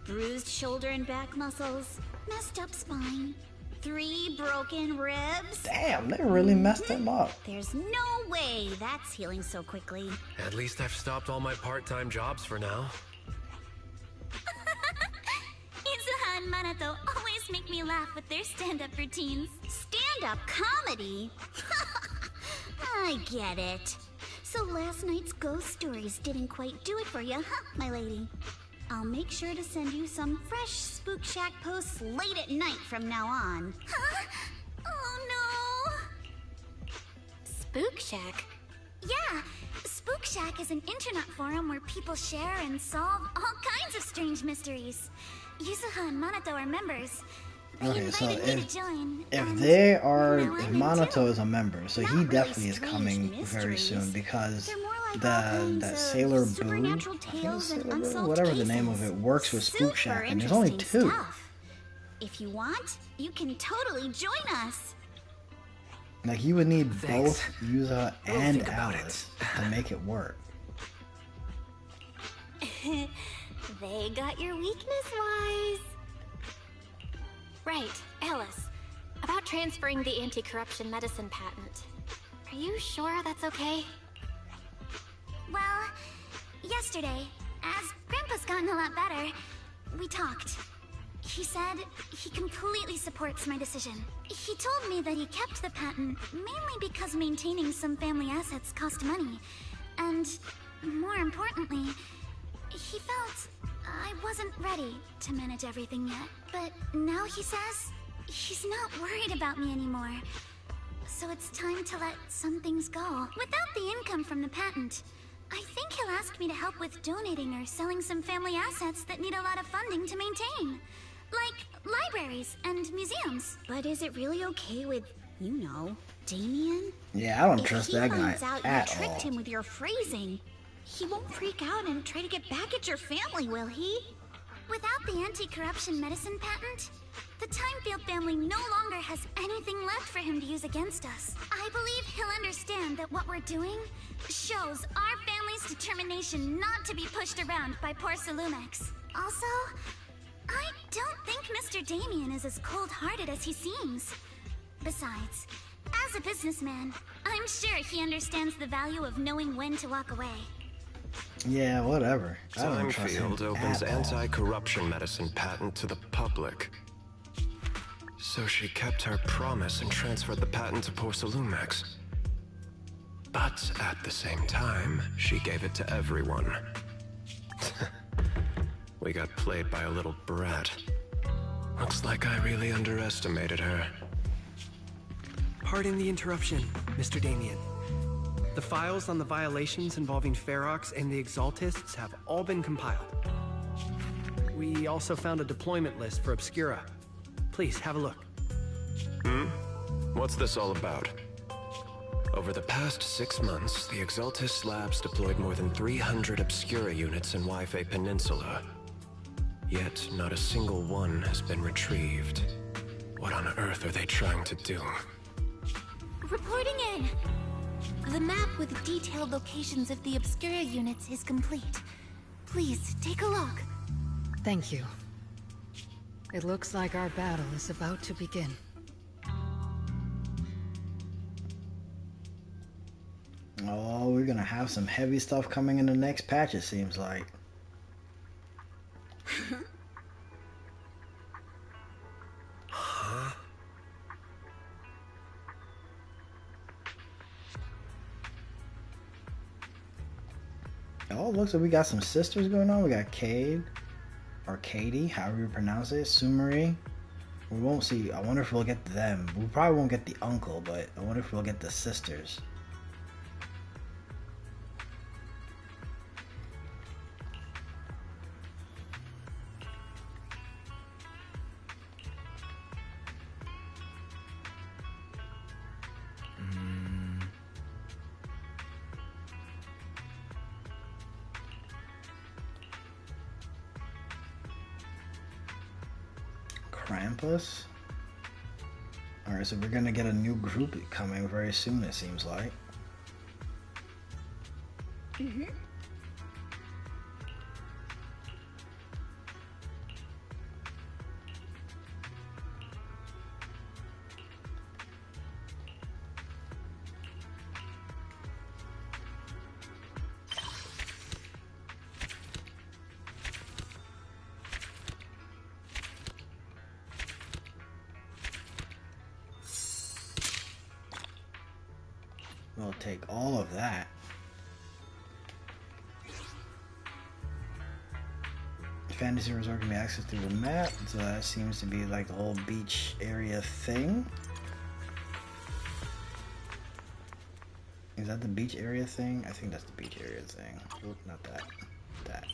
Bruised shoulder and back muscles, messed up spine, 3 broken ribs. Damn, they really messed him up. There's no way that's healing so quickly. At least I've stopped all my part-time jobs for now. Yuzaha and Minato always make me laugh with their stand-up routines. Stand-up comedy? I get it. So last night's ghost stories didn't quite do it for you, huh, my lady? I'll make sure to send you some fresh Spook Shack posts late at night from now on. Huh? Oh no! Spook Shack? Yeah, Spook Shack is an internet forum where people share and solve all kinds of strange mysteries. Yuzaha and Minato are members. Okay, so if Minato is a member, so he definitely is coming very soon because that Sailor Boo, supernatural tales and unsolved whatever cases. the name of it, works with Spook Super Shack, and there's only interesting 2. stuff. If you want, you can totally join us. Like, you would need Thanks. both Yuza We'll and think about Alice to make it work. They got your weakness-wise. Right, Alice. About transferring the anti-corruption medicine patent. Are you sure that's okay? Well, yesterday, as Grandpa's gotten a lot better, we talked. He said he completely supports my decision. He told me that he kept the patent mainly because maintaining some family assets cost money. And, more importantly, he felt I wasn't ready to manage everything yet. But now he says he's not worried about me anymore. So it's time to let some things go. Without the income from the patent, I think he'll ask me to help with donating or selling some family assets that need a lot of funding to maintain. Like libraries and museums. But is it really okay with, you know, Damien? Yeah, I don't trust that guy If he finds out at you tricked all. him with your phrasing, he won't freak out and try to get back at your family, will he? Without the anti-corruption medicine patent, the Timefield family no longer has anything left for him to use against us. I believe he'll understand that what we're doing shows our family's determination not to be pushed around by poor Salumex. Also, I don't think Mr. Damien is as cold-hearted as he seems. Besides, as a businessman, I'm sure he understands the value of knowing when to walk away. Yeah, whatever. I don't trust him Timefield opens at all. anti-corruption medicine patent to the public. So she kept her promise and transferred the patent to Porcelumex. But at the same time, she gave it to everyone. We got played by a little brat. Looks like I really underestimated her. Pardon the interruption, Mr. Damien. The files on the violations involving Ferox and the Exaltists have all been compiled. We also found a deployment list for Obscura. Please, have a look. What's this all about? Over the past 6 months, the Exaltist Labs deployed more than 300 Obscura units in Wi-Fi Peninsula. Yet, not a single one has been retrieved. What on earth are they trying to do? Reporting in. The map with detailed locations of the Obscura units is complete. Please, take a look. Thank you. It looks like our battle is about to begin. Oh, we're gonna have some heavy stuff coming in the next patch, it seems like. Oh, it looks like we got some sisters going on. We got Cade, or Katie, however you pronounce it, Sumeri. We won't see. I wonder if we'll get them. We probably won't get the uncle, but I wonder if we'll get the sisters. Krampus. Alright, so we're gonna get a new group coming very soon, it seems like. We'll take all of that. Fantasy Resort can be accessed through the map, so that seems to be like the whole beach area thing. Is that the beach area thing? I think that's the beach area thing. Oop, not that. That.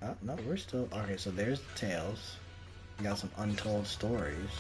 Oh, no, we're still... Okay, so there's the tales. We got some untold stories.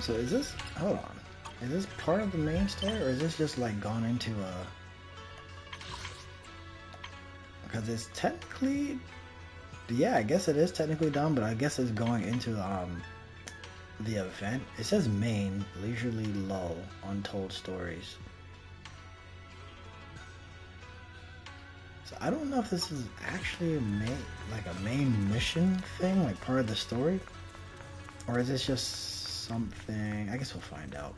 So is this, hold on, is this part of the main story, or is this just like gone into a, because it's technically, yeah, I guess it is technically done, but I guess it's going into the event. It says main, leisurely lull, untold stories. So I don't know if this is actually a main mission thing, like part of the story, or is this just something, I guess we'll find out.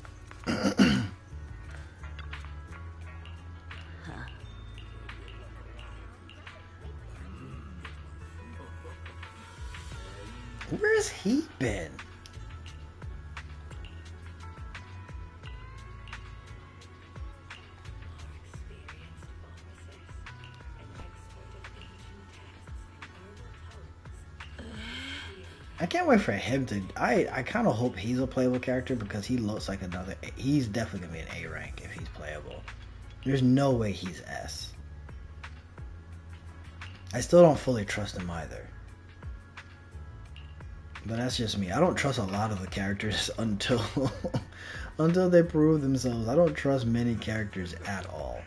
Where's he been? I can't wait for him to. I kind of hope he's a playable character because he looks like another. He's definitely gonna be an A rank if he's playable. There's no way he's S. I still don't fully trust him either. But that's just me. I don't trust a lot of the characters until until they prove themselves. I don't trust many characters at all.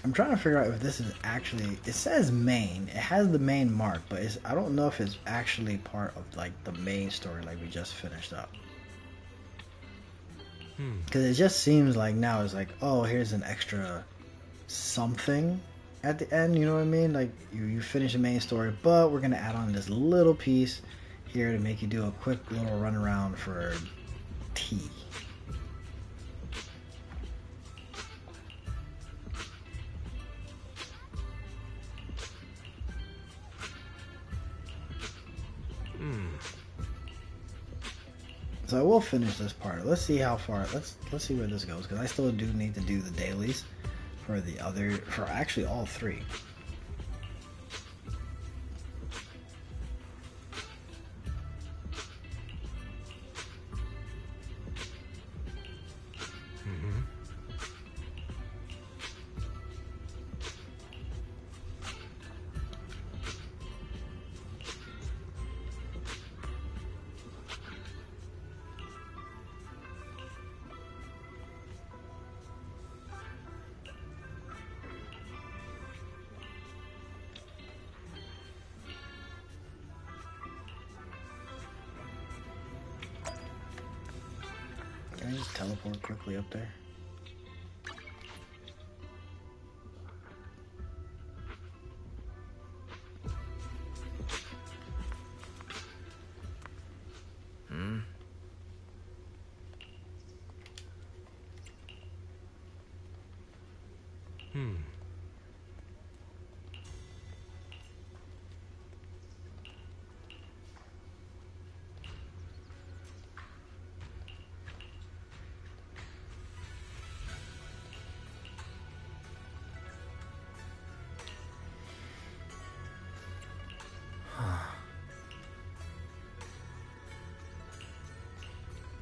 I'm trying to figure out if this is actually, it says main, it has the main mark, but I don't know if it's actually part of like the main story like we just finished up. Because it just seems like now it's like, oh, here's an extra something at the end, you know what I mean? Like you finish the main story, but we're going to add on this little piece here to make you do a quick little run around for tea. So I will finish this part. Let's see how far. Let's see where this goes, because I still do need to do the dailies for actually all three. Can I just teleport quickly up there?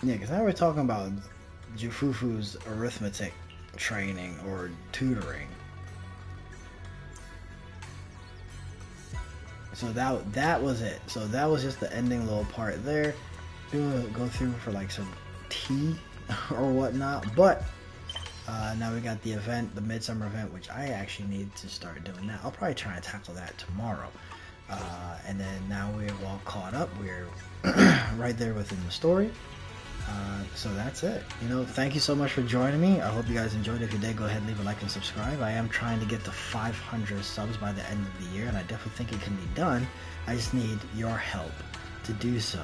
Yeah, because now we're talking about Jufufu's arithmetic training or tutoring. So that was it. So that was just the ending little part there. Go through for like some tea or whatnot. But now we got the event, the midsummer event, which I actually need to start doing that. I'll probably try and tackle that tomorrow. And then now we're all caught up. We're right there within the story. So that's it. Thank you so much for joining me. I hope you guys enjoyed. If you did, go ahead and leave a like and subscribe. I am trying to get to 500 subs by the end of the year, and I definitely think it can be done. I just need your help to do so.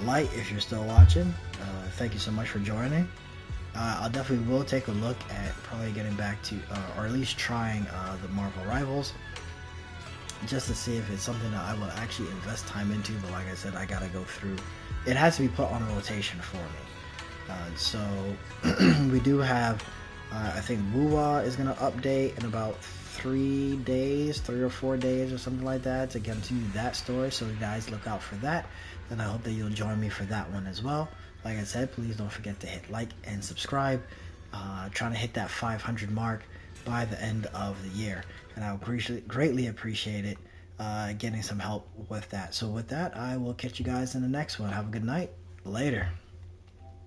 Light, if you're still watching, thank you so much for joining. I'll definitely will take a look at probably getting back to, or at least trying the Marvel Rivals, just to see if it's something that I will actually invest time into. But like I said, I gotta go through. It has to be put on a rotation for me. So we do have, I think Wuwa is gonna update in about 3 days, 3 or 4 days or something like that, to continue that story. So you guys look out for that, and I hope that you'll join me for that one as well. Like I said, please don't forget to hit like and subscribe. Trying to hit that 500 mark by the end of the year, and I would greatly appreciate it, getting some help with that. So with that, I will catch you guys in the next one. Have a good night. Later.